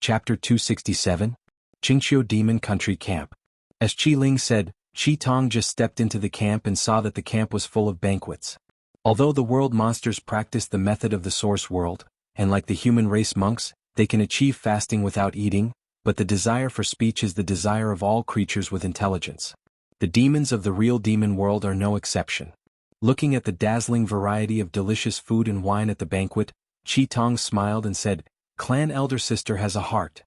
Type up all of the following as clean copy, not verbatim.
Chapter 267, Qingqiu Demon Country Camp. As Qi Ling said, Qi Tong just stepped into the camp and saw that the camp was full of banquets. Although the world monsters practice the method of the source world, and like the human race monks, they can achieve fasting without eating, but the desire for speech is the desire of all creatures with intelligence. The demons of the real demon world are no exception. Looking at the dazzling variety of delicious food and wine at the banquet, Qi Tong smiled and said, "Clan elder sister has a heart."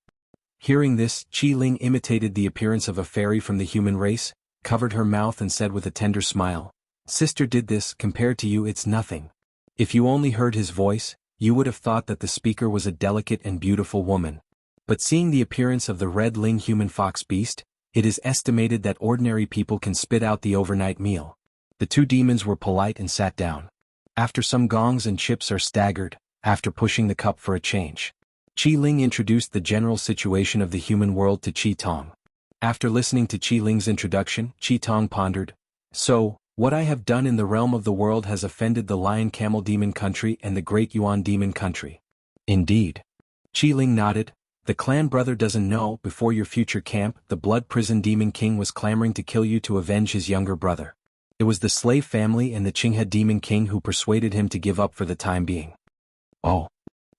Hearing this, Qi Ling imitated the appearance of a fairy from the human race, covered her mouth and said with a tender smile, "Sister did this, compared to you it's nothing." If you only heard his voice, you would have thought that the speaker was a delicate and beautiful woman. But seeing the appearance of the red Ling human fox beast, it is estimated that ordinary people can spit out the overnight meal. The two demons were polite and sat down. After some gongs and chips are staggered, after pushing the cup for a change. Qi Ling introduced the general situation of the human world to Qi Tong. After listening to Qi Ling's introduction, Qi Tong pondered, "So, what I have done in the realm of the world has offended the Lion Camel Demon Country and the Great Yuan Demon Country." "Indeed." Qi Ling nodded. "The clan brother doesn't know, before your future camp, the Blood Prison Demon King was clamoring to kill you to avenge his younger brother. It was the slave family and the Qinghe Demon King who persuaded him to give up for the time being." "Oh."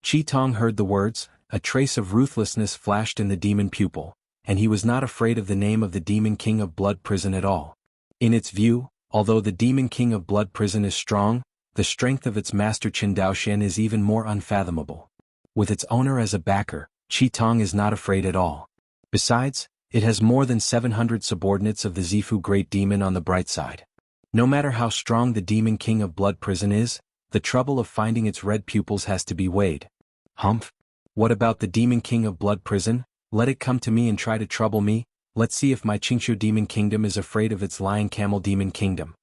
Qi Tong heard the words, a trace of ruthlessness flashed in the demon pupil, and he was not afraid of the name of the Demon King of Blood Prison at all. In its view, although the Demon King of Blood Prison is strong, the strength of its master Qin Daoxian is even more unfathomable. With its owner as a backer, Qi Tong is not afraid at all. Besides, it has more than 700 subordinates of the Zifu Great Demon on the bright side. No matter how strong the Demon King of Blood Prison is, the trouble of finding its red pupils has to be weighed. Humph. What about the Demon King of Blood Prison? Let it come to me and try to trouble me. Let's see if my Qingqiu Demon Kingdom is afraid of its Lion Camel Demon Kingdom.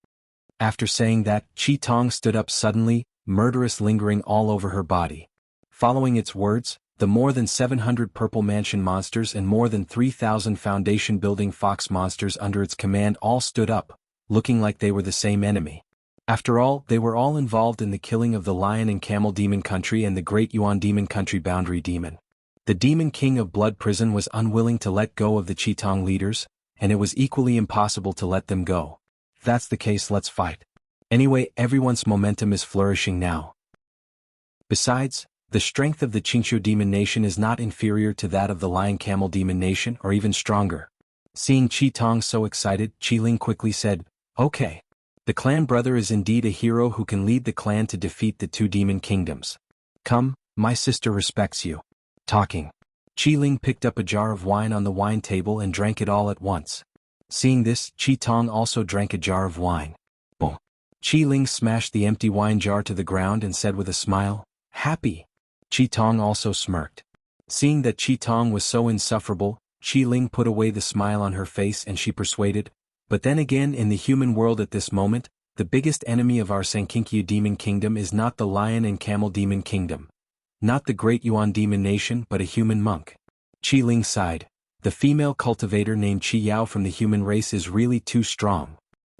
After saying that, Qi Tong stood up suddenly, murderous lingering all over her body. Following its words, the more than 700 Purple Mansion monsters and more than 3,000 foundation-building fox monsters under its command all stood up, looking like they were the same enemy. After all, they were all involved in the killing of the Lion and Camel Demon Country and the Great Yuan Demon Country Boundary Demon. The Demon King of Blood Prison was unwilling to let go of the Qi Tong leaders, and it was equally impossible to let them go. If that's the case, let's fight. Anyway, everyone's momentum is flourishing now. Besides, the strength of the Qingqiu Demon Nation is not inferior to that of the Lion Camel Demon Nation or even stronger. Seeing Qi Tong so excited, Qi Ling quickly said, "Okay. The clan brother is indeed a hero who can lead the clan to defeat the two demon kingdoms. Come, my sister respects you." Talking. Qi Ling picked up a jar of wine on the wine table and drank it all at once. Seeing this, Qi Tong also drank a jar of wine. Boom. Qi Ling smashed the empty wine jar to the ground and said with a smile, "Happy." Qi Tong also smirked. Seeing that Qi Tong was so insufferable, Qi Ling put away the smile on her face and she persuaded, "But then again, in the human world at this moment, the biggest enemy of our Sankinkyu Demon Kingdom is not the Lion and Camel Demon Kingdom. Not the Great Yuan Demon Nation but a human monk." Qi Ling sighed. The female cultivator named Qi Yao from the human race is really too strong.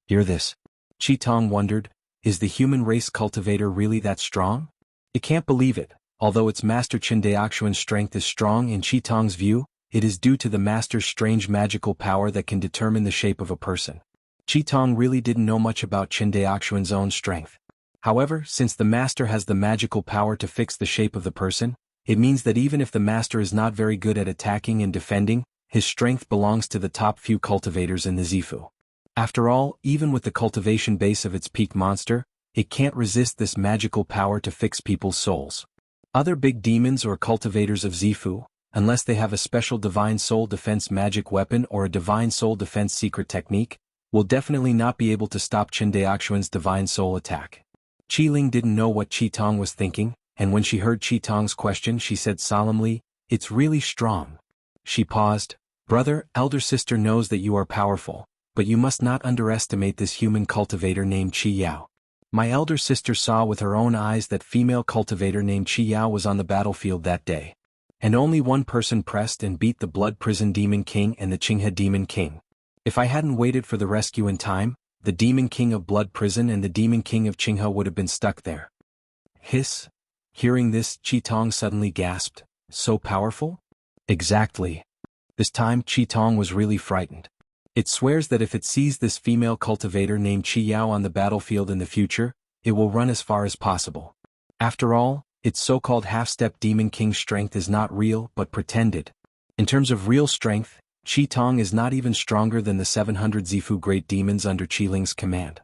Hear this. Qi Tong wondered, is the human race cultivator really that strong? It can't believe it. Although its master Qin Daoxuan's strength is strong in Qi Tong's view, it is due to the master's strange magical power that can determine the shape of a person. Qi Tong really didn't know much about Qin Daoxuan's own strength. However, since the master has the magical power to fix the shape of the person, it means that even if the master is not very good at attacking and defending, his strength belongs to the top few cultivators in the Zifu. After all, even with the cultivation base of its peak monster, it can't resist this magical power to fix people's souls. Other big demons or cultivators of Zifu, unless they have a special Divine Soul Defense magic weapon or a Divine Soul Defense secret technique, will definitely not be able to stop Qin Daoxuan's Divine Soul attack. Qi Ling didn't know what Qi Tong was thinking, and when she heard Qi Tong's question she said solemnly, "It's really strong." She paused. "Brother, elder sister knows that you are powerful, but you must not underestimate this human cultivator named Qi Yao. My elder sister saw with her own eyes that female cultivator named Qi Yao was on the battlefield that day. And only one person pressed and beat the Blood Prison Demon King and the Qinghe Demon King. If I hadn't waited for the rescue in time, the Demon King of Blood Prison and the Demon King of Qinghe would have been stuck there." Hiss. Hearing this, Qi Tong suddenly gasped, "So powerful?" Exactly. This time Qi Tong was really frightened. It swears that if it sees this female cultivator named Qi Yao on the battlefield in the future, it will run as far as possible. After all, its so-called half-step demon king's strength is not real but pretended. In terms of real strength, Qi Tong is not even stronger than the 700 Zifu great demons under Qi Ling's command.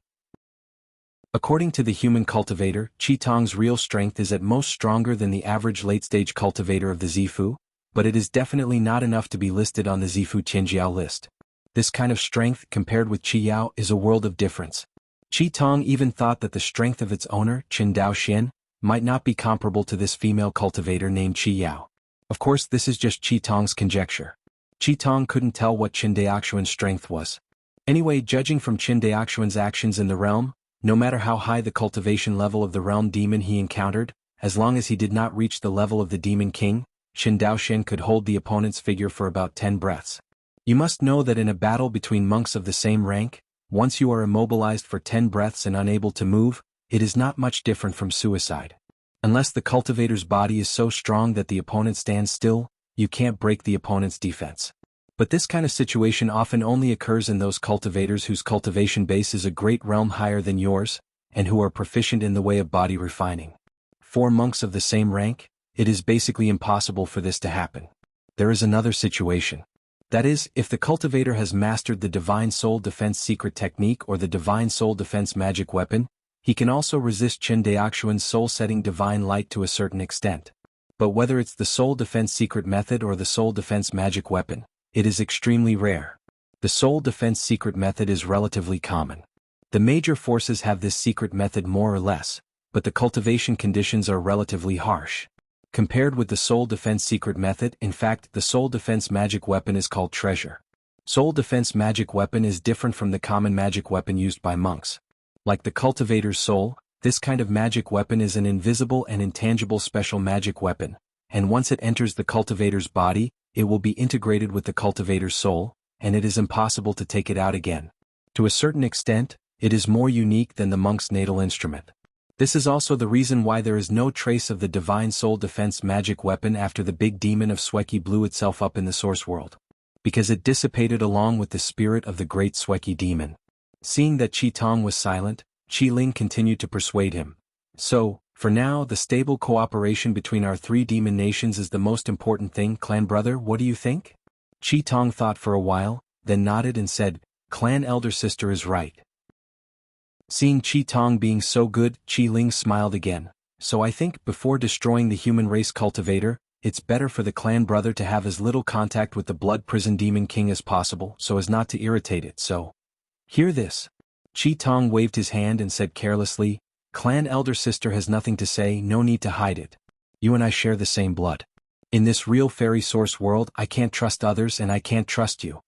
According to the human cultivator, Qi Tong's real strength is at most stronger than the average late-stage cultivator of the Zifu, but it is definitely not enough to be listed on the Zifu Tianjiao list. This kind of strength, compared with Qi Yao, is a world of difference. Qi Tong even thought that the strength of its owner, Qin Dao Xian, might not be comparable to this female cultivator named Qi Yao. Of course, this is just Qi Tong's conjecture. Qi Tong couldn't tell what Qin Daoxuan's strength was. Anyway, judging from Qin Daoxuan's actions in the realm, no matter how high the cultivation level of the realm demon he encountered, as long as he did not reach the level of the demon king, Qin Daoxian could hold the opponent's figure for about 10 breaths. You must know that in a battle between monks of the same rank, once you are immobilized for 10 breaths and unable to move, it is not much different from suicide. Unless the cultivator's body is so strong that the opponent stands still, you can't break the opponent's defense. But this kind of situation often only occurs in those cultivators whose cultivation base is a great realm higher than yours, and who are proficient in the way of body refining. For monks of the same rank, it is basically impossible for this to happen. There is another situation. That is, if the cultivator has mastered the Divine Soul Defense secret technique or the Divine Soul Defense magic weapon, he can also resist Qin Daoxuan's soul-setting divine light to a certain extent. But whether it's the Soul Defense secret method or the Soul Defense magic weapon, it is extremely rare. The Soul Defense secret method is relatively common. The major forces have this secret method more or less, but the cultivation conditions are relatively harsh. Compared with the Soul Defense secret method, in fact, the Soul Defense magic weapon is called Treasure. Soul Defense magic weapon is different from the common magic weapon used by monks. Like the cultivator's soul, this kind of magic weapon is an invisible and intangible special magic weapon, and once it enters the cultivator's body, it will be integrated with the cultivator's soul, and it is impossible to take it out again. To a certain extent, it is more unique than the monk's natal instrument. This is also the reason why there is no trace of the Divine Soul Defense magic weapon after the big demon of Sweki blew itself up in the source world. Because it dissipated along with the spirit of the great Sweki demon. Seeing that Qi Tong was silent, Qi Ling continued to persuade him. So, for now, the stable cooperation between our three demon nations is the most important thing, clan brother, what do you think? Qi Tong thought for a while, then nodded and said, Clan elder sister is right. Seeing Qi Tong being so good, Qi Ling smiled again. So I think, before destroying the human race cultivator, it's better for the clan brother to have as little contact with the blood prison demon king as possible so as not to irritate it, so. Hear this. Qi Tong waved his hand and said carelessly, Clan elder sister has nothing to say, no need to hide it. You and I share the same blood. In this real fairy source world, I can't trust others and I can't trust you.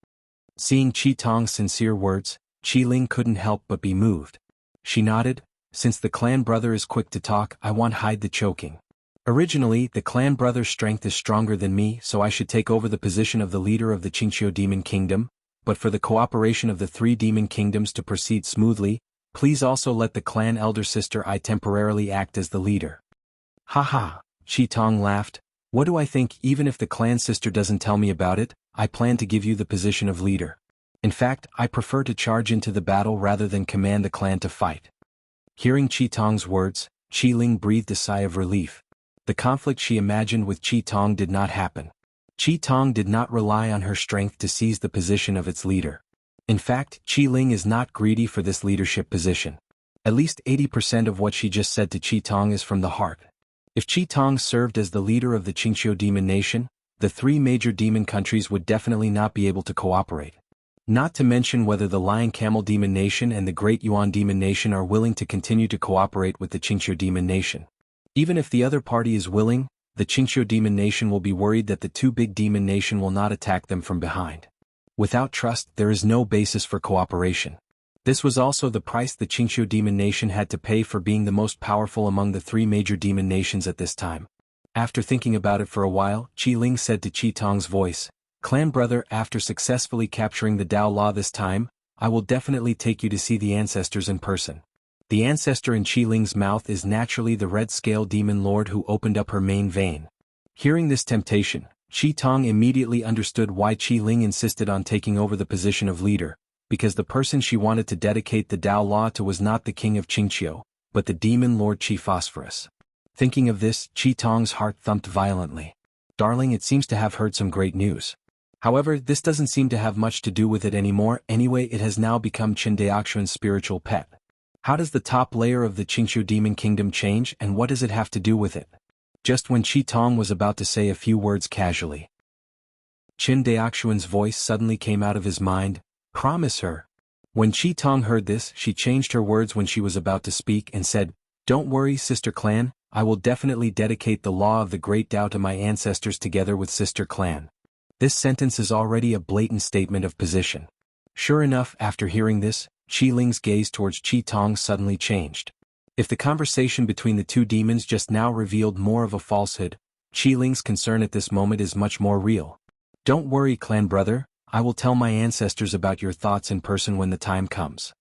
Seeing Qi Tong's sincere words, Qi Ling couldn't help but be moved. She nodded, since the clan brother is quick to talk, I won't hide the choking. Originally, the clan brother's strength is stronger than me, so I should take over the position of the leader of the Qingqiu Demon Kingdom, but for the cooperation of the three demon kingdoms to proceed smoothly, please also let the clan elder sister I temporarily act as the leader. Haha, Qi Tong laughed. What do I think? Even if the clan sister doesn't tell me about it, I plan to give you the position of leader. In fact, I prefer to charge into the battle rather than command the clan to fight. Hearing Qi Tong's words, Qi Ling breathed a sigh of relief. The conflict she imagined with Qi Tong did not happen. Qi Tong did not rely on her strength to seize the position of its leader. In fact, Qi Ling is not greedy for this leadership position. At least 80% of what she just said to Qi Tong is from the heart. If Qi Tong served as the leader of the Qingqiu Demon Nation, the three major demon countries would definitely not be able to cooperate. Not to mention whether the Lion Camel Demon Nation and the Great Yuan Demon Nation are willing to continue to cooperate with the Qingqiu Demon Nation. Even if the other party is willing, the Qingqiu Demon Nation will be worried that the two big demon nation will not attack them from behind. Without trust, there is no basis for cooperation. This was also the price the Qingqiu Demon Nation had to pay for being the most powerful among the three major demon nations at this time. After thinking about it for a while, Qi Ling said to Qi Tong's voice, Clan brother, after successfully capturing the Dao Law this time, I will definitely take you to see the ancestors in person. The ancestor in Qi Ling's mouth is naturally the Red Scale Demon Lord who opened up her main vein. Hearing this temptation, Qi Tong immediately understood why Qi Ling insisted on taking over the position of leader, because the person she wanted to dedicate the Tao Law to was not the king of Qingqiu, but the demon lord Qi Phosphorus. Thinking of this, Qi Tong's heart thumped violently. Darling, it seems to have heard some great news. However, this doesn't seem to have much to do with it anymore. Anyway, it has now become Qin Daoxuan's spiritual pet. How does the top layer of the Qingqiu demon kingdom change, and what does it have to do with it? Just when Qi Tong was about to say a few words casually, Qin Daoxuan's voice suddenly came out of his mind. Promise her. When Qi Tong heard this, she changed her words when she was about to speak and said, Don't worry, Sister Clan, I will definitely dedicate the law of the Great Tao to my ancestors together with Sister Clan. This sentence is already a blatant statement of position. Sure enough, after hearing this, Qi Ling's gaze towards Qi Tong suddenly changed. If the conversation between the two demons just now revealed more of a falsehood, Qi Ling's concern at this moment is much more real. Don't worry, clan brother, I will tell my ancestors about your thoughts in person when the time comes.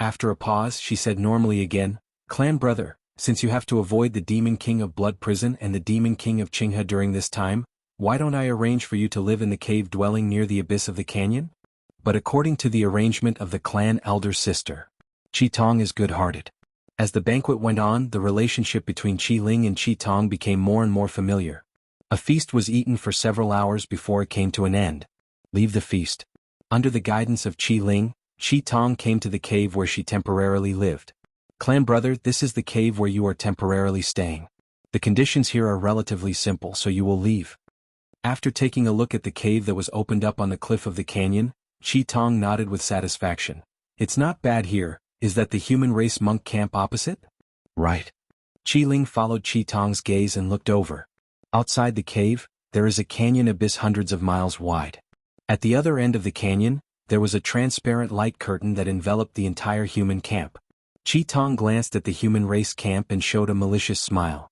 After a pause, she said normally again, Clan brother, since you have to avoid the Demon King of Blood Prison and the Demon King of Qinghe during this time, why don't I arrange for you to live in the cave dwelling near the abyss of the canyon? But according to the arrangement of the clan elder sister, Qi Tong is good-hearted. As the banquet went on, the relationship between Qi Ling and Qi Tong became more and more familiar. A feast was eaten for several hours before it came to an end. Leave the feast. Under the guidance of Qi Ling, Qi Tong came to the cave where she temporarily lived. Clan brother, this is the cave where you are temporarily staying. The conditions here are relatively simple, so you will leave. After taking a look at the cave that was opened up on the cliff of the canyon, Qi Tong nodded with satisfaction. It's not bad here. Is that the human race monk camp opposite? Right. Qi Ling followed Qi Tong's gaze and looked over. Outside the cave, there is a canyon abyss hundreds of miles wide. At the other end of the canyon, there was a transparent light curtain that enveloped the entire human camp. Qi Tong glanced at the human race camp and showed a malicious smile.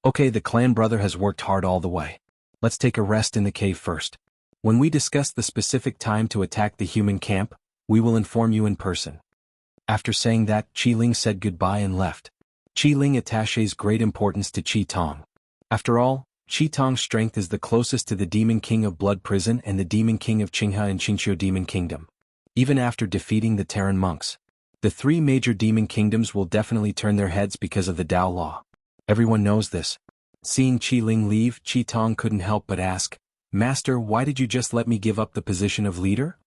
Okay, the clan brother has worked hard all the way. Let's take a rest in the cave first. When we discuss the specific time to attack the human camp, we will inform you in person. After saying that, Qi Ling said goodbye and left. Qi Ling attaches great importance to Qi Tong. After all, Qi Tong's strength is the closest to the Demon King of Blood Prison and the Demon King of Qinghe and Qingqiu Demon Kingdom. Even after defeating the Terran monks, the three major demon kingdoms will definitely turn their heads because of the Tao Law. Everyone knows this. Seeing Qi Ling leave, Qi Tong couldn't help but ask, Master, why did you just let me give up the position of leader?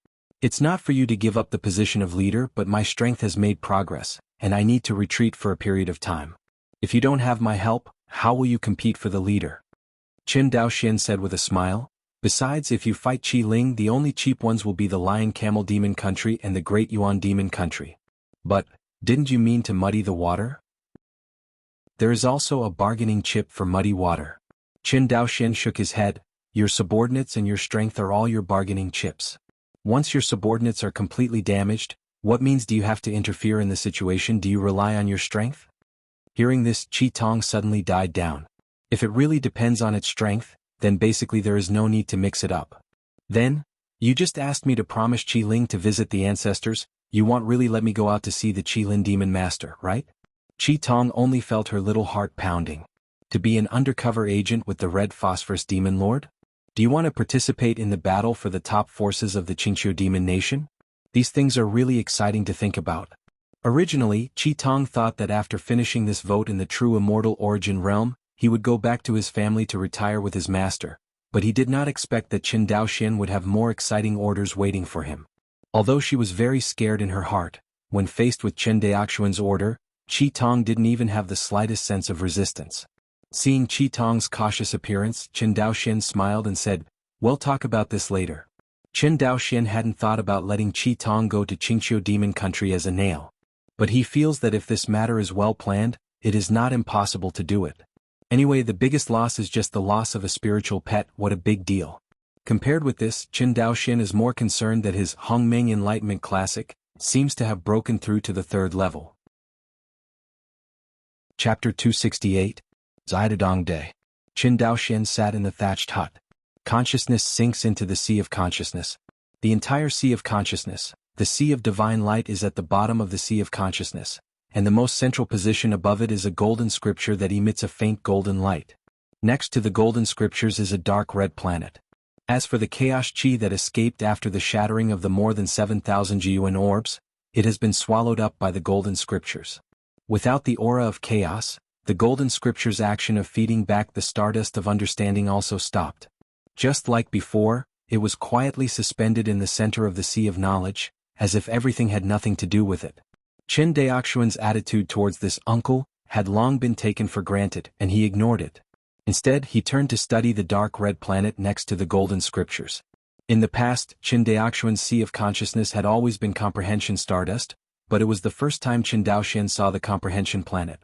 It's not for you to give up the position of leader, but my strength has made progress, and I need to retreat for a period of time. If you don't have my help, how will you compete for the leader? Qin Daoxian said with a smile. Besides, if you fight Qi Ling, the only cheap ones will be the Lion Camel Demon Country and the Great Yuan Demon Country. But, didn't you mean to muddy the water? There is also a bargaining chip for muddy water. Qin Daoxian shook his head. Your subordinates and your strength are all your bargaining chips. Once your subordinates are completely damaged, what means do you have to interfere in the situation? Do you rely on your strength? Hearing this, Qi Tong suddenly died down. If it really depends on its strength, then basically there is no need to mix it up. Then, you just asked me to promise Qi Ling to visit the ancestors, you won't really let me go out to see the Qi Lin Demon Master, right? Qi Tong only felt her little heart pounding. To be an undercover agent with the Red Phosphorus Demon Lord? Do you want to participate in the battle for the top forces of the Qingqiu Demon Nation? These things are really exciting to think about. Originally, Qi Tong thought that after finishing this vote in the true immortal origin realm, he would go back to his family to retire with his master, but he did not expect that Qin Daoxian would have more exciting orders waiting for him. Although she was very scared in her heart, when faced with Qin Daoxuan's order, Qi Tong didn't even have the slightest sense of resistance. Seeing Qi Tong's cautious appearance, Qin Daoxian smiled and said, We'll talk about this later. Qin Daoxian hadn't thought about letting Qi Tong go to Qingqiu Demon Country as a nail. But he feels that if this matter is well planned, it is not impossible to do it. Anyway, the biggest loss is just the loss of a spiritual pet. What a big deal. Compared with this, Qin Daoxian is more concerned that his Hongmeng Enlightenment Classic seems to have broken through to the third level. Chapter 268, Zidadong Day. Qin Daoxian sat in the thatched hut. Consciousness sinks into the sea of consciousness. The entire sea of consciousness, the sea of divine light, is at the bottom of the sea of consciousness, and the most central position above it is a golden scripture that emits a faint golden light. Next to the golden scriptures is a dark red planet. As for the chaos chi that escaped after the shattering of the more than 7,000 Jiuan orbs, it has been swallowed up by the golden scriptures. Without the aura of chaos, the golden scriptures' action of feeding back the stardust of understanding also stopped. Just like before, it was quietly suspended in the center of the sea of knowledge, as if everything had nothing to do with it. Qin Daoxuan's attitude towards this uncle had long been taken for granted, and he ignored it. Instead, he turned to study the dark red planet next to the golden scriptures. In the past, Qin Daoxuan's sea of consciousness had always been comprehension stardust, but it was the first time Qin Daoxian saw the comprehension planet.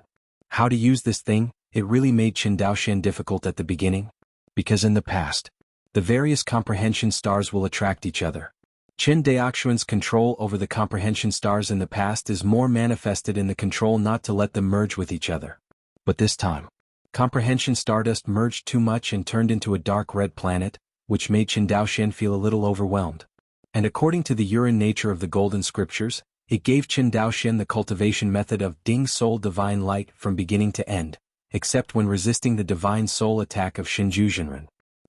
How to use this thing? It really made Qin Daoxian difficult at the beginning, because in the past, the various comprehension stars will attract each other. Qin Daoxuan's control over the comprehension stars in the past is more manifested in the control not to let them merge with each other. But this time, comprehension stardust merged too much and turned into a dark red planet, which made Qin Daoxian feel a little overwhelmed. And according to the urine nature of the golden scriptures, it gave Qin Daoxian the cultivation method of Ding Soul Divine Light from beginning to end, except when resisting the divine soul attack of Shinju Jinren.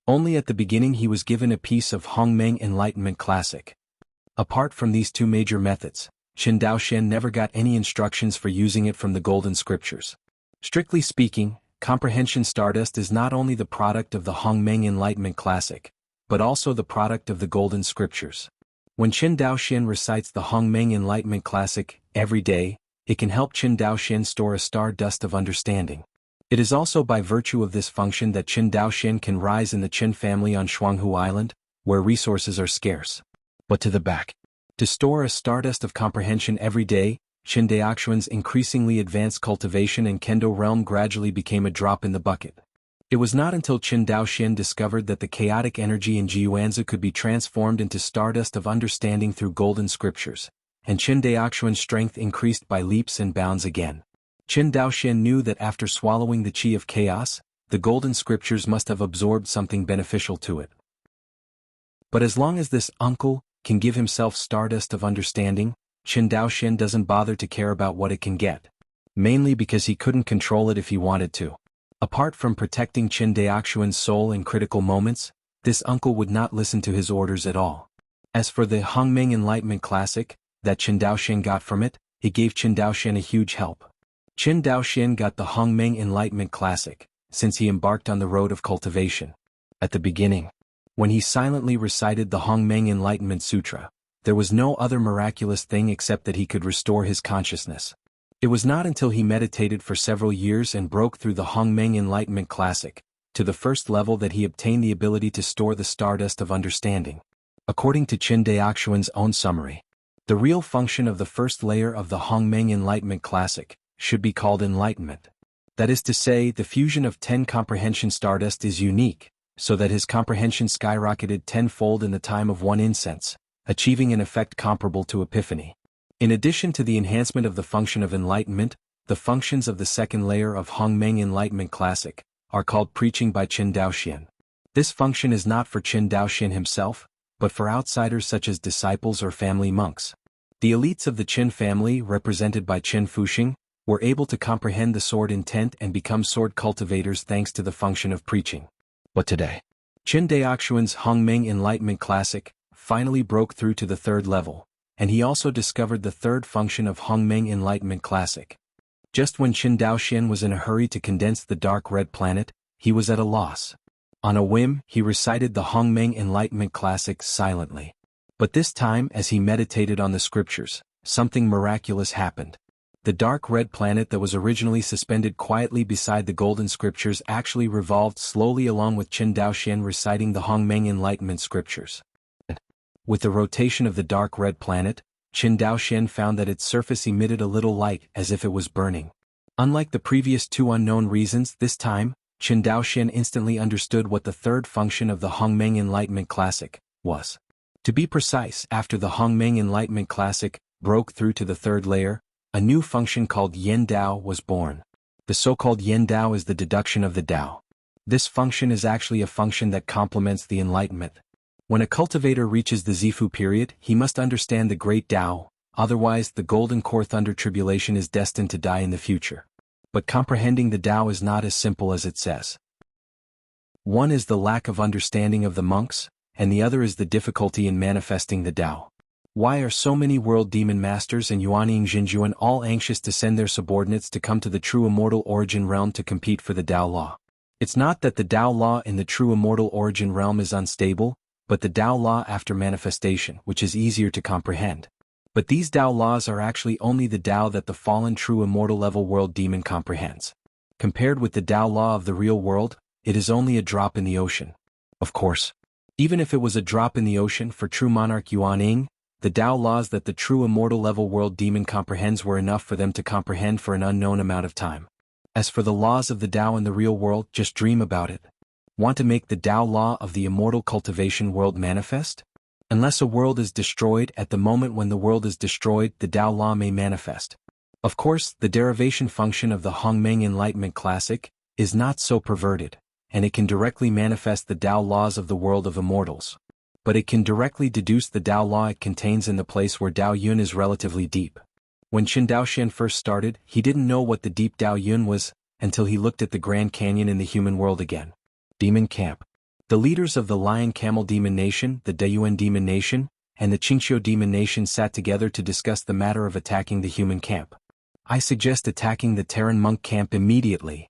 Only at the beginning he was given a piece of Hongmeng Enlightenment Classic. Apart from these two major methods, Qin Daoxian never got any instructions for using it from the golden scriptures. Strictly speaking, comprehension stardust is not only the product of the Hongmeng Enlightenment Classic, but also the product of the golden scriptures. When Qin Daoxian recites the Hongmeng Enlightenment Classic every day, it can help Qin Daoxian store a stardust of understanding. It is also by virtue of this function that Qin Daoxian can rise in the Qin family on Jianghu Island, where resources are scarce. But to the back. To store a stardust of comprehension every day, Qin Daoxuan's increasingly advanced cultivation and kendo realm gradually became a drop in the bucket. It was not until Qin Daoxian discovered that the chaotic energy in Jiuanzi could be transformed into stardust of understanding through golden scriptures, and Qin Daoxuan's strength increased by leaps and bounds again. Qin Daoxian knew that after swallowing the chi of chaos, the golden scriptures must have absorbed something beneficial to it. But as long as this uncle can give himself stardust of understanding, Qin Daoxian doesn't bother to care about what it can get. Mainly because he couldn't control it if he wanted to. Apart from protecting Qin Daoxuan's soul in critical moments, this uncle would not listen to his orders at all. As for the Hongmeng Enlightenment Classic that Qin Daoxian got from it, it gave Qin Daoxian a huge help. Qin Daoxian got the Hongmeng Enlightenment Classic since he embarked on the road of cultivation. At the beginning, when he silently recited the Hongmeng Enlightenment Sutra, there was no other miraculous thing except that he could restore his consciousness. It was not until he meditated for several years and broke through the Hongmeng Enlightenment Classic to the first level that he obtained the ability to store the stardust of understanding. According to Qin Daoxuan's own summary, the real function of the first layer of the Hongmeng Enlightenment Classic should be called enlightenment. That is to say, the fusion of 10 comprehension stardust is unique, so that his comprehension skyrocketed tenfold in the time of one incense, achieving an effect comparable to epiphany. In addition to the enhancement of the function of enlightenment, the functions of the second layer of Hongmeng Enlightenment Classic are called preaching by Qin Daoxian. This function is not for Qin Daoxian himself, but for outsiders such as disciples or family monks. The elites of the Qin family, represented by Qin Fuxing, were able to comprehend the sword intent and become sword cultivators thanks to the function of preaching. But today, Qin Daoxuan's Hongmeng Enlightenment Classic finally broke through to the third level, and he also discovered the third function of Hongmeng Enlightenment Classic. Just when Qin Daoxian was in a hurry to condense the dark red planet, he was at a loss. On a whim, he recited the Hongmeng Enlightenment Classic silently. But this time, as he meditated on the scriptures, something miraculous happened. The dark red planet that was originally suspended quietly beside the golden scriptures actually revolved slowly along with Qin Daoxian reciting the Hongmeng Enlightenment scriptures. With the rotation of the dark red planet, Qin Daoxian found that its surface emitted a little light as if it was burning. Unlike the previous two unknown reasons, this time, Qin Daoxian instantly understood what the third function of the Hongmeng Enlightenment Classic was. To be precise, after the Hongmeng Enlightenment Classic broke through to the third layer, a new function called Yen Dao was born. The so-called Yen Dao is the deduction of the Dao. This function is actually a function that complements the Enlightenment. When a cultivator reaches the Zifu period, he must understand the Great Dao, otherwise the Golden Core Thunder Tribulation is destined to die in the future. But comprehending the Dao is not as simple as it says. One is the lack of understanding of the monks, and the other is the difficulty in manifesting the Tao. Why are so many world demon masters and Yuanying Jinjuan all anxious to send their subordinates to come to the true immortal origin realm to compete for the Tao law? It's not that the Tao law in the true immortal origin realm is unstable, but the Tao law after manifestation, which is easier to comprehend. But these Tao laws are actually only the Tao that the fallen true immortal level world demon comprehends. Compared with the Tao law of the real world, it is only a drop in the ocean. Of course, even if it was a drop in the ocean for true monarch Yuanying, the Tao laws that the true immortal level world demon comprehends were enough for them to comprehend for an unknown amount of time. As for the laws of the Tao in the real world, just dream about it. Want to make the Tao law of the immortal cultivation world manifest? Unless a world is destroyed, at the moment when the world is destroyed, the Tao law may manifest. Of course, the derivation function of the Hongmeng Enlightenment Classic is not so perverted, and it can directly manifest the Tao laws of the world of immortals. But it can directly deduce the Tao law it contains in the place where Tao Yun is relatively deep. When Qin Daoxian first started, he didn't know what the deep Tao Yun was, until he looked at the Grand Canyon in the human world again. Demon Camp. The leaders of the Lion Camel Demon Nation, the Dayuan Demon Nation, and the Qingqiu Demon Nation sat together to discuss the matter of attacking the human camp. I suggest attacking the Terran monk camp immediately.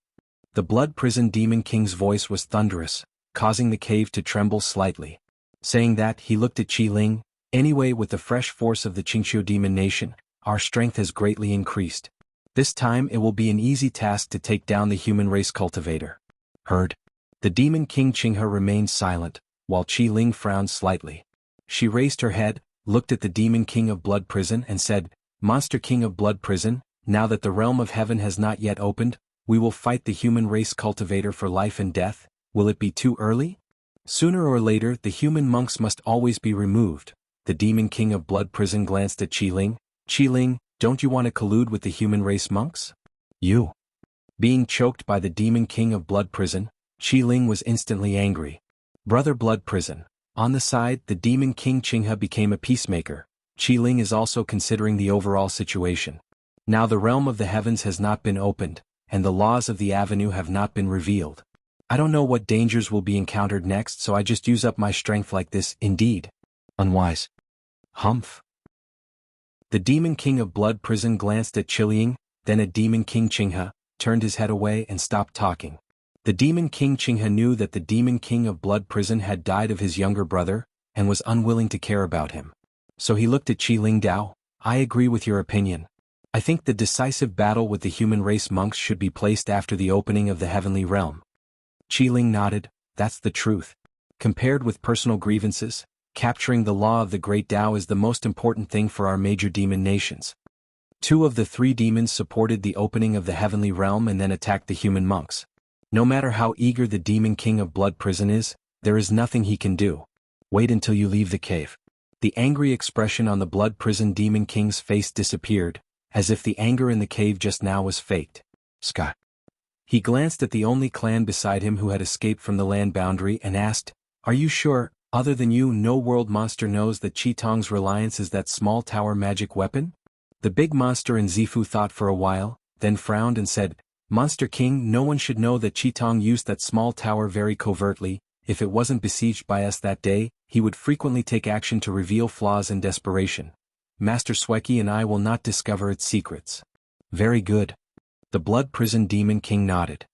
The Blood Prison Demon King's voice was thunderous, causing the cave to tremble slightly. Saying that, he looked at Qi Ling. Anyway, with the fresh force of the Qingqiu Demon Nation, our strength has greatly increased. This time it will be an easy task to take down the human race cultivator. Heard. The Demon King Qinghe remained silent, while Qi Ling frowned slightly. She raised her head, looked at the Demon King of Blood Prison and said, Monster King of Blood Prison, now that the realm of heaven has not yet opened, we will fight the human race cultivator for life and death. Will it be too early? Sooner or later, the human monks must always be removed. The Demon King of Blood Prison glanced at Qi Ling. Qi Ling, don't you want to collude with the human race monks? You. Being choked by the Demon King of Blood Prison, Qi Ling was instantly angry. Brother Blood Prison. On the side, the Demon King Qinghe became a peacemaker. Qi Ling is also considering the overall situation. Now the realm of the heavens has not been opened, and the laws of the avenue have not been revealed. I don't know what dangers will be encountered next, so I just use up my strength like this. Indeed. Unwise. Humph. The Demon King of Blood Prison glanced at Qiliang, then at Demon King Qinghe, turned his head away and stopped talking. The Demon King Qinghe knew that the Demon King of Blood Prison had died of his younger brother, and was unwilling to care about him. So he looked at Qi Ling Dao. I agree with your opinion. I think the decisive battle with the human race monks should be placed after the opening of the heavenly realm. Qi Ling nodded. That's the truth. Compared with personal grievances, capturing the law of the great Tao is the most important thing for our major demon nations. 2 of the 3 demons supported the opening of the heavenly realm and then attacked the human monks. No matter how eager the Demon King of Blood Prison is, there is nothing he can do. Wait until you leave the cave. The angry expression on the Blood Prison Demon King's face disappeared, as if the anger in the cave just now was faked. Scott. He glanced at the only clan beside him who had escaped from the land boundary and asked, Are you sure, other than you, no world monster knows that Qitong's reliance is that small tower magic weapon? The big monster in Zifu thought for a while, then frowned and said, Monster King, no one should know that Qitong used that small tower very covertly. If it wasn't besieged by us that day, he would frequently take action to reveal flaws in desperation. Master Sweki and I will not discover its secrets. Very good. The Blood Prison Demon King nodded.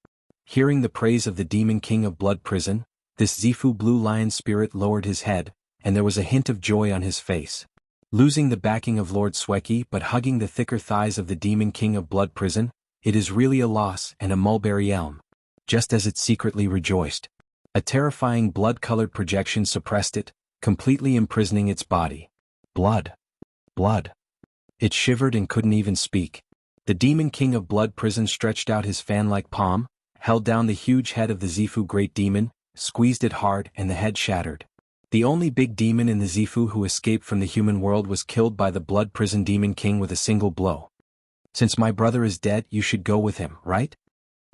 Hearing the praise of the Demon King of Blood Prison, this Zifu Blue Lion spirit lowered his head, and there was a hint of joy on his face. Losing the backing of Lord Sweki but hugging the thicker thighs of the Demon King of Blood Prison, it is really a loss and a mulberry elm. Just as it secretly rejoiced. A terrifying blood-colored projection suppressed it, completely imprisoning its body. Blood. Blood. It shivered and couldn't even speak. The Demon King of Blood Prison stretched out his fan-like palm, held down the huge head of the Zifu Great Demon, squeezed it hard and the head shattered. The only big demon in the Zifu who escaped from the human world was killed by the Blood Prison Demon King with a single blow. Since my brother is dead, you should go with him, right?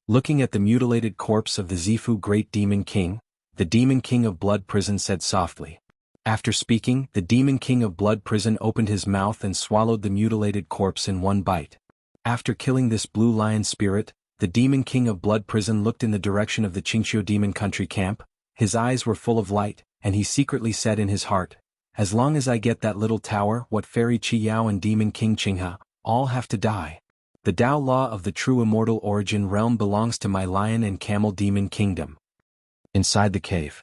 Looking at the mutilated corpse of the Zifu Great Demon King, the Demon King of Blood Prison said softly. After speaking, the Demon King of Blood Prison opened his mouth and swallowed the mutilated corpse in one bite. After killing this blue lion spirit, the Demon King of Blood Prison looked in the direction of the Qingqiu Demon Country Camp. His eyes were full of light, and he secretly said in his heart, as long as I get that little tower, what Fairy Qi Yao and Demon King Qinghe, all have to die. The Tao law of the true immortal origin realm belongs to my lion and camel demon kingdom. Inside the cave.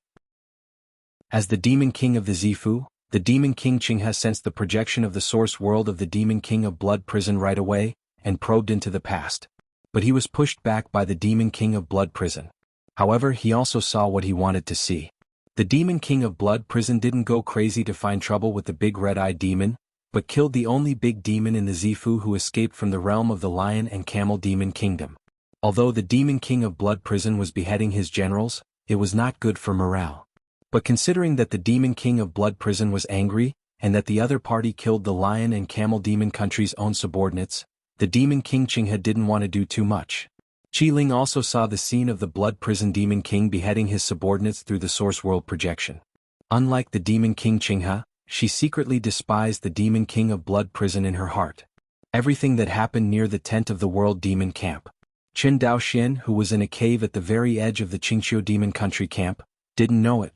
As the demon king of the Zifu, the demon king Qinghe sensed the projection of the source world of the demon king of blood prison right away, and probed into the past. But he was pushed back by the demon king of blood prison. However, he also saw what he wanted to see. The demon king of blood prison didn't go crazy to find trouble with the big red-eyed demon, but killed the only big demon in the Zifu who escaped from the realm of the lion and camel demon kingdom. Although the demon king of blood prison was beheading his generals, it was not good for morale. But considering that the demon king of blood prison was angry, and that the other party killed the lion and camel demon country's own subordinates, the demon king Qinghe didn't want to do too much. Qiling also saw the scene of the blood prison demon king beheading his subordinates through the source world projection. Unlike the demon king Qinghe, she secretly despised the demon king of blood prison in her heart. Everything that happened near the tent of the world demon camp. Qin Daoxian, who was in a cave at the very edge of the Qingqiu demon country camp, didn't know it.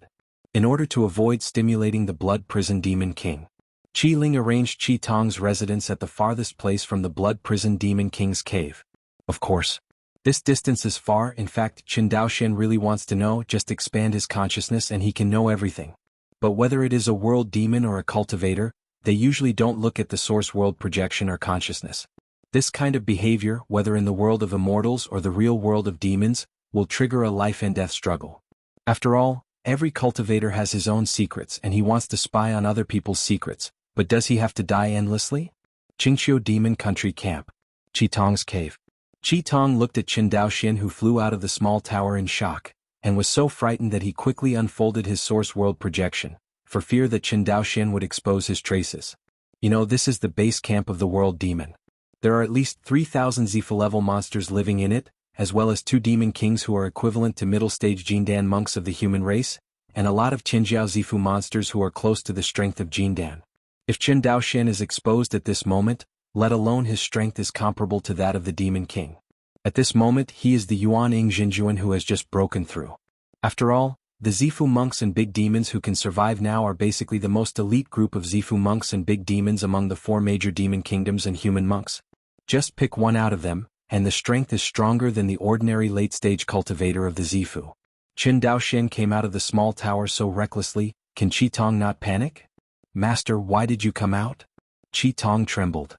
In order to avoid stimulating the blood prison demon king, Qiling arranged Qi Tong's residence at the farthest place from the blood prison demon king's cave. Of course, this distance is far. In fact, Qin Daoxian really wants to know, just expand his consciousness and he can know everything. But whether it is a world demon or a cultivator, they usually don't look at the source world projection or consciousness. This kind of behavior, whether in the world of immortals or the real world of demons, will trigger a life and death struggle. After all, every cultivator has his own secrets and he wants to spy on other people's secrets, but does he have to die endlessly? Qingqiu demon country camp. Qi Tong's cave. Qi Tong looked at Qin Daoxian, who flew out of the small tower in shock, and was so frightened that he quickly unfolded his source world projection, for fear that Qin Daoxian would expose his traces. You know, this is the base camp of the world demon. There are at least 3,000 Zifu-level monsters living in it, as well as 2 demon kings who are equivalent to middle-stage Jindan monks of the human race, and a lot of Qinjiao Zifu monsters who are close to the strength of Jindan. If Qin Daoxian is exposed at this moment, let alone his strength is comparable to that of the demon king. At this moment he is the Yuan Ing Jinjuan who has just broken through. After all, the Zifu monks and big demons who can survive now are basically the most elite group of Zifu monks and big demons among the 4 major demon kingdoms and human monks. Just pick one out of them, and the strength is stronger than the ordinary late-stage cultivator of the Zifu. Qin Daoxian came out of the small tower so recklessly. Can Qi Tong not panic? Master, why did you come out? Qi Tong trembled.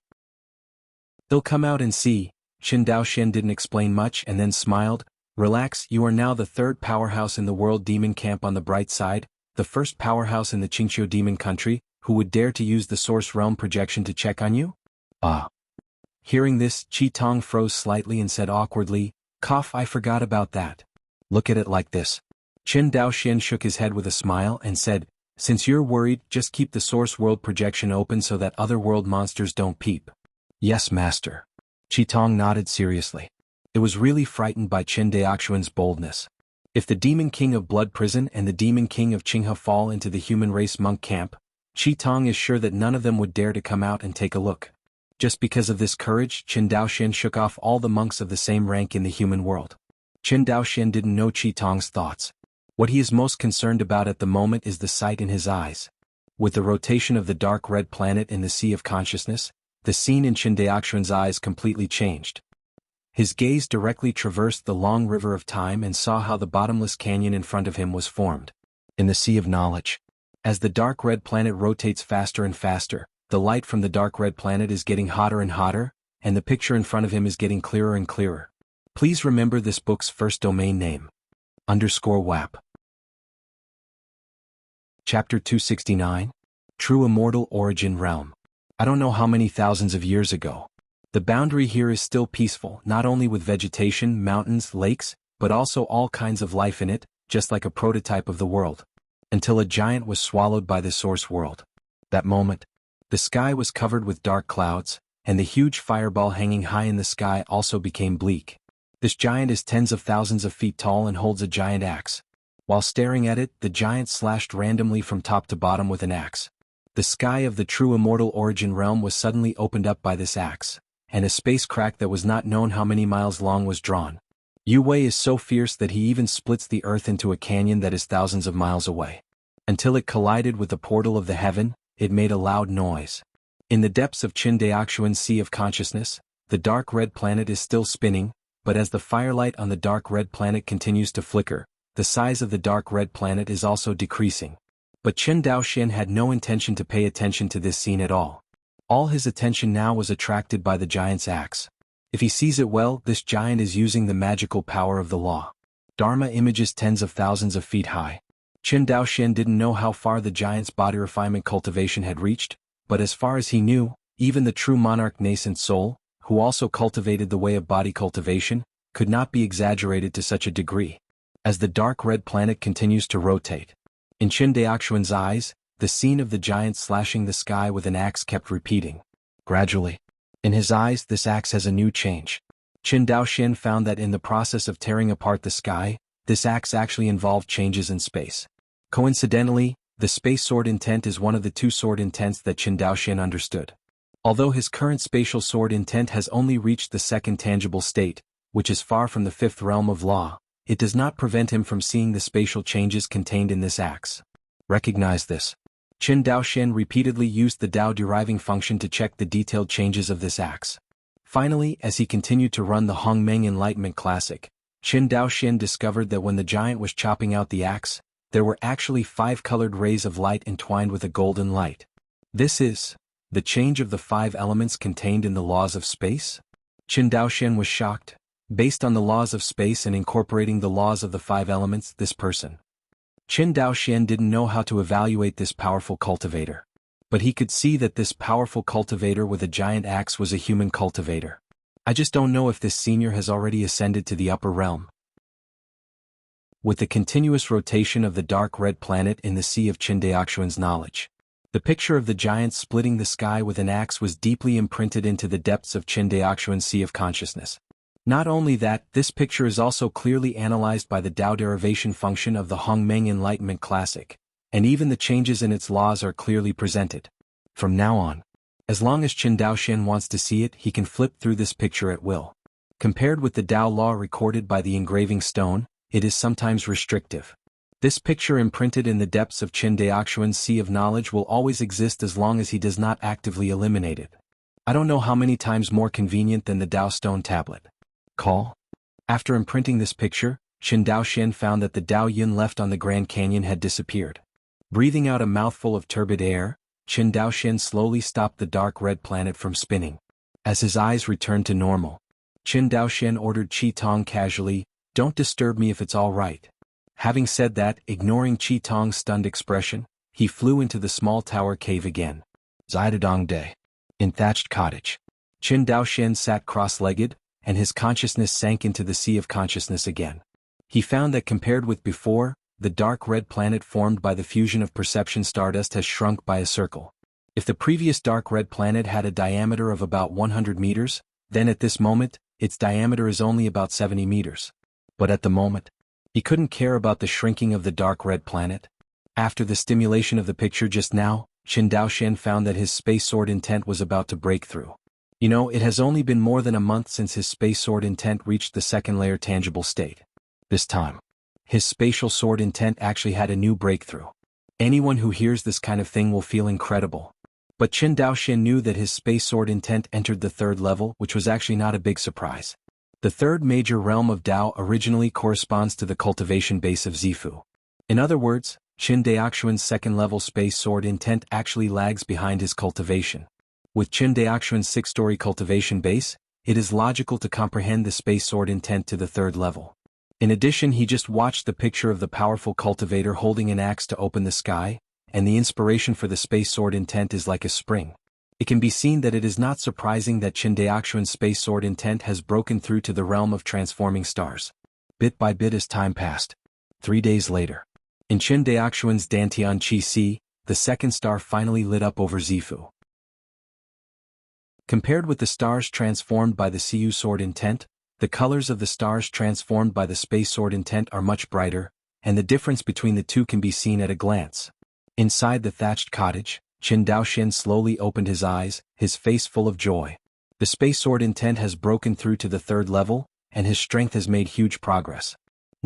They'll come out and see. Qin Daoxian didn't explain much and then smiled. Relax, you are now the 3rd powerhouse in the world demon camp on the bright side, the 1st powerhouse in the Qingqiu demon country. Who would dare to use the source realm projection to check on you? Hearing this, Qi Tong froze slightly and said awkwardly, "Cough, I forgot about that. Look at it like this." Qin Daoxian shook his head with a smile and said, "Since you're worried, just keep the source world projection open so that other world monsters don't peep." "Yes, master." Qi Tong nodded seriously. It was really frightened by Qin Daoxian's boldness. If the demon king of blood prison and the demon king of Qinghe fall into the human race monk camp, Qi Tong is sure that none of them would dare to come out and take a look. Just because of this courage, Qin Daoxian shook off all the monks of the same rank in the human world. Qin Daoxian didn't know Qi Tong's thoughts. What he is most concerned about at the moment is the sight in his eyes. With the rotation of the dark red planet in the sea of consciousness, the scene in Qin Daoxian's eyes completely changed. His gaze directly traversed the long river of time and saw how the bottomless canyon in front of him was formed. In the sea of knowledge. As the dark red planet rotates faster and faster, the light from the dark red planet is getting hotter and hotter, and the picture in front of him is getting clearer and clearer. Please remember this book's first domain name. _WAP. Chapter 269. True Immortal Origin Realm. I don't know how many thousands of years ago. The boundary here is still peaceful, not only with vegetation, mountains, lakes, but also all kinds of life in it, just like a prototype of the world. Until a giant was swallowed by the source world. That moment, the sky was covered with dark clouds, and the huge fireball hanging high in the sky also became bleak. This giant is tens of thousands of feet tall and holds a giant axe. While staring at it, the giant slashed randomly from top to bottom with an axe. The sky of the true immortal origin realm was suddenly opened up by this axe, and a space crack that was not known how many miles long was drawn. Yu Wei is so fierce that he even splits the earth into a canyon that is thousands of miles away. Until it collided with the portal of the heaven, it made a loud noise. In the depths of Qindaoxuan's Sea of Consciousness, the dark red planet is still spinning, but as the firelight on the dark red planet continues to flicker, the size of the dark red planet is also decreasing. But Qin Daoxian had no intention to pay attention to this scene at all. All his attention now was attracted by the giant's axe. If he sees it well, this giant is using the magical power of the law. Dharma images tens of thousands of feet high. Qin Daoxian didn't know how far the giant's body refinement cultivation had reached, but as far as he knew, even the true monarch nascent soul, who also cultivated the way of body cultivation, could not be exaggerated to such a degree. As the dark red planet continues to rotate, in Qin Daoxuan's eyes, the scene of the giant slashing the sky with an axe kept repeating. Gradually, in his eyes, this axe has a new change. Qin Daoxian found that in the process of tearing apart the sky, this axe actually involved changes in space. Coincidentally, the space sword intent is one of the two sword intents that Qin Daoxian understood. Although his current spatial sword intent has only reached the second tangible state, which is far from the fifth realm of law, it does not prevent him from seeing the spatial changes contained in this axe. Recognize this. Qin Daoxian repeatedly used the Dao deriving function to check the detailed changes of this axe. Finally, as he continued to run the Hongmeng Enlightenment Classic, Qin Daoxian discovered that when the giant was chopping out the axe, there were actually 5 colored rays of light entwined with a golden light. This is the change of the 5 elements contained in the laws of space? Qin Daoxian was shocked. Based on the laws of space and incorporating the laws of the 5 elements, this person, Qin Daoxian, didn't know how to evaluate this powerful cultivator. But he could see that this powerful cultivator with a giant axe was a human cultivator. I just don't know if this senior has already ascended to the upper realm. With the continuous rotation of the dark red planet in the sea of Qin Daoxuan's knowledge, the picture of the giant splitting the sky with an axe was deeply imprinted into the depths of Qin Daoxuan's Sea of Consciousness. Not only that, this picture is also clearly analyzed by the Dao derivation function of the Hongmeng Enlightenment Classic, and even the changes in its laws are clearly presented. From now on, as long as Qin Daoxian wants to see it, he can flip through this picture at will. Compared with the Dao law recorded by the engraving stone, it is sometimes restrictive. This picture imprinted in the depths of Qin Daoxuan's Sea of Knowledge will always exist as long as he does not actively eliminate it. I don't know how many times more convenient than the Dao stone tablet. Call. After imprinting this picture, Qin Daoxian found that the Dao Yin left on the Grand Canyon had disappeared. Breathing out a mouthful of turbid air, Qin Daoxian slowly stopped the dark red planet from spinning. As his eyes returned to normal, Qin Daoxian ordered Qi Tong casually, "Don't disturb me if it's all right." Having said that, ignoring Qi Tong's stunned expression, he flew into the small tower cave again. Zidadong Day. In thatched cottage, Qin Daoxian sat cross-legged, and his consciousness sank into the Sea of Consciousness again. He found that compared with before, the dark red planet formed by the fusion of perception stardust has shrunk by a circle. If the previous dark red planet had a diameter of about 100 meters, then at this moment, its diameter is only about 70 meters. But at the moment, he couldn't care about the shrinking of the dark red planet. After the stimulation of the picture just now, Qin Daoxian found that his space sword intent was about to break through. It has only been more than a month since his space sword intent reached the second layer tangible state. This time, his spatial sword intent actually had a new breakthrough. Anyone who hears this kind of thing will feel incredible. But Qin Daoxian knew that his space sword intent entered the 3rd level, which was actually not a big surprise. The 3rd major realm of Dao originally corresponds to the cultivation base of Zifu. In other words, Qin Daoxuan's 2nd level space sword intent actually lags behind his cultivation. With Qin Daoxuan's 6-story cultivation base, it is logical to comprehend the space sword intent to the 3rd level. In addition, he just watched the picture of the powerful cultivator holding an axe to open the sky, and the inspiration for the space sword intent is like a spring. It can be seen that it is not surprising that Qin Daoxuan's space sword intent has broken through to the realm of transforming stars. Bit by bit as time passed. 3 days later, in Qin Daoxuan's Dantian Qi Si, the 2nd star finally lit up over Zifu. Compared with the stars transformed by the Siyu sword intent, the colors of the stars transformed by the space sword intent are much brighter, and the difference between the two can be seen at a glance. Inside the thatched cottage, Qin Daoxian slowly opened his eyes, his face full of joy. The space sword intent has broken through to the 3rd level, and his strength has made huge progress.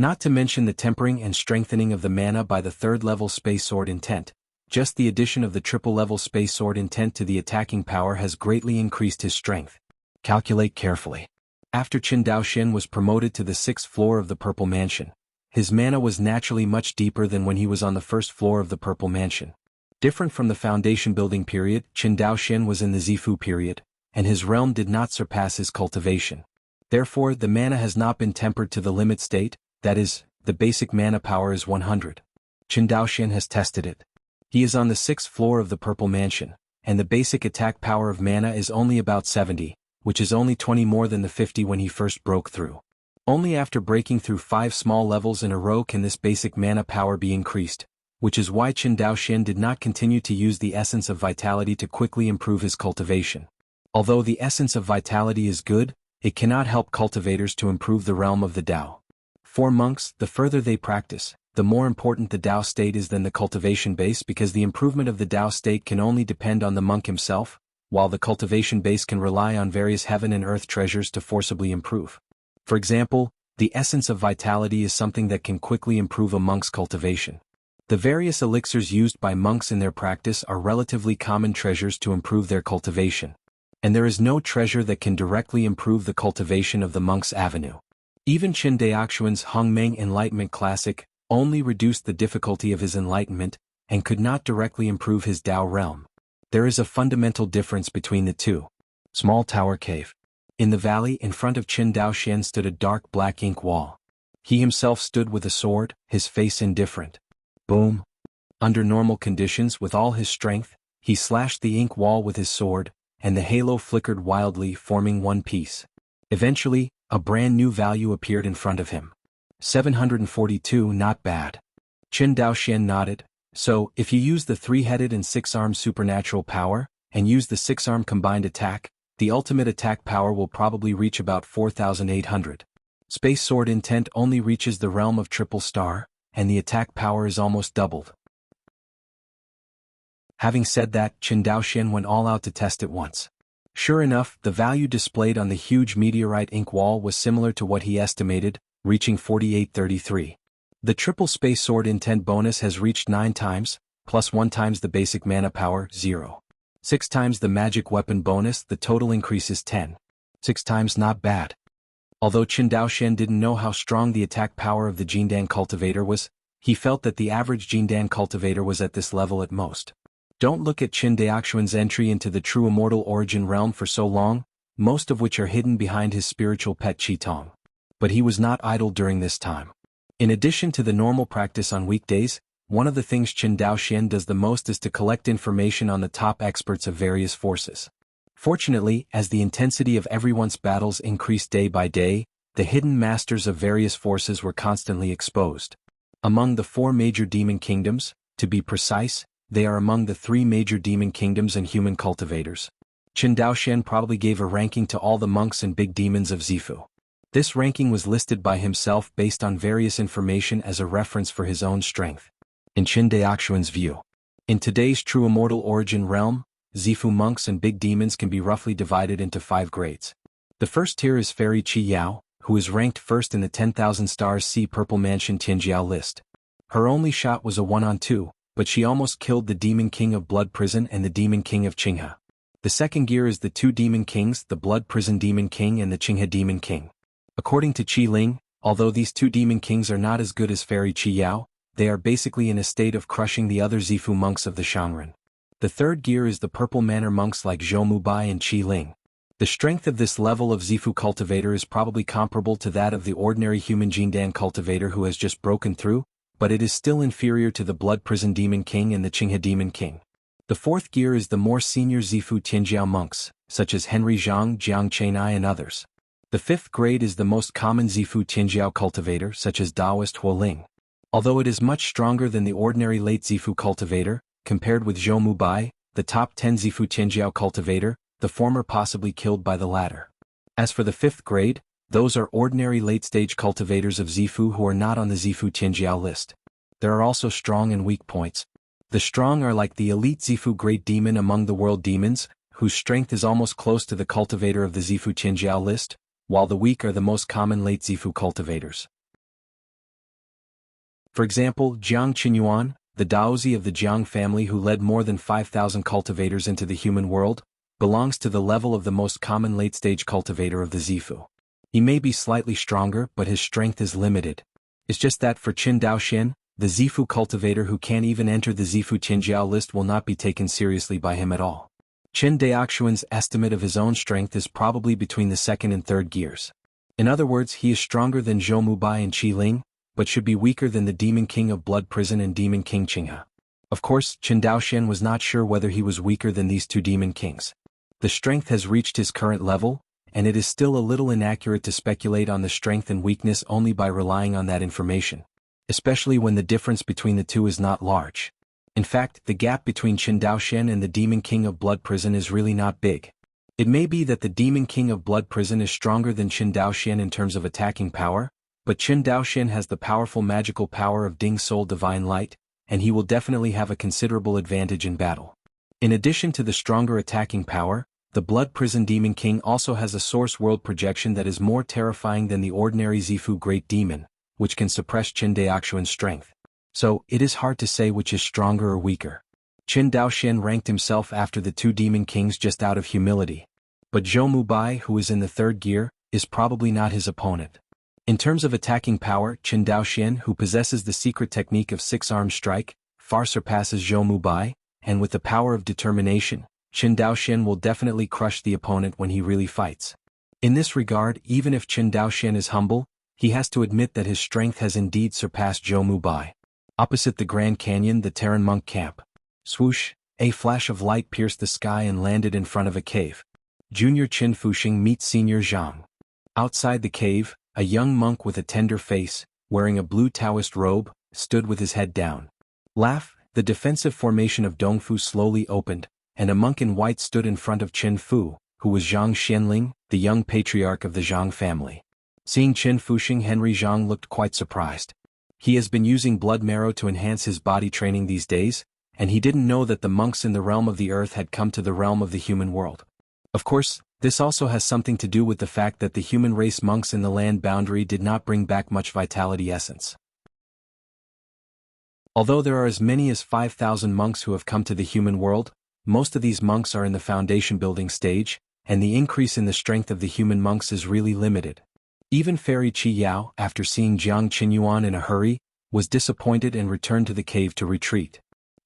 Not to mention the tempering and strengthening of the mana by the third-level Space Sword Intent. Just the addition of the triple-level Space Sword Intent to the attacking power has greatly increased his strength. Calculate carefully. After Qin Daoxian was promoted to the 6th floor of the Purple Mansion, his mana was naturally much deeper than when he was on the 1st floor of the Purple Mansion. Different from the foundation building period, Qin Daoxian was in the Zifu period, and his realm did not surpass his cultivation. Therefore, the mana has not been tempered to the limit state, that is, the basic mana power is 100. Qin Daoxian has tested it. He is on the 6th floor of the Purple Mansion, and the basic attack power of mana is only about 70, which is only 20 more than the 50 when he first broke through. Only after breaking through 5 small levels in a row can this basic mana power be increased, which is why Qin Daoxian did not continue to use the Essence of Vitality to quickly improve his cultivation. Although the Essence of Vitality is good, it cannot help cultivators to improve the realm of the Tao. For monks, the further they practice, the more important the Tao state is than the cultivation base, because the improvement of the Tao state can only depend on the monk himself, while the cultivation base can rely on various heaven and earth treasures to forcibly improve. For example, the Essence of Vitality is something that can quickly improve a monk's cultivation. The various elixirs used by monks in their practice are relatively common treasures to improve their cultivation. And there is no treasure that can directly improve the cultivation of the monk's avenue. Even Qin Daoxian's Hongmeng Enlightenment Classic only reduced the difficulty of his enlightenment, and could not directly improve his Tao realm. There is a fundamental difference between the two. Small Tower Cave. In the valley in front of Qin Daoxian stood a dark black ink wall. He himself stood with a sword, his face indifferent. Boom. Under normal conditions, with all his strength, he slashed the ink wall with his sword, and the halo flickered wildly, forming one piece. Eventually, a brand new value appeared in front of him. 742, not bad. Qin Daoxian nodded. So, if you use the 3-headed and 6-arm supernatural power, and use the 6-arm combined attack, the ultimate attack power will probably reach about 4,800. Space Sword Intent only reaches the realm of triple star, and the attack power is almost doubled. Having said that, Qin Daoxian went all out to test it once. Sure enough, the value displayed on the huge meteorite ink wall was similar to what he estimated, reaching 4833. The triple Space Sword Intent bonus has reached 9 times, plus 1 times the basic mana power, 0. 6 times the magic weapon bonus, the total increase is 10. 6 times not bad. Although Qin Daoxian didn't know how strong the attack power of the Jindan cultivator was, he felt that the average Jindan cultivator was at this level at most. Don't look at Qin Daoxian's entry into the true immortal origin realm for so long, most of which are hidden behind his spiritual pet Qitong. But he was not idle during this time. In addition to the normal practice on weekdays, one of the things Qin Daoxian does the most is to collect information on the top experts of various forces. Fortunately, as the intensity of everyone's battles increased day by day, the hidden masters of various forces were constantly exposed. Among the 4 major demon kingdoms, to be precise, they are among the 3 major demon kingdoms and human cultivators. Qin Daoxian probably gave a ranking to all the monks and big demons of Zifu. This ranking was listed by himself based on various information as a reference for his own strength. In Qin Daoxian's view, in today's true immortal origin realm, Zifu monks and big demons can be roughly divided into 5 grades. The first tier is Fairy Qi Yao, who is ranked first in the 10,000 stars C Purple Mansion Tianjiao list. Her only shot was a 1-on-2, but she almost killed the Demon King of Blood Prison and the Demon King of Qinghe. The second gear is the 2 Demon Kings, the Blood Prison Demon King and the Qinghe Demon King. According to Qi Ling, although these 2 Demon Kings are not as good as Fairy Qi Yao, they are basically in a state of crushing the other Zifu monks of the Shangren. The third gear is the Purple Manor monks like Zhou Mubai and Qi Ling. The strength of this level of Zifu cultivator is probably comparable to that of the ordinary human Jindan cultivator who has just broken through, but it is still inferior to the Blood Prison Demon King and the Qinghe Demon King. The fourth gear is the more senior Zifu Tianjiao monks, such as Henry Zhang, Jiang Chenai and others. The 5th grade is the most common Zifu Tianjiao cultivator, such as Daoist Huoling. Although it is much stronger than the ordinary late Zifu cultivator, compared with Zhou Mubai, the top 10 Zifu Tianjiao cultivator, the former possibly killed by the latter. As for the 5th grade, those are ordinary late-stage cultivators of Zifu who are not on the Zifu Tianjiao list. There are also strong and weak points. The strong are like the elite Zifu Great Demon among the world demons, whose strength is almost close to the cultivator of the Zifu Tianjiao list, while the weak are the most common late Zifu cultivators. For example, Jiang Qinyuan, the Daozi of the Jiang family who led more than 5,000 cultivators into the human world, belongs to the level of the most common late-stage cultivator of the Zifu. He may be slightly stronger, but his strength is limited. It's just that for Qin Daoxian, the Zifu cultivator who can't even enter the Zifu Qinjiao list will not be taken seriously by him at all. Qin Daoxuan's estimate of his own strength is probably between the second and third gears. In other words, he is stronger than Zhou Mubai and Qi Ling, but should be weaker than the Demon King of Blood Prison and Demon King Qinghe. Of course, Qin Daoxian was not sure whether he was weaker than these two Demon Kings. The strength has reached his current level, and it is still a little inaccurate to speculate on the strength and weakness only by relying on that information, especially when the difference between the two is not large. In fact, the gap between Qin Daoxian and the Demon King of Blood Prison is really not big. It may be that the Demon King of Blood Prison is stronger than Qin Daoxian in terms of attacking power, but Qin Daoxian has the powerful magical power of Ding Soul Divine Light, and he will definitely have a considerable advantage in battle. In addition to the stronger attacking power, the Blood Prison Demon King also has a source world projection that is more terrifying than the ordinary Zifu Great Demon, which can suppress Qin Daoxuan's strength. So, it is hard to say which is stronger or weaker. Qin Daoxian ranked himself after the two Demon Kings just out of humility. But Zhou Mubai, who is in the third gear, is probably not his opponent. In terms of attacking power, Qin Daoxian, who possesses the secret technique of six-arm strike, far surpasses Zhou Mubai, and with the power of determination, Qin Daoxian will definitely crush the opponent when he really fights. In this regard, even if Qin Daoxian is humble, he has to admit that his strength has indeed surpassed Zhou Mubai. Opposite the Grand Canyon, the Terran monk camp. Swoosh, a flash of light pierced the sky and landed in front of a cave. Junior Qin Fuxing meets Senior Zhang. Outside the cave, a young monk with a tender face, wearing a blue Taoist robe, stood with his head down. Laugh, the defensive formation of Dongfu slowly opened, and a monk in white stood in front of Qin Fu, who was Zhang Xianling, the young patriarch of the Zhang family. Seeing Qin Fuxing, Henry Zhang looked quite surprised. He has been using blood marrow to enhance his body training these days, and he didn't know that the monks in the realm of the earth had come to the realm of the human world. Of course, this also has something to do with the fact that the human race monks in the land boundary did not bring back much vitality essence. Although there are as many as 5,000 monks who have come to the human world, most of these monks are in the foundation building stage, and the increase in the strength of the human monks is really limited. Even Fairy Qi Yao, after seeing Jiang Qinyuan in a hurry, was disappointed and returned to the cave to retreat.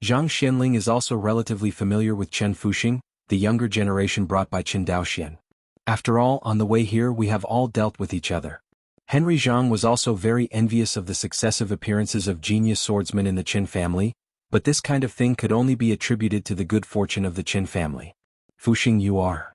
Zhang Xianling is also relatively familiar with Qin Fuxing, the younger generation brought by Qin Daoxian. After all, on the way here we have all dealt with each other. Henry Zhang was also very envious of the successive appearances of genius swordsmen in the Qin family, but this kind of thing could only be attributed to the good fortune of the Qin family. Fuxing, you are.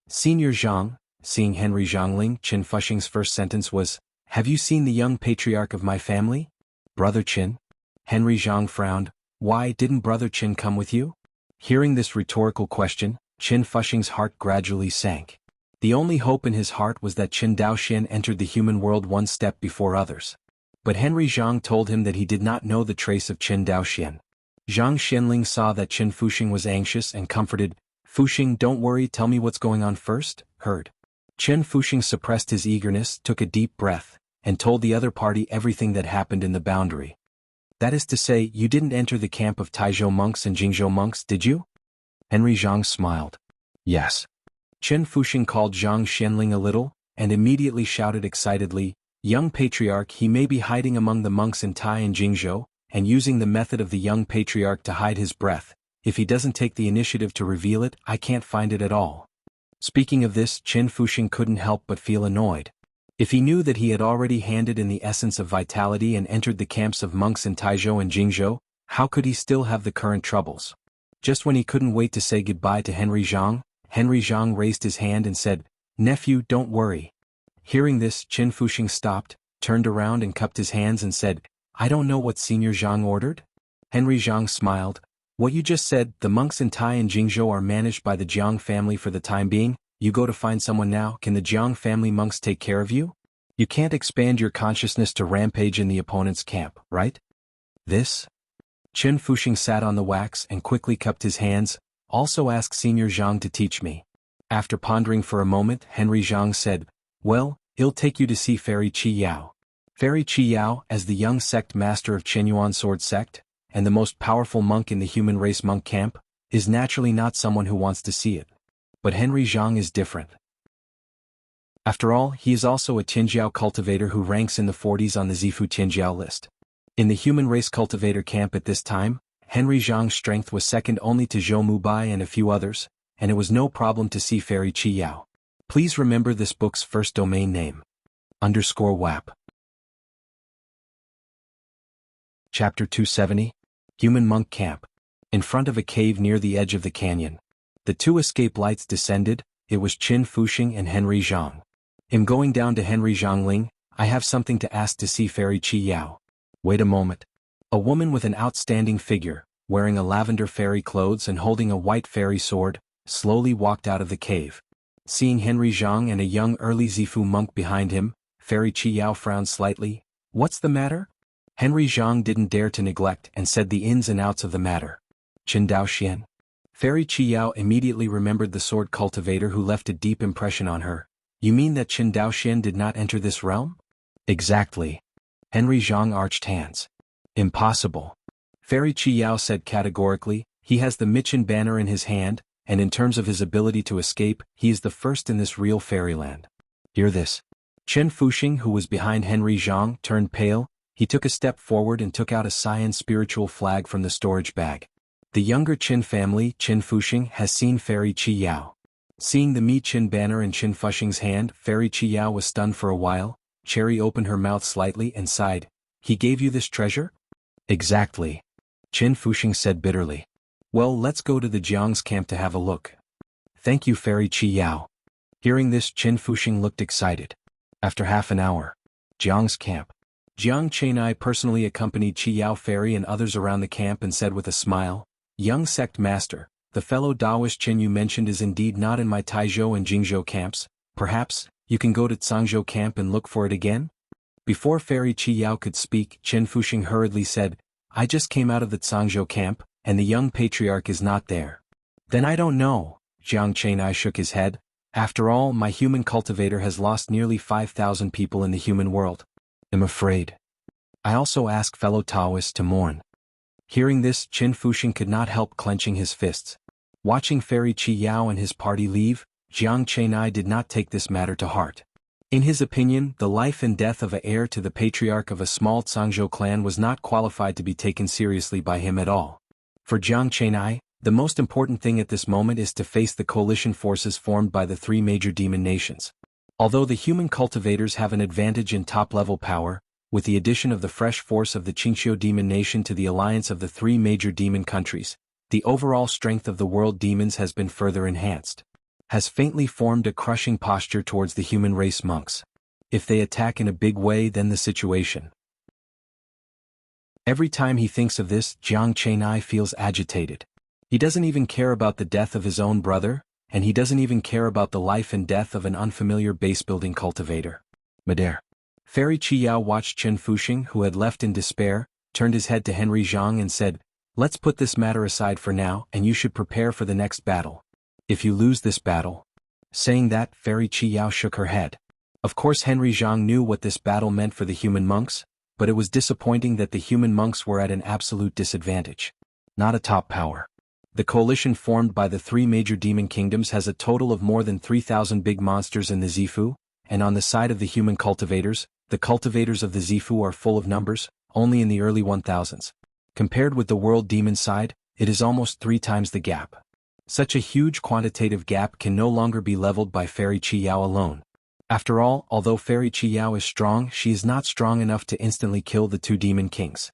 Senior Zhang, seeing Henry Zhangling, Qin Fuxing's first sentence was, "Have you seen the young patriarch of my family? Brother Qin?" Henry Zhang frowned. "Why didn't Brother Qin come with you?" Hearing this rhetorical question, Qin Fuxing's heart gradually sank. The only hope in his heart was that Qin Daoxian entered the human world one step before others. But Henry Zhang told him that he did not know the trace of Qin Daoxian. Zhang Xianling saw that Qin Fuxing was anxious and comforted. "Fuxing, don't worry, tell me what's going on first." Heard. Qin Fuxing suppressed his eagerness, took a deep breath, and told the other party everything that happened in the boundary. "That is to say, you didn't enter the camp of Taizhou monks and Jingzhou monks, did you?" Henry Zhang smiled. "Yes." Qin Fuxing called Zhang Xianling a little, and immediately shouted excitedly, "Young patriarch, he may be hiding among the monks in Tai and Jingzhou, and using the method of the young patriarch to hide his breath. If he doesn't take the initiative to reveal it, I can't find it at all." Speaking of this, Qin Fuxing couldn't help but feel annoyed. If he knew that he had already handed in the essence of vitality and entered the camps of monks in Taizhou and Jingzhou, how could he still have the current troubles? Just when he couldn't wait to say goodbye to Henry Zhang raised his hand and said, "Nephew, don't worry." Hearing this, Qin Fuxing stopped, turned around and cupped his hands and said, "I don't know what Senior Zhang ordered?" Henry Zhang smiled. "What you just said, the monks in Tai and Jingzhou are managed by the Jiang family for the time being. You go to find someone now. Can the Jiang family monks take care of you? You can't expand your consciousness to rampage in the opponent's camp, right?" This? Qin Fuxing sat on the wax and quickly cupped his hands. "Also ask Senior Zhang to teach me." After pondering for a moment, Henry Zhang said, "Well, he'll take you to see Fairy Qi Yao." Fairy Qi Yao, as the young sect master of Qinyuan Sword Sect, and the most powerful monk in the human race monk camp, is naturally not someone who wants to see it. But Henry Jiang is different. After all, he is also a Tianjiao cultivator who ranks in the 40s on the Zifu Tianjiao list. In the human race cultivator camp at this time, Henry Jiang's strength was second only to Zhou Mubai and a few others, and it was no problem to see Fairy Qi Yao. Please remember this book's first domain name. _WAP. Chapter 270. Human Monk Camp. In front of a cave near the edge of the canyon. The two escape lights descended. It was Qin Fuxing and Henry Jiang. I'm going down to Henry Jiangling. I have something to ask to see Fairy Qi Yao. Wait a moment. A woman with an outstanding figure, wearing a lavender fairy clothes and holding a white fairy sword, slowly walked out of the cave. Seeing Henry Jiang and a young early Zifu monk behind him, Fairy Qi Yao frowned slightly. What's the matter? Henry Jiang didn't dare to neglect and said the ins and outs of the matter. Qin Daoxian. Fairy Qi Yao immediately remembered the sword cultivator who left a deep impression on her. You mean that Qin Daoxian did not enter this realm? Exactly. Henry Jiang arched hands. Impossible. Fairy Qi Yao said categorically. He has the Michin banner in his hand, and in terms of his ability to escape, he is the first in this real fairyland. Hear this. Qin Fuxing, who was behind Henry Jiang, turned pale. He took a step forward and took out a cyan spiritual flag from the storage bag. The younger Qin family, Qin Fuxing, has seen Fairy Qi Yao. Seeing the Mi Qin banner in Qin Fuxing's hand, Fairy Qi Yao was stunned for a while. Cherry opened her mouth slightly and sighed. He gave you this treasure? Exactly. Qin Fuxing said bitterly. Well, let's go to the Jiang's camp to have a look. Thank you, Fairy Qi Yao. Hearing this, Qin Fuxing looked excited. After half an hour. Jiang's camp. Jiang Chenai personally accompanied Qi Yao Fairy and others around the camp and said with a smile, Young sect master, the fellow Taoist Qin you mentioned is indeed not in my Taizhou and Jingzhou camps. Perhaps, you can go to Cangzhou camp and look for it again? Before Fairy Qi Yao could speak, Qin Fuxing hurriedly said, I just came out of the Cangzhou camp, and the young patriarch is not there. Then I don't know. Jiang Chenai shook his head. After all, my human cultivator has lost nearly 5,000 people in the human world. I'm afraid. I also ask fellow Taoists to mourn. Hearing this, Qin Fuxing could not help clenching his fists. Watching Fairy Qi Yao and his party leave, Jiang Chenai did not take this matter to heart. In his opinion, the life and death of an heir to the patriarch of a small Cangzhou clan was not qualified to be taken seriously by him at all. For Jiang Chenai, the most important thing at this moment is to face the coalition forces formed by the three major demon nations. Although the human cultivators have an advantage in top-level power, with the addition of the fresh force of the Qingqiu demon nation to the alliance of the three major demon countries, the overall strength of the world demons has been further enhanced. Has faintly formed a crushing posture towards the human race monks. If they attack in a big way, then the situation. Every time he thinks of this, Jiang Chenai feels agitated. He doesn't even care about the death of his own brother, and he doesn't even care about the life and death of an unfamiliar base-building cultivator. Madare. Fairy Qi Yao watched Qin Fuxing, who had left in despair, turned his head to Henry Jiang and said, Let's put this matter aside for now, and you should prepare for the next battle. If you lose this battle. Saying that, Fairy Qi Yao shook her head. Of course Henry Jiang knew what this battle meant for the human monks, but it was disappointing that the human monks were at an absolute disadvantage. Not a top power. The coalition formed by the three major demon kingdoms has a total of more than 3,000 big monsters in the Zifu, and on the side of the human cultivators, the cultivators of the Zifu are full of numbers, only in the early 1000s. Compared with the world demon side, it is almost 3 times the gap. Such a huge quantitative gap can no longer be leveled by Fairy Qi Yao alone. After all, although Fairy Qi Yao is strong, she is not strong enough to instantly kill the 2 demon kings.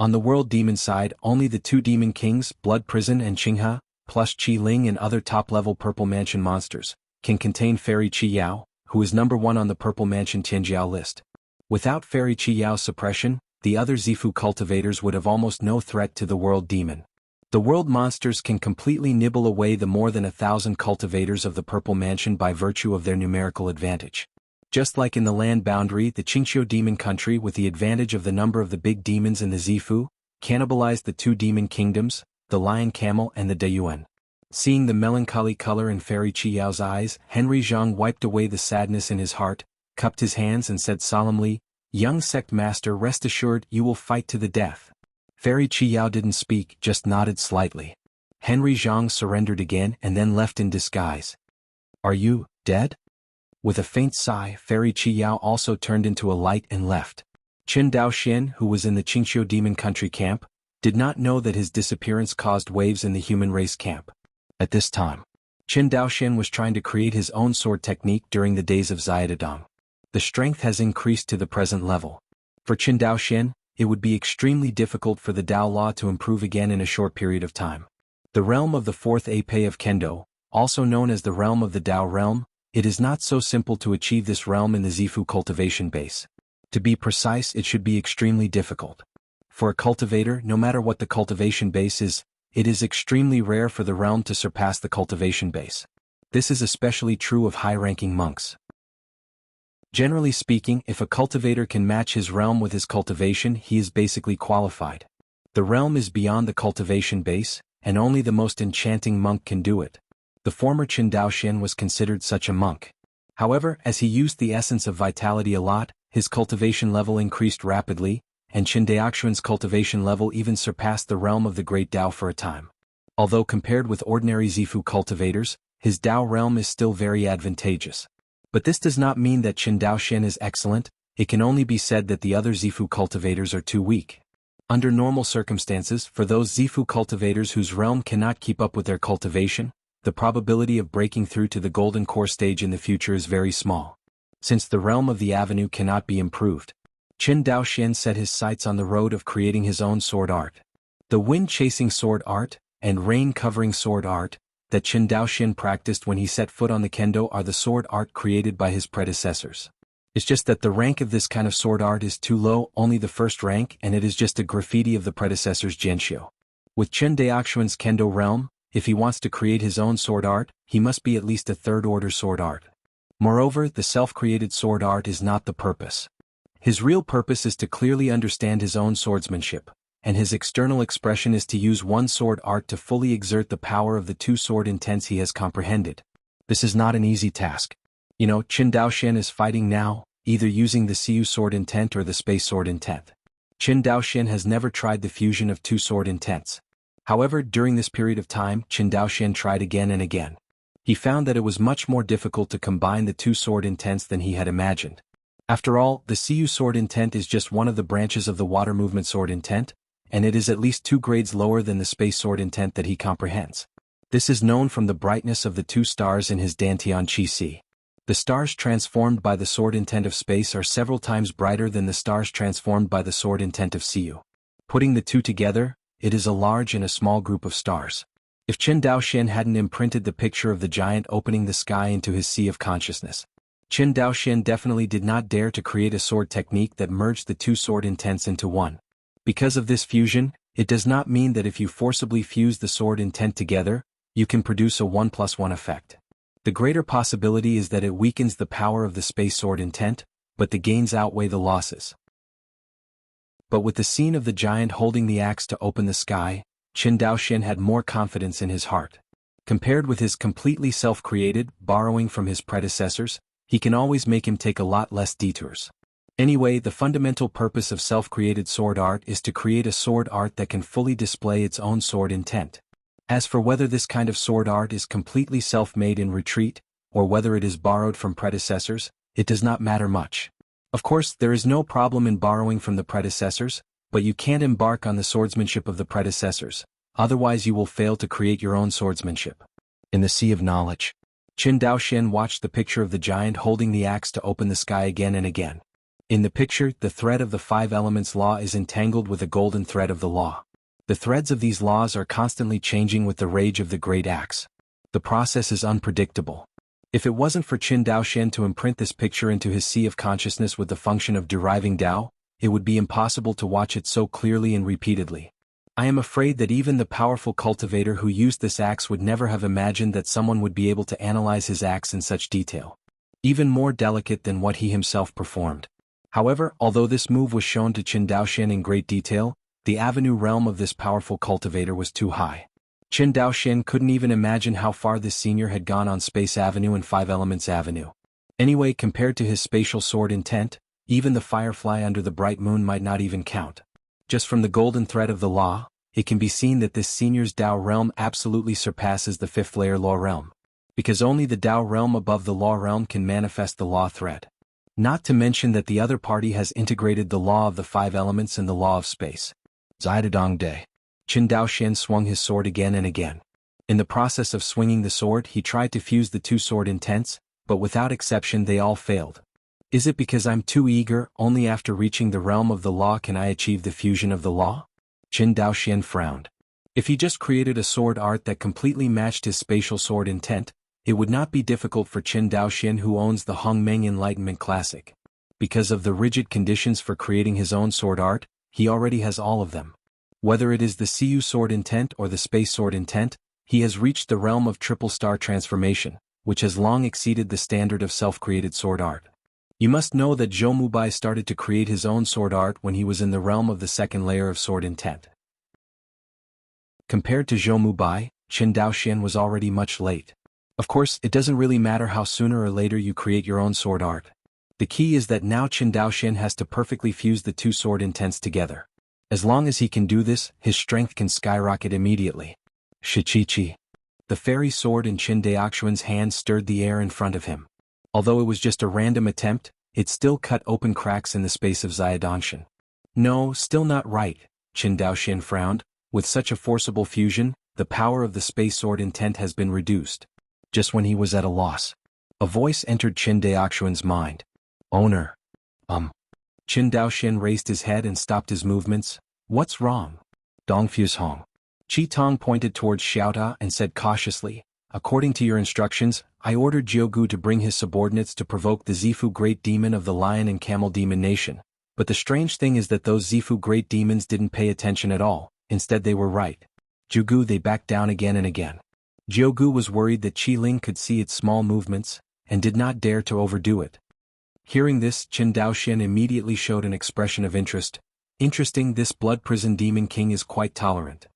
On the world demon side, only the 2 demon kings, Blood Prison and Qinghe, plus Qi Ling and other top-level Purple Mansion monsters, can contain Fairy Qi Yao, who is number 1 on the Purple Mansion Tianjiao list. Without Fairy Qi Yao's suppression, the other Zifu cultivators would have almost no threat to the world demon. The world monsters can completely nibble away the more than 1,000 cultivators of the Purple Mansion by virtue of their numerical advantage. Just like in the land boundary, the Qingqiu demon country, with the advantage of the number of the big demons in the Zifu, cannibalized the 2 demon kingdoms, the lion camel and the Dayuan. Seeing the melancholy color in Fairy Qi Yao's eyes, Henry Jiang wiped away the sadness in his heart, cupped his hands and said solemnly, Young sect master, rest assured you will fight to the death. Fairy Qiyao didn't speak, just nodded slightly. Henry Zhang surrendered again and then left in disguise. Are you dead? With a faint sigh, Fairy Qiyao also turned into a light and left. Qin Daoxian, who was in the Qingqiu demon country camp, did not know that his disappearance caused waves in the human race camp. At this time, Qin Daoxian was trying to create his own sword technique during the days of Xiaodong. The strength has increased to the present level. For Qin Daoxian, it would be extremely difficult for the Dao law to improve again in a short period of time. The realm of the fourth Ape of Kendo, also known as the realm of the Dao realm, it is not so simple to achieve this realm in the Zifu cultivation base. To be precise, it should be extremely difficult. For a cultivator, no matter what the cultivation base is, it is extremely rare for the realm to surpass the cultivation base. This is especially true of high-ranking monks. Generally speaking, if a cultivator can match his realm with his cultivation, he is basically qualified. The realm is beyond the cultivation base, and only the most enchanting monk can do it. The former Qin Daoxian was considered such a monk. However, as he used the essence of vitality a lot, his cultivation level increased rapidly, and Qin Daoxian's cultivation level even surpassed the realm of the Great Dao for a time. Although compared with ordinary Zifu cultivators, his Dao realm is still very advantageous. But this does not mean that Qin Daoxian is excellent, it can only be said that the other Zifu cultivators are too weak. Under normal circumstances, for those Zifu cultivators whose realm cannot keep up with their cultivation, the probability of breaking through to the golden core stage in the future is very small. Since the realm of the avenue cannot be improved, Qin Daoxian set his sights on the road of creating his own sword art. The wind-chasing sword art, and rain-covering sword art, that Qin Daoxian practiced when he set foot on the kendo are the sword art created by his predecessors. It's just that the rank of this kind of sword art is too low, only the first rank, and it is just a graffiti of the predecessors' Jianxiu. With Qin Daoxian's kendo realm, if he wants to create his own sword art, he must be at least a third-order sword art. Moreover, the self-created sword art is not the purpose. His real purpose is to clearly understand his own swordsmanship, and his external expression is to use one sword art to fully exert the power of the two sword intents he has comprehended. This is not an easy task. Qin Daoxian is fighting now, either using the Siyu sword intent or the space sword intent. Qin Daoxian has never tried the fusion of two sword intents. However, during this period of time, Qin Daoxian tried again and again. He found that it was much more difficult to combine the two sword intents than he had imagined. After all, the Siyu sword intent is just one of the branches of the water movement sword intent, and it is at least 2 grades lower than the space sword intent that he comprehends. This is known from the brightness of the 2 stars in his Dantian Qi Si. The stars transformed by the sword intent of space are several times brighter than the stars transformed by the sword intent of Siyu. Putting the two together, it is a large and a small group of stars. If Qin Daoxian hadn't imprinted the picture of the giant opening the sky into his sea of consciousness, Qin Daoxian definitely did not dare to create a sword technique that merged the two sword intents into one. Because of this fusion, it does not mean that if you forcibly fuse the sword intent together, you can produce a 1+1 effect. The greater possibility is that it weakens the power of the space sword intent, but the gains outweigh the losses. But with the scene of the giant holding the axe to open the sky, Qin Daoxian had more confidence in his heart. Compared with his completely self-created, borrowing from his predecessors, he can always make him take a lot less detours. Anyway, the fundamental purpose of self-created sword art is to create a sword art that can fully display its own sword intent. As for whether this kind of sword art is completely self-made in retreat, or whether it is borrowed from predecessors, it does not matter much. Of course, there is no problem in borrowing from the predecessors, but you can't embark on the swordsmanship of the predecessors, otherwise you will fail to create your own swordsmanship. In the Sea of Knowledge, Qin Daoxian watched the picture of the giant holding the axe to open the sky again and again. In the picture, the thread of the 5 elements law is entangled with a golden thread of the law. The threads of these laws are constantly changing with the rage of the great axe. The process is unpredictable. If it wasn't for Qin Daoxian to imprint this picture into his sea of consciousness with the function of deriving Dao, it would be impossible to watch it so clearly and repeatedly. I am afraid that even the powerful cultivator who used this axe would never have imagined that someone would be able to analyze his axe in such detail. Even more delicate than what he himself performed. However, although this move was shown to Qin Daoxian in great detail, the avenue realm of this powerful cultivator was too high. Qin Daoxian couldn't even imagine how far this senior had gone on Space Avenue and 5 Elements Avenue. Anyway, compared to his spatial sword intent, Even the firefly under the bright moon might not even count. Just from the golden thread of the law, it can be seen that this senior's Dao realm absolutely surpasses the fifth layer law realm. Because only the Dao realm above the law realm can manifest the law thread. Not to mention that the other party has integrated the law of the five elements and the law of space. Zidadong Day. Qin Daoxian swung his sword again and again. In the process of swinging the sword, he tried to fuse the two sword intents, but without exception they all failed. Is it because I'm too eager? Only after reaching the realm of the law can I achieve the fusion of the law? Qin Daoxian frowned. If he just created a sword art that completely matched his spatial sword intent, it would not be difficult for Qin Daoxian, who owns the Hongmeng Enlightenment Classic. Because of the rigid conditions for creating his own sword art, he already has all of them. Whether it is the Siyu sword intent or the space sword intent, he has reached the realm of triple star transformation, which has long exceeded the standard of self-created sword art. You must know that Zhou Mubai started to create his own sword art when he was in the realm of the second layer of sword intent. Compared to Zhou Mubai, Qin Daoxian was already much late. Of course, it doesn't really matter how sooner or later you create your own sword art. The key is that now Qin Daoxian has to perfectly fuse the two sword intents together. As long as he can do this, his strength can skyrocket immediately. Shichichi. The fairy sword in Qin Daoxian's hand stirred the air in front of him. Although it was just a random attempt, it still cut open cracks in the space of Xiaodongxian. No, still not right, Qin Daoxian frowned. With such a forcible fusion, the power of the space sword intent has been reduced. Just when he was at a loss, a voice entered Qin Daoxian's mind. Owner. Qin Daoxian raised his head and stopped his movements. What's wrong? Dongfu's Hong. Qi Tong pointed towards Xiaota and said cautiously, according to your instructions, I ordered Jianghu to bring his subordinates to provoke the Zifu Great Demon of the Lion and Camel Demon Nation. But the strange thing is that those Zifu Great Demons didn't pay attention at all, instead they were right. Jianghu, they backed down again and again. Jianghu was worried that Qi Ling could see its small movements, and did not dare to overdo it. Hearing this, Qin Daoxian immediately showed an expression of interest. Interesting, this blood prison demon king is quite tolerant.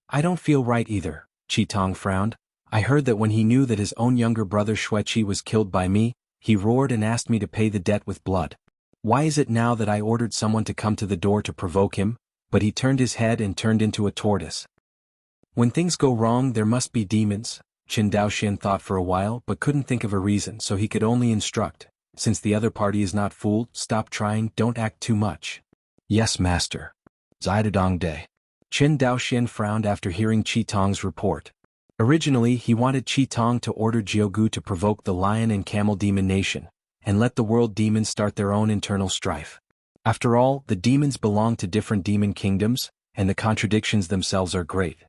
I don't feel right either, Qi Tong frowned. I heard that when he knew that his own younger brother Xueqi was killed by me, he roared and asked me to pay the debt with blood. Why is it now that I ordered someone to come to the door to provoke him, but he turned his head and turned into a tortoise? When things go wrong there must be demons, Qin Daoxian thought for a while but couldn't think of a reason, so he could only instruct. Since the other party is not fooled, stop trying, don't act too much. Yes, master. Zidadong Day. Qin Daoxian frowned after hearing Qi Tong's report. Originally he wanted Qi Tong to order Jianghu to provoke the Lion and Camel Demon Nation, and let the world demons start their own internal strife. After all, the demons belong to different demon kingdoms, and the contradictions themselves are great.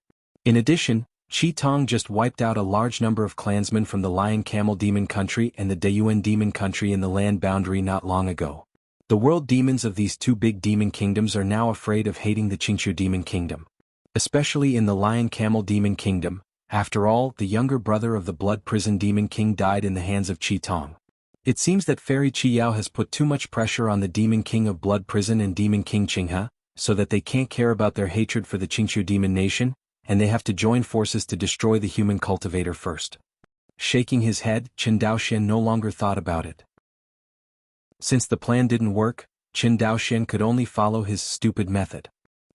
In addition, Qi Tong just wiped out a large number of clansmen from the Lion Camel Demon Country and the Dayuan Demon Country in the land boundary not long ago. The world demons of these two big demon kingdoms are now afraid of hating the Qingqiu Demon Kingdom. Especially in the Lion Camel Demon Kingdom. After all, the younger brother of the Blood Prison Demon King died in the hands of Qi Tong. It seems that Fairy Qi Yao has put too much pressure on the Demon King of Blood Prison and Demon King Qinghe, so that they can't care about their hatred for the Qingqiu Demon Nation, and they have to join forces to destroy the human cultivator first. Shaking his head, Qin Daoxian no longer thought about it. Since the plan didn't work, Qin Daoxian could only follow his stupid method.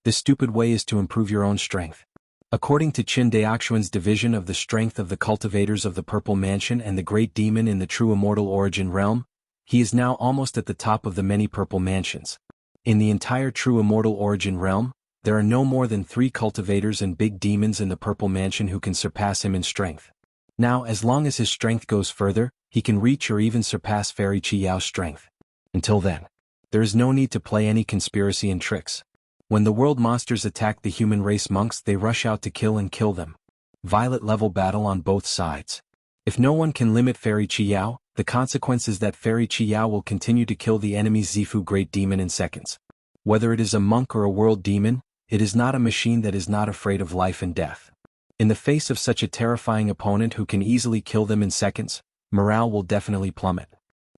This stupid way is to improve your own strength. According to Qin Daoxian's division of the strength of the cultivators of the Purple Mansion and the Great Demon in the True Immortal Origin realm, he is now almost at the top of the many Purple Mansions. In the entire True Immortal Origin realm, there are no more than 3 cultivators and big demons in the Purple Mansion who can surpass him in strength. Now, as long as his strength goes further, he can reach or even surpass Fairy Qi Yao's strength. Until then, there is no need to play any conspiracy and tricks. When the world monsters attack the human race monks, they rush out to kill and kill them. Violet-level battle on both sides. If no one can limit Fairy Qi Yao, the consequence is that Fairy Qi Yao will continue to kill the enemy's Zifu Great Demon in seconds. Whether it is a monk or a world demon, it is not a machine that is not afraid of life and death. In the face of such a terrifying opponent who can easily kill them in seconds, morale will definitely plummet.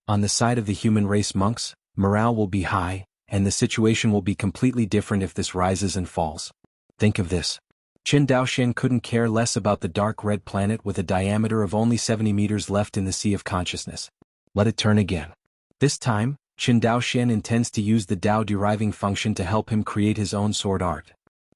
On the side of the human race monks, morale will be high, and the situation will be completely different if this rises and falls. Think of this. Qin Daoxian couldn't care less about the dark red planet with a diameter of only 70 meters left in the Sea of Consciousness. Let it turn again. This time, Qin Daoxian intends to use the Dao deriving function to help him create his own sword art.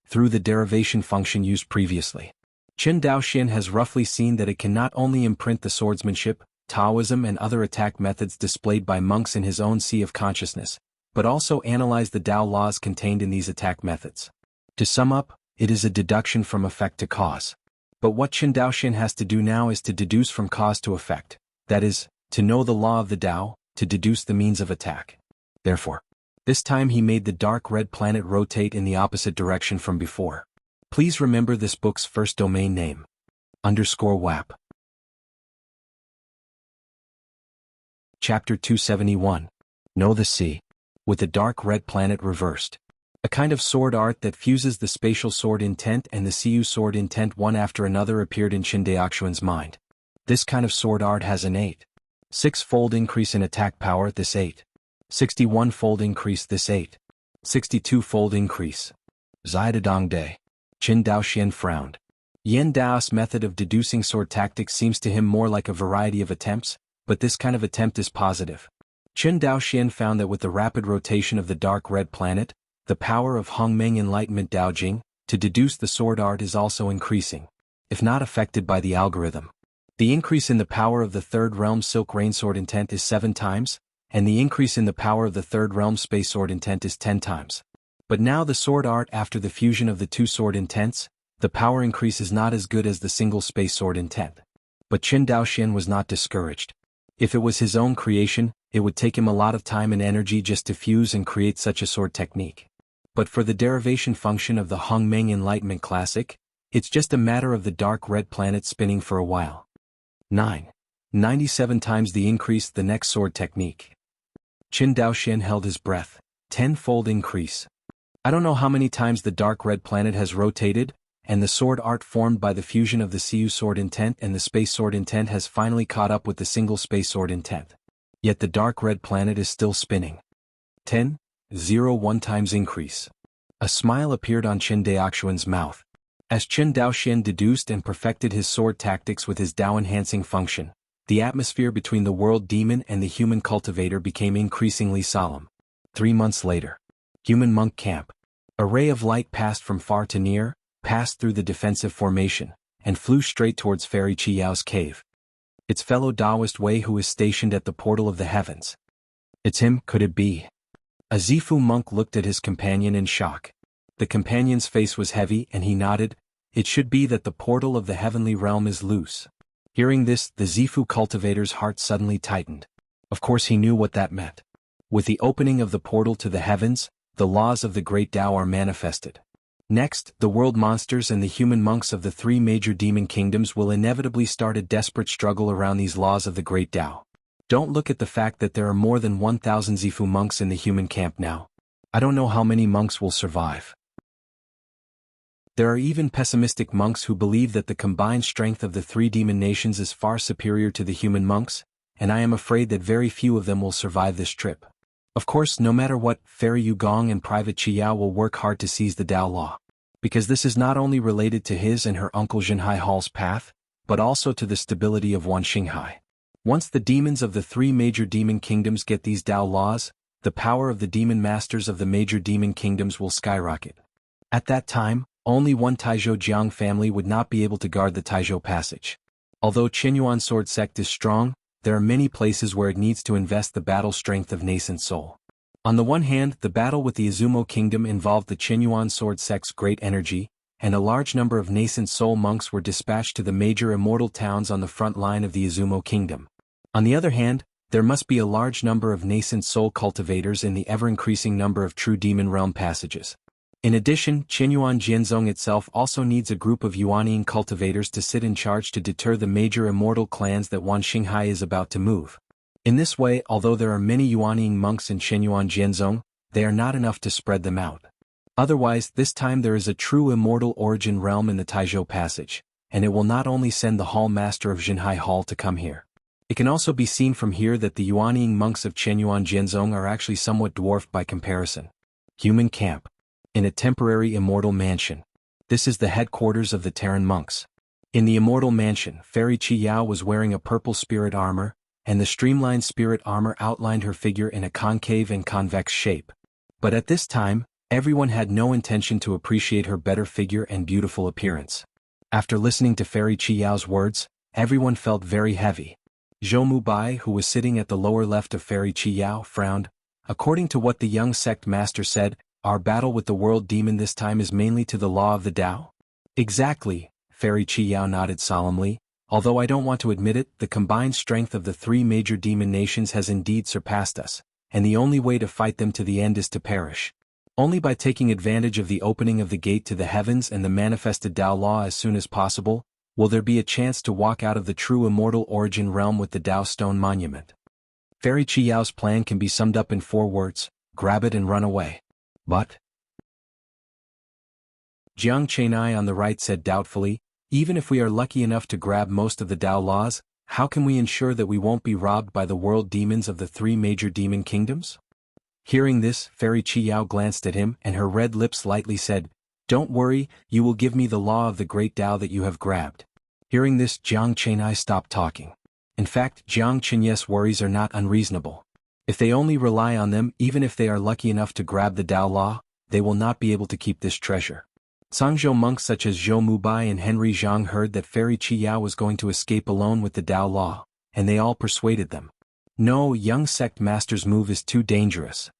Through the derivation function used previously, Qin Daoxian has roughly seen that it can not only imprint the swordsmanship, Taoism and other attack methods displayed by monks in his own sea of consciousness, but also analyze the Dao laws contained in these attack methods. To sum up, it is a deduction from effect to cause. But what Qin Daoxian has to do now is to deduce from cause to effect, that is, to know the law of the Dao, to deduce the means of attack. Therefore, this time he made the dark red planet rotate in the opposite direction from before. Please remember this book's first domain name. _WAP. Chapter 271. Know the Sea. With the dark red planet reversed. A kind of sword art that fuses the spatial sword intent and the Siyu sword intent one after another appeared in Qin Daoxian's mind. This kind of sword art has an 6-fold increase in attack power, this 61-fold increase, this 62-fold increase. Zidadong Day. Qin Daoxian frowned. Yen Dao's method of deducing sword tactics seems to him more like a variety of attempts, but this kind of attempt is positive. Qin Daoxian found that with the rapid rotation of the dark red planet, the power of Hongmeng Enlightenment Daojing to deduce the sword art is also increasing, if not affected by the algorithm. The increase in the power of the third realm Silk Rain sword intent is 7 times, and the increase in the power of the third realm Space sword intent is 10 times. But now the sword art after the fusion of the 2 sword intents, the power increase is not as good as the single Space sword intent. But Qin Daoxian was not discouraged. If it was his own creation, it would take him a lot of time and energy just to fuse and create such a sword technique. But for the derivation function of the Hongmeng Enlightenment Classic, it's just a matter of the dark red planet spinning for a while. 97 times the increase the next sword technique. Qin Daoxian held his breath. 10-fold increase. I don't know how many times the dark red planet has rotated, and the sword art formed by the fusion of the Siyu sword intent and the Space sword intent has finally caught up with the single Space sword intent. Yet the dark red planet is still spinning. 1 times increase. A smile appeared on Qin Daoxian's mouth. As Qin Daoxian deduced and perfected his sword tactics with his Dao-enhancing function, the atmosphere between the world demon and the human cultivator became increasingly solemn. 3 months later. Human monk camp. A ray of light passed from far to near, passed through the defensive formation, and flew straight towards Fairy Chiyao's cave. Its fellow Taoist Wei who is stationed at the portal of the heavens. It's him, could it be? A Zifu monk looked at his companion in shock. The companion's face was heavy and he nodded. It should be that the portal of the heavenly realm is loose. Hearing this, the Zifu cultivator's heart suddenly tightened. Of course he knew what that meant. With the opening of the portal to the heavens, the laws of the great Tao are manifested. Next, the world monsters and the human monks of the 3 major demon kingdoms will inevitably start a desperate struggle around these laws of the great Tao. Don't look at the fact that there are more than 1,000 Zifu monks in the human camp now. I don't know how many monks will survive. There are even pessimistic monks who believe that the combined strength of the 3 demon nations is far superior to the human monks, and I am afraid that very few of them will survive this trip. Of course, no matter what, Fairy Yugong and Private Chiyao will work hard to seize the Tao law. Because this is not only related to his and her uncle Zhenhai Hall's path, but also to the stability of Wan Xinghai. Once the demons of the 3 major demon kingdoms get these Tao laws, the power of the demon masters of the major demon kingdoms will skyrocket. At that time, only one Taizhou Jiang family would not be able to guard the Taizhou Passage. Although Qinyuan sword sect is strong, there are many places where it needs to invest the battle strength of nascent soul. On the one hand, the battle with the Izumo kingdom involved the Qinyuan sword sect's great energy, and a large number of nascent soul monks were dispatched to the major immortal towns on the front line of the Izumo kingdom. On the other hand, there must be a large number of nascent soul cultivators in the ever-increasing number of true demon realm passages. In addition, Qinyuan Jianzong itself also needs a group of Yuanying cultivators to sit in charge to deter the major immortal clans that Wan Xinghai is about to move. In this way, although there are many Yuanying monks in Qinyuan Jianzong, they are not enough to spread them out. Otherwise, this time there is a true immortal origin realm in the Taizhou Passage, and it will not only send the Hall Master of Zhenhai Hall to come here. It can also be seen from here that the Yuanying monks of Qinyuan Jianzong are actually somewhat dwarfed by comparison. Human camp. In a temporary immortal mansion. This is the headquarters of the Terran monks. In the immortal mansion, Fairy Chi Yao was wearing a purple spirit armor, and the streamlined spirit armor outlined her figure in a concave and convex shape. But at this time, everyone had no intention to appreciate her better figure and beautiful appearance. After listening to Fairy Qiyao's words, everyone felt very heavy. Zhou Mubai, who was sitting at the lower left of Fairy Qiyao, frowned. According to what the young sect master said, our battle with the world demon this time is mainly to the law of the Tao? Exactly, Fairy Qiyao nodded solemnly. Although I don't want to admit it, the combined strength of the three major demon nations has indeed surpassed us, and the only way to fight them to the end is to perish. Only by taking advantage of the opening of the gate to the heavens and the manifested Tao law as soon as possible, will there be a chance to walk out of the true immortal origin realm with the Tao stone monument. Fairy Qiyao's plan can be summed up in 4 words: grab it and run away. But Jiang Chenai on the right said doubtfully, even if we are lucky enough to grab most of the Tao laws, how can we ensure that we won't be robbed by the world demons of the 3 major demon kingdoms? Hearing this, Fairy Qiyao glanced at him and her red lips lightly said, "Don't worry, you will give me the law of the great Tao that you have grabbed." Hearing this, Jiang Chenai stopped talking. In fact, Jiang Chenye's worries are not unreasonable. If they only rely on them, even if they are lucky enough to grab the Tao law, they will not be able to keep this treasure. Sangzhou monks such as Zhou Mubai and Henry Zhang heard that Fairy Qiyao was going to escape alone with the Tao law, and they all persuaded them. No, young sect master's move is too dangerous.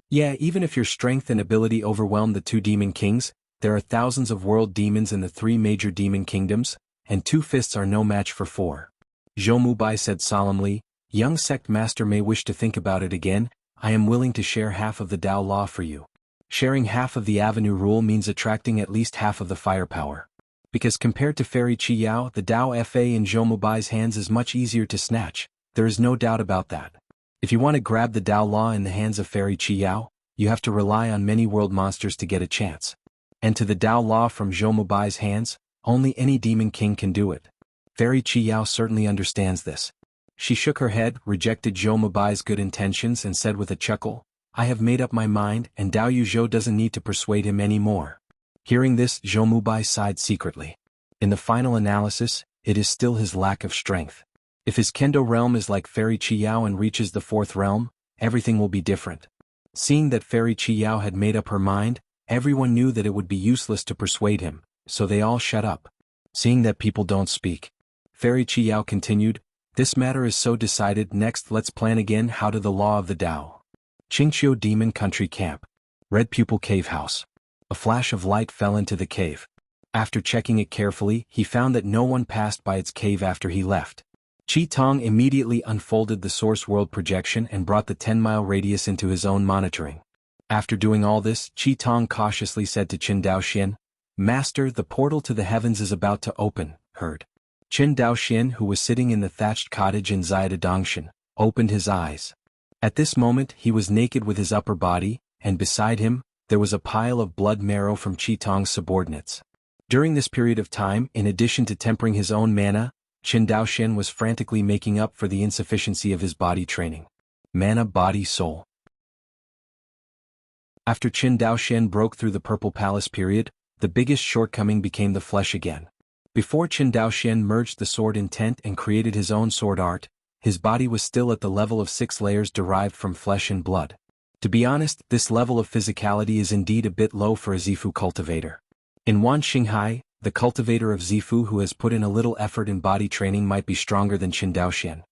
Yeah, even if your strength and ability overwhelm the 2 demon kings, there are thousands of world demons in the 3 major demon kingdoms, and 2 fists are no match for 4. Zhou Mubai said solemnly, young sect master may wish to think about it again. I am willing to share half of the Tao law for you. Sharing half of the avenue rule means attracting at least half of the firepower. Because compared to Fairy Qiyao, the Tao Fa in Zhou Mubai's hands is much easier to snatch, there is no doubt about that. If you want to grab the Tao law in the hands of Fairy Qiyao, you have to rely on many world monsters to get a chance. And to the Tao law from Zhou Mubai's hands, only any demon king can do it. Fairy Qiyao certainly understands this. She shook her head, rejected Zhou Mubai's good intentions and said with a chuckle, I have made up my mind and Dao Yuzhou doesn't need to persuade him anymore. Hearing this, Zhou Mubai sighed secretly. In the final analysis, it is still his lack of strength. If his Kendo realm is like Fairy Qiyao and reaches the 4th realm, everything will be different. Seeing that Fairy Qiyao had made up her mind, everyone knew that it would be useless to persuade him, so they all shut up. Seeing that people don't speak, Fairy Qiyao continued, this matter is so decided, next let's plan again how to the law of the Tao. Qingqiu Demon Country Camp. Red Pupil Cave House. A flash of light fell into the cave. After checking it carefully, he found that no one passed by its cave after he left. Qi Tong immediately unfolded the source world projection and brought the 10-mile radius into his own monitoring. After doing all this, Qi Tong cautiously said to Qin Daoxian, Master, the portal to the heavens is about to open, heard. Qin Daoxian, who was sitting in the thatched cottage in Zaidadongshan, opened his eyes. At this moment he was naked with his upper body, and beside him, there was a pile of blood marrow from Qi Tong's subordinates. During this period of time, in addition to tempering his own mana, Qin Daoxian was frantically making up for the insufficiency of his body training. Mana, body, soul. After Qin Daoxian broke through the Purple Palace period, the biggest shortcoming became the flesh again. Before Qin Daoxian merged the sword intent and created his own sword art, his body was still at the level of 6 layers derived from flesh and blood. To be honest, this level of physicality is indeed a bit low for a Zifu cultivator. In Wan Xinghai, the cultivator of Zifu who has put in a little effort in body training might be stronger than Qin Daoxian.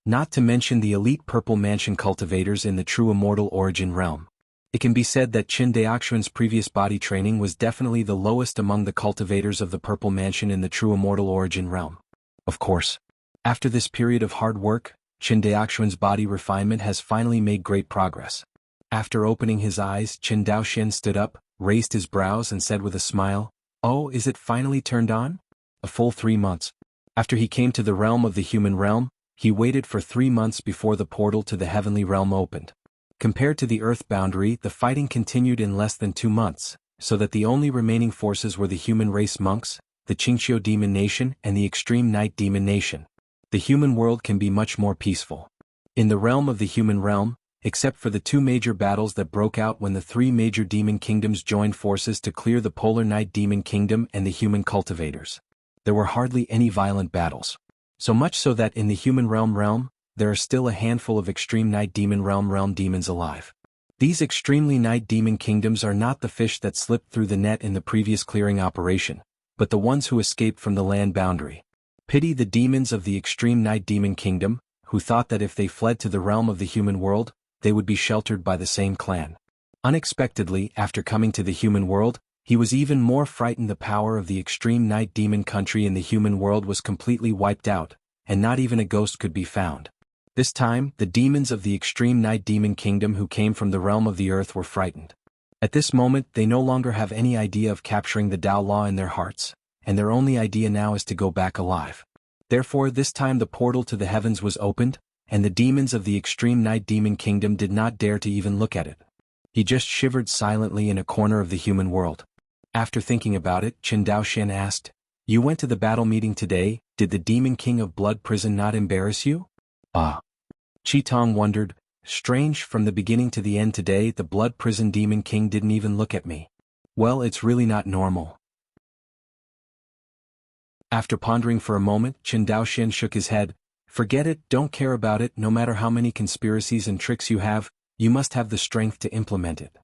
Not to mention the elite Purple Mansion cultivators in the true immortal origin realm. It can be said that Qin Daoxian's previous body training was definitely the lowest among the cultivators of the Purple Mansion in the true immortal origin realm. Of course, after this period of hard work, Qin Daoxian's body refinement has finally made great progress. After opening his eyes, Qin Daoxian stood up, raised his brows and said with a smile, Oh, is it finally turned on? A full 3 months. After he came to the realm of the human realm, he waited for 3 months before the portal to the heavenly realm opened. Compared to the earth boundary, the fighting continued in less than 2 months, so that the only remaining forces were the human race monks, the Qingqiu demon nation and the extreme night demon nation. The human world can be much more peaceful. In the realm of the human realm, except for the 2 major battles that broke out when the 3 major demon kingdoms joined forces to clear the polar night demon kingdom and the human cultivators, there were hardly any violent battles. So much so that in the human realm, there are still a handful of extreme night demon realm demons alive. These extremely night demon kingdoms are not the fish that slipped through the net in the previous clearing operation, but the ones who escaped from the land boundary. Pity the demons of the extreme night demon kingdom, who thought that if they fled to the realm of the human world, they would be sheltered by the same clan. Unexpectedly, after coming to the human world, he was even more frightened. The power of the extreme night demon country in the human world was completely wiped out, and not even a ghost could be found. This time, the demons of the extreme night demon kingdom who came from the realm of the earth were frightened. At this moment, they no longer have any idea of capturing the Tao Law in their hearts, and their only idea now is to go back alive. Therefore, this time the portal to the heavens was opened, and the demons of the extreme night demon kingdom did not dare to even look at it. He just shivered silently in a corner of the human world. After thinking about it, Chen Daoshan asked, "You went to the battle meeting today, did the demon king of blood prison not embarrass you?" Qi Tong wondered, strange, from the beginning to the end today the blood prison demon king didn't even look at me. Well, it's really not normal. After pondering for a moment, Chen Daoshan shook his head. Forget it, don't care about it, no matter how many conspiracies and tricks you have, you must have the strength to implement it.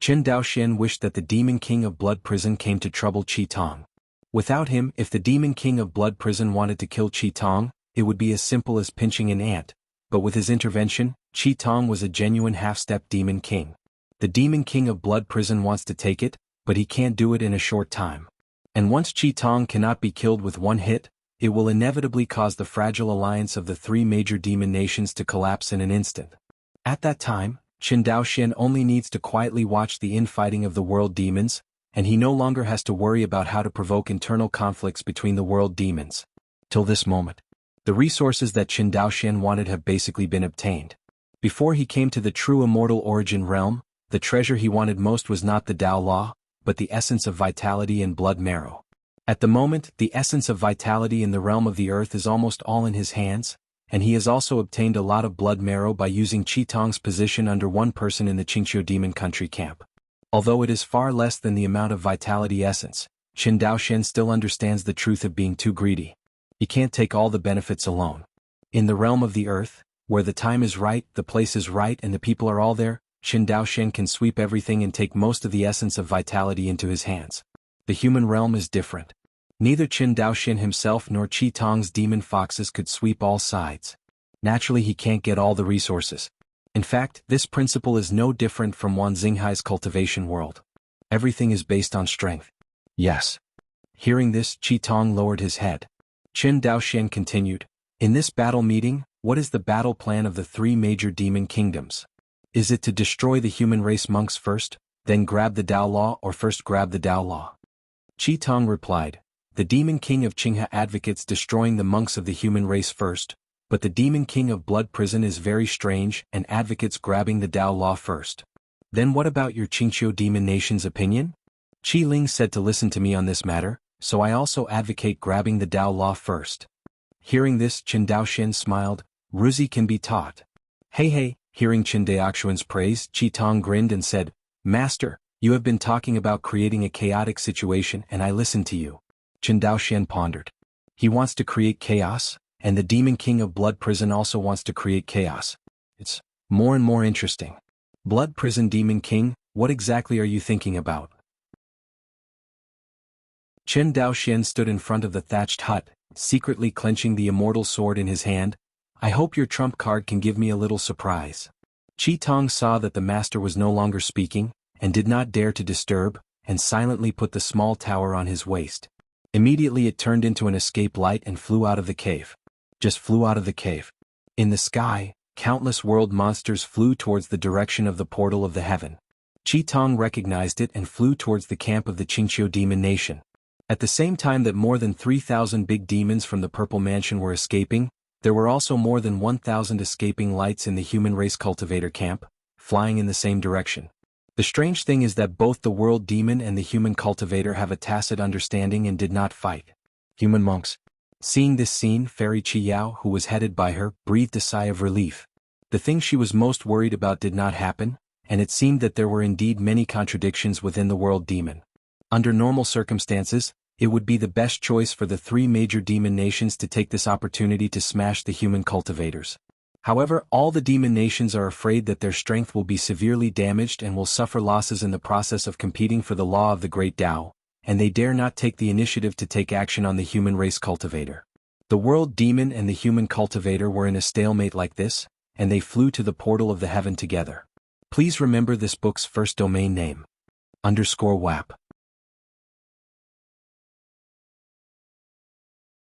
Chen Daoshan wished that the demon king of blood prison came to trouble Qi Tong. Without him, if the demon king of blood prison wanted to kill Qi Tong, it would be as simple as pinching an ant. But with his intervention, Qi Tong was a genuine half-step demon king. The demon king of blood prison wants to take it, but he can't do it in a short time. And once Qi Tong cannot be killed with one hit, it will inevitably cause the fragile alliance of the three major demon nations to collapse in an instant. At that time, Chen Daoshan only needs to quietly watch the infighting of the world demons, and he no longer has to worry about how to provoke internal conflicts between the world demons. Till this moment, the resources that Chen Daoshan wanted have basically been obtained. Before he came to the true immortal origin realm, the treasure he wanted most was not the Tao Law, but the essence of vitality and blood marrow. At the moment, the essence of vitality in the realm of the earth is almost all in his hands, and he has also obtained a lot of blood marrow by using Qi Tong's position under one person in the Qingqiu demon country camp. Although it is far less than the amount of vitality essence, Chen Daoshan still understands the truth of being too greedy. He can't take all the benefits alone. In the realm of the earth, where the time is right, the place is right, and the people are all there, Chen Daoshan can sweep everything and take most of the essence of vitality into his hands. The human realm is different. Neither Chen Daoshan himself nor Qi Tong's demon foxes could sweep all sides. Naturally, he can't get all the resources. In fact, this principle is no different from Wan Xinghai's cultivation world. Everything is based on strength. Yes. Hearing this, Qi Tong lowered his head. Chen Daoshan continued, "In this battle meeting, what is the battle plan of the three major demon kingdoms? Is it to destroy the human race monks first, then grab the Tao Law, or first grab the Tao Law?" Qi Tong replied, "The demon king of Qinghe advocates destroying the monks of the human race first, but the demon king of blood prison is very strange and advocates grabbing the Tao Law first. Then what about your Qingqiu demon nation's opinion?" Qi Ling said to listen to me on this matter, so I also advocate grabbing the Tao Law first. Hearing this, Chen Daoshan smiled. Ruzi can be taught. Hey, hearing Chen Daoxuan's praise, Qi Tong grinned and said, "Master, you have been talking about creating a chaotic situation and I listened to you." Chen Daoshan pondered. He wants to create chaos, and the demon king of blood prison also wants to create chaos. It's more and more interesting. Blood prison demon king, what exactly are you thinking about? Chen Daoshan stood in front of the thatched hut, secretly clenching the immortal sword in his hand. "I hope your trump card can give me a little surprise." Qi Tong saw that the master was no longer speaking, and did not dare to disturb, and silently put the small tower on his waist. Immediately it turned into an escape light and flew out of the cave. Just flew out of the cave. In the sky, countless world monsters flew towards the direction of the portal of the heaven. Qi Tong recognized it and flew towards the camp of the Qingqiu demon nation. At the same time that more than 3,000 big demons from the Purple Mansion were escaping, there were also more than 1,000 escaping lights in the human race cultivator camp, flying in the same direction. The strange thing is that both the world demon and the human cultivator have a tacit understanding and did not fight. Human monks. Seeing this scene, Fairy Qi Yao, who was headed by her, breathed a sigh of relief. The thing she was most worried about did not happen, and it seemed that there were indeed many contradictions within the world demon. Under normal circumstances, it would be the best choice for the three major demon nations to take this opportunity to smash the human cultivators. However, all the demon nations are afraid that their strength will be severely damaged and will suffer losses in the process of competing for the law of the Great Tao, and they dare not take the initiative to take action on the human race cultivator. The world demon and the human cultivator were in a stalemate like this, and they flew to the portal of the heaven together. Please remember this book's first domain name. _WAP.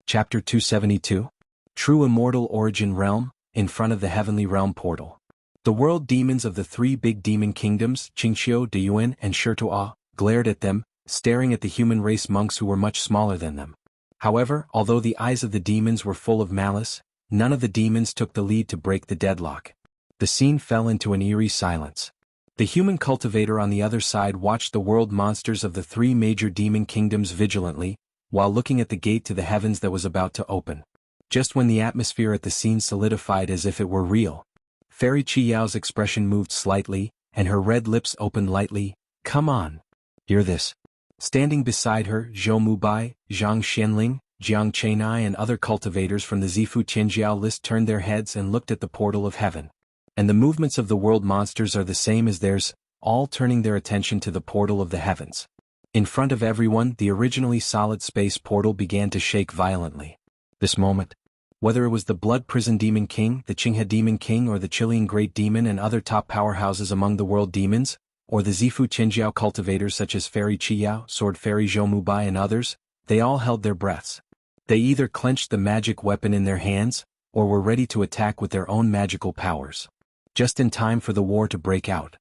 Chapter 272. True Immortal Origin Realm, in front of the Heavenly Realm portal. The world demons of the three big demon kingdoms, Qingqiu, Deyuan, and Shituo, glared at them, staring at the human race monks who were much smaller than them. However, although the eyes of the demons were full of malice, none of the demons took the lead to break the deadlock. The scene fell into an eerie silence. The human cultivator on the other side watched the world monsters of the three major demon kingdoms vigilantly, while looking at the gate to the heavens that was about to open. Just when the atmosphere at the scene solidified as if it were real, Fairy Qiyao's expression moved slightly, and her red lips opened lightly. Come on. Hear this. Standing beside her, Zhou Mubai, Zhang Xianling, Jiang Chenai and other cultivators from the Zifu Tianjiao list turned their heads and looked at the portal of heaven. And the movements of the world monsters are the same as theirs, all turning their attention to the portal of the heavens. In front of everyone, the originally solid space portal began to shake violently. This moment, whether it was the Blood Prison Demon King, the Qinghe Demon King or the Chilean Great Demon and other top powerhouses among the world demons, or the Zifu Tianjiao cultivators such as Fairy Qiyao, Sword Fairy Zhou Mubai and others, they all held their breaths. They either clenched the magic weapon in their hands, or were ready to attack with their own magical powers. Just in time for the war to break out.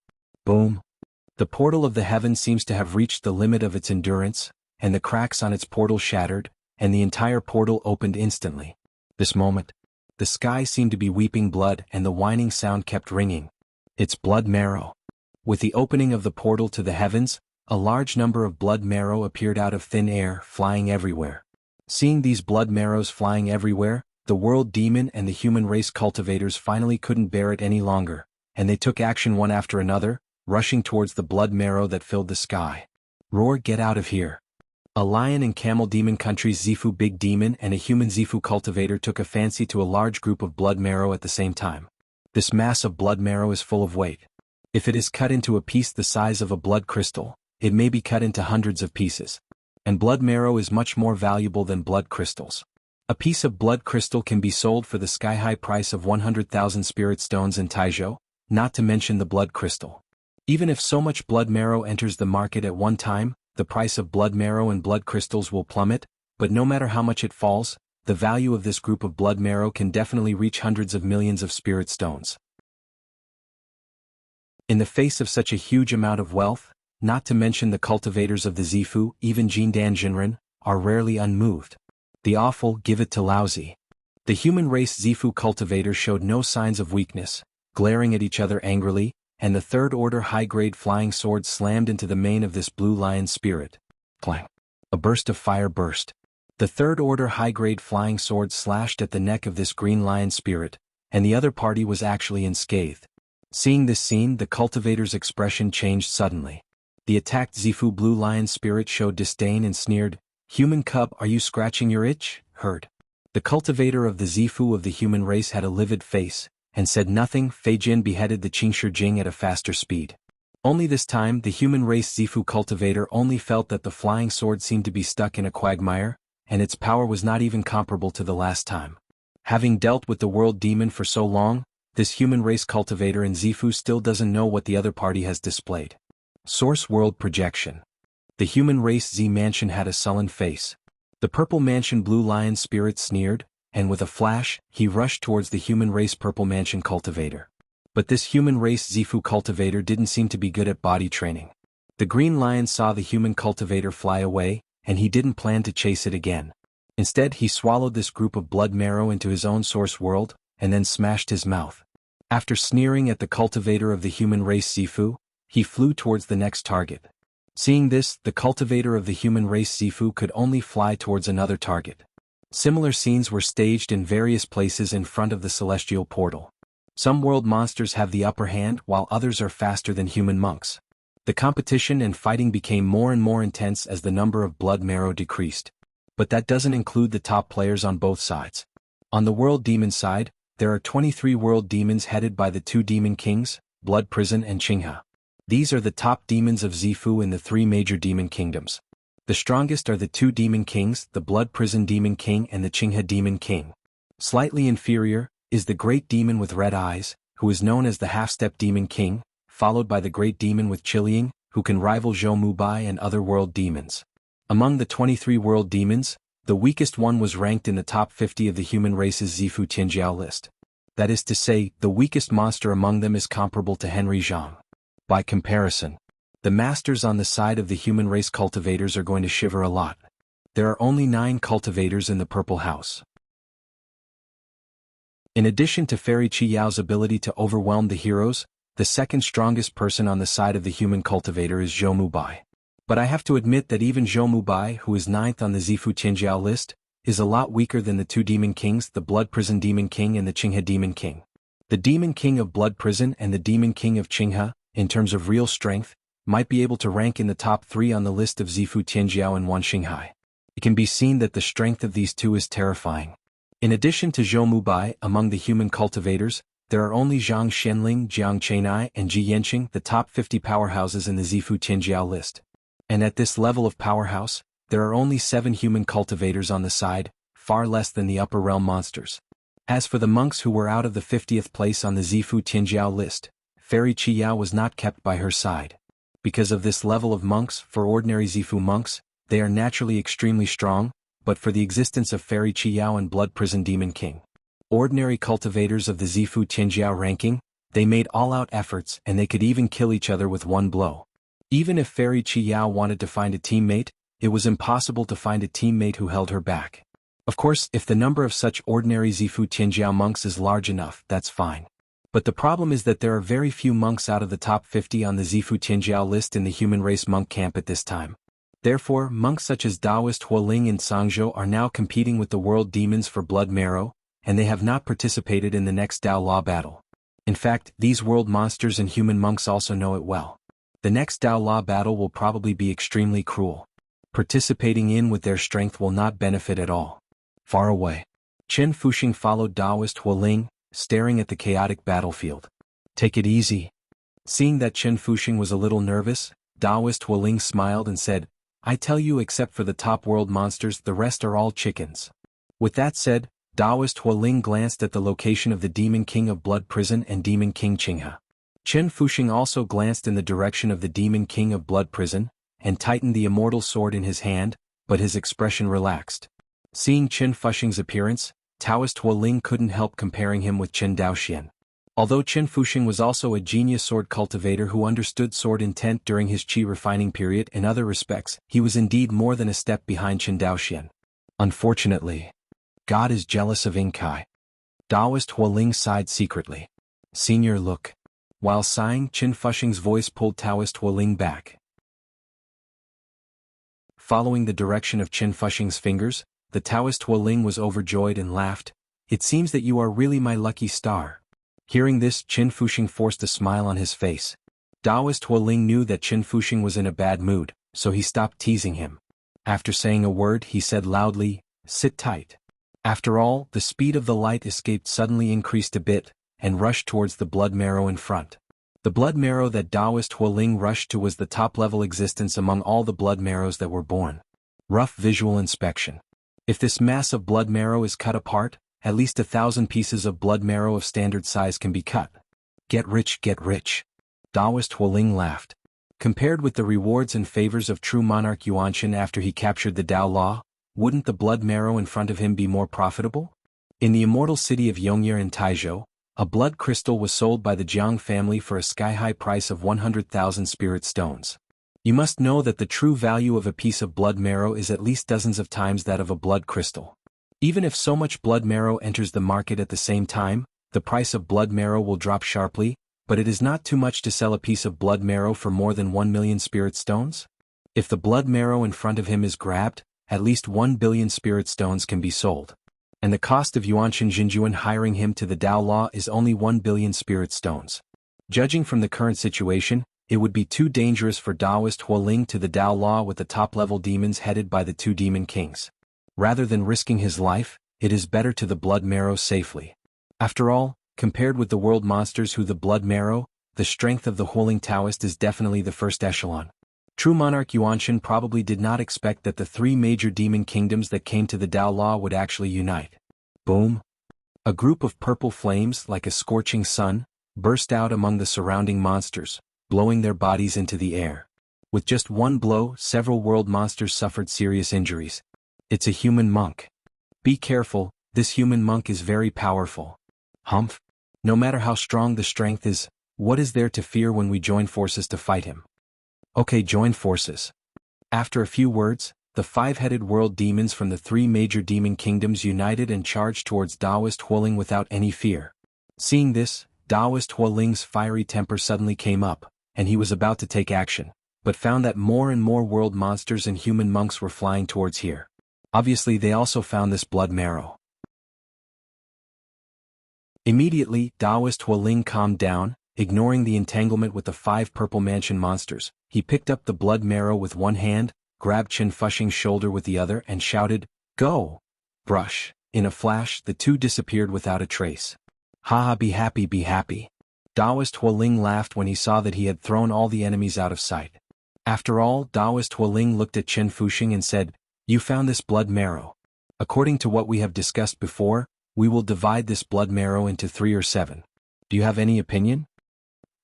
Boom! The portal of the heaven seems to have reached the limit of its endurance, and the cracks on its portal shattered, and the entire portal opened instantly. This moment, the sky seemed to be weeping blood and the whining sound kept ringing. It's blood marrow. With the opening of the portal to the heavens, a large number of blood marrow appeared out of thin air, flying everywhere. Seeing these blood marrows flying everywhere, the world demon and the human race cultivators finally couldn't bear it any longer, and they took action one after another, rushing towards the blood marrow that filled the sky. Roar, get out of here. A lion and camel demon country's Zifu big demon and a human Zifu cultivator took a fancy to a large group of blood marrow at the same time. This mass of blood marrow is full of weight. If it is cut into a piece the size of a blood crystal, it may be cut into hundreds of pieces. And blood marrow is much more valuable than blood crystals. A piece of blood crystal can be sold for the sky-high price of 100,000 spirit stones in Taizhou, not to mention the blood crystal. Even if so much blood marrow enters the market at one time, the price of blood marrow and blood crystals will plummet, but no matter how much it falls, the value of this group of blood marrow can definitely reach hundreds of millions of spirit stones. In the face of such a huge amount of wealth, not to mention the cultivators of the Zifu, even Jindan Jinren, are rarely unmoved. The awful give it to lousy. The human race Zifu cultivators showed no signs of weakness, glaring at each other angrily, and the third-order high-grade flying sword slammed into the mane of this blue lion spirit. Clang! A burst of fire burst. The third-order high-grade flying sword slashed at the neck of this green lion spirit, and the other party was actually unscathed. Seeing this scene, the cultivator's expression changed suddenly. The attacked Zifu blue lion spirit showed disdain and sneered, "Human cub, are you scratching your itch, herd?" The cultivator of the Zifu of the human race had a livid face, and said nothing. Fei Jin beheaded the Qingshi Jing at a faster speed. Only this time the human race Zifu cultivator only felt that the flying sword seemed to be stuck in a quagmire, and its power was not even comparable to the last time. Having dealt with the world demon for so long, this human race cultivator in Zifu still doesn't know what the other party has displayed. Source World Projection. The human race Z Mansion had a sullen face. The purple mansion blue lion spirit sneered, and with a flash, he rushed towards the human race purple mansion cultivator. But this human race Zifu cultivator didn't seem to be good at body training. The green lion saw the human cultivator fly away, and he didn't plan to chase it again. Instead, he swallowed this group of blood marrow into his own source world, and then smashed his mouth. After sneering at the cultivator of the human race Zifu, he flew towards the next target. Seeing this, the cultivator of the human race Zifu could only fly towards another target. Similar scenes were staged in various places in front of the celestial portal. Some world monsters have the upper hand while others are faster than human monks. The competition and fighting became more and more intense as the number of blood marrow decreased. But that doesn't include the top players on both sides. On the world demon side, there are 23 world demons headed by the 2 demon kings, Blood Prison and Qinghe. These are the top demons of Zifu in the 3 major demon kingdoms. The strongest are the 2 demon kings, the Blood Prison Demon King and the Qinghe Demon King. Slightly inferior is the Great Demon with Red Eyes, who is known as the Half-Step Demon King, followed by the Great Demon with Qiliang, who can rival Zhou Mubai and other world demons. Among the 23 world demons, the weakest one was ranked in the top 50 of the human race's Zifu Tianjiao list. That is to say, the weakest monster among them is comparable to Henry Zhang. By comparison, the masters on the side of the human race cultivators are going to shiver a lot. There are only 9 cultivators in the Purple House. In addition to Fairy Qi Yao's ability to overwhelm the heroes, the second strongest person on the side of the human cultivator is Zhou Mubai. But I have to admit that even Zhou Mubai, who is 9th on the Zifu Tianjiao list, is a lot weaker than the 2 demon kings, the Blood Prison Demon King and the Qinghe Demon King. The Demon King of Blood Prison and the Demon King of Qinghe, in terms of real strength, might be able to rank in the top 3 on the list of Zifu Tianjiao and Wan Xinghai. It can be seen that the strength of these 2 is terrifying. In addition to Zhou Mubai, among the human cultivators, there are only Zhang Xianling, Jiang Chenai and Ji Yanqing, the top 50 powerhouses in the Zifu Tianjiao list. And at this level of powerhouse, there are only 7 human cultivators on the side, far less than the upper realm monsters. As for the monks who were out of the 50th place on the Zifu Tianjiao list, Fairy Qi Yao was not kept by her side. Because of this level of monks, for ordinary Zifu monks, they are naturally extremely strong, but for the existence of Fairy Qi Yao and Blood Prison Demon King, ordinary cultivators of the Zifu Tianjiao ranking, they made all-out efforts and they could even kill each other with one blow. Even if Fairy Qi Yao wanted to find a teammate, it was impossible to find a teammate who held her back. Of course, if the number of such ordinary Zifu Tianjiao monks is large enough, that's fine. But the problem is that there are very few monks out of the top 50 on the Zifu Tianjiao list in the human race monk camp at this time. Therefore, monks such as Taoist Hualing and Sangzhou are now competing with the world demons for blood marrow, and they have not participated in the next Dao Law battle. In fact, these world monsters and human monks also know it well. The next Dao Law battle will probably be extremely cruel. Participating in with their strength will not benefit at all. Far away, Chen Fuxing followed Taoist Hualing, staring at the chaotic battlefield. Take it easy. Seeing that Chen Fuxing was a little nervous, Taoist Hualing smiled and said, I tell you, except for the top world monsters, the rest are all chickens. With that said, Taoist Hualing glanced at the location of the Demon King of Blood Prison and Demon King Qinghe. Chen Fuxing also glanced in the direction of the Demon King of Blood Prison, and tightened the immortal sword in his hand, but his expression relaxed. Seeing Chen Fuxing's appearance, Taoist Hualing couldn't help comparing him with Chen Daoxian. Although Chen Fuxing was also a genius sword cultivator who understood sword intent during his qi refining period in other respects, he was indeed more than a step behind Chen Daoxian. Unfortunately, God is jealous of Inkai. Taoist Hualing sighed secretly. Senior, look. While sighing, Chen Fuxing's voice pulled Taoist Hualing back. Following the direction of Chen Fuxing's fingers, the Taoist Hualing was overjoyed and laughed. It seems that you are really my lucky star. Hearing this, Chen Fuxing forced a smile on his face. Taoist Hualing knew that Chen Fuxing was in a bad mood, so he stopped teasing him. After saying a word, he said loudly, sit tight. After all, the speed of the light escaped suddenly increased a bit, and rushed towards the blood marrow in front. The blood marrow that Taoist Hualing rushed to was the top-level existence among all the blood marrows that were born. Rough visual inspection. If this mass of blood marrow is cut apart, at least 1,000 pieces of blood marrow of standard size can be cut. Get rich, get rich. Taoist Hualing laughed. Compared with the rewards and favors of true monarch Yuanshan after he captured the Dao Law, wouldn't the blood marrow in front of him be more profitable? In the immortal city of Yongye in Taizhou, a blood crystal was sold by the Jiang family for a sky-high price of 100,000 spirit stones. You must know that the true value of a piece of blood marrow is at least dozens of times that of a blood crystal. Even if so much blood marrow enters the market at the same time, the price of blood marrow will drop sharply, but it is not too much to sell a piece of blood marrow for more than 1 million spirit stones? If the blood marrow in front of him is grabbed, at least 1 billion spirit stones can be sold. And the cost of Yuanshan Jinjuan hiring him to the Dao Law is only 1 billion spirit stones. Judging from the current situation, it would be too dangerous for Taoist Hualing to the Dao Law with the top-level demons headed by the 2 demon kings. Rather than risking his life, it is better to the blood marrow safely. After all, compared with the world monsters who the blood marrow, the strength of the Huoling Taoist is definitely the first echelon. True monarch Yuanshan probably did not expect that the three major demon kingdoms that came to the Tao Law would actually unite. Boom! A group of purple flames, like a scorching sun, burst out among the surrounding monsters, blowing their bodies into the air. With just one blow, several world monsters suffered serious injuries. It's a human monk. Be careful, this human monk is very powerful. Humph! No matter how strong the strength is, what is there to fear when we join forces to fight him? Okay, join forces. After a few words, the five-headed world demons from the three major demon kingdoms united and charged towards Taoist Huoling without any fear. Seeing this, Taoist Huoling's fiery temper suddenly came up, and he was about to take action, but found that more and more world monsters and human monks were flying towards here. Obviously they also found this blood marrow. Immediately, Taoist Huoling calmed down, ignoring the entanglement with the five purple mansion monsters. He picked up the blood marrow with one hand, grabbed Chen Fuxing's shoulder with the other and shouted, "Go!" Brush. In a flash, the two disappeared without a trace. Haha, be happy, be happy. Taoist Huoling laughed when he saw that he had thrown all the enemies out of sight. After all, Taoist Huoling looked at Chen Fuxing and said, "You found this blood marrow. According to what we have discussed before, we will divide this blood marrow into 3 or 7. Do you have any opinion?"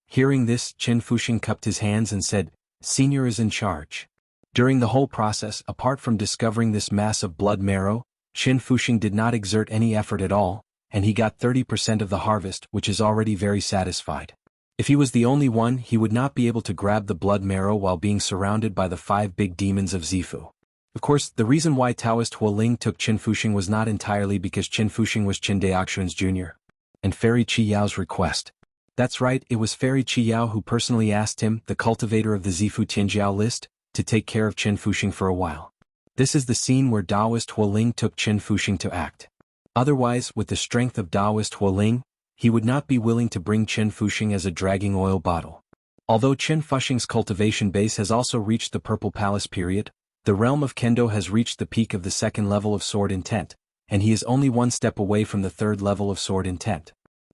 Hearing this, Chen Fuxing cupped his hands and said, "Senior is in charge." During the whole process, apart from discovering this mass of blood marrow, Chen Fuxing did not exert any effort at all, and he got 30% of the harvest, which is already very satisfied. If he was the only one, he would not be able to grab the blood marrow while being surrounded by the 5 big demons of Zifu. Of course, the reason why Taoist Huoling took Chen Fuxing was not entirely because Chen Fuxing was Chen Daoxuan's junior. And Fairy Qi Yao's request. That's right, it was Fairy Qi Yao who personally asked him, the cultivator of the Zifu Tianjiao list, to take care of Chen Fuxing for a while. This is the scene where Taoist Huoling took Chen Fuxing to act. Otherwise, with the strength of Taoist Huoling, he would not be willing to bring Chen Fuxing as a dragging oil bottle. Although Chen Fuxing's cultivation base has also reached the Purple Palace period, the realm of Kendo has reached the peak of the 2nd level of Sword Intent, and he is only one step away from the 3rd level of Sword Intent.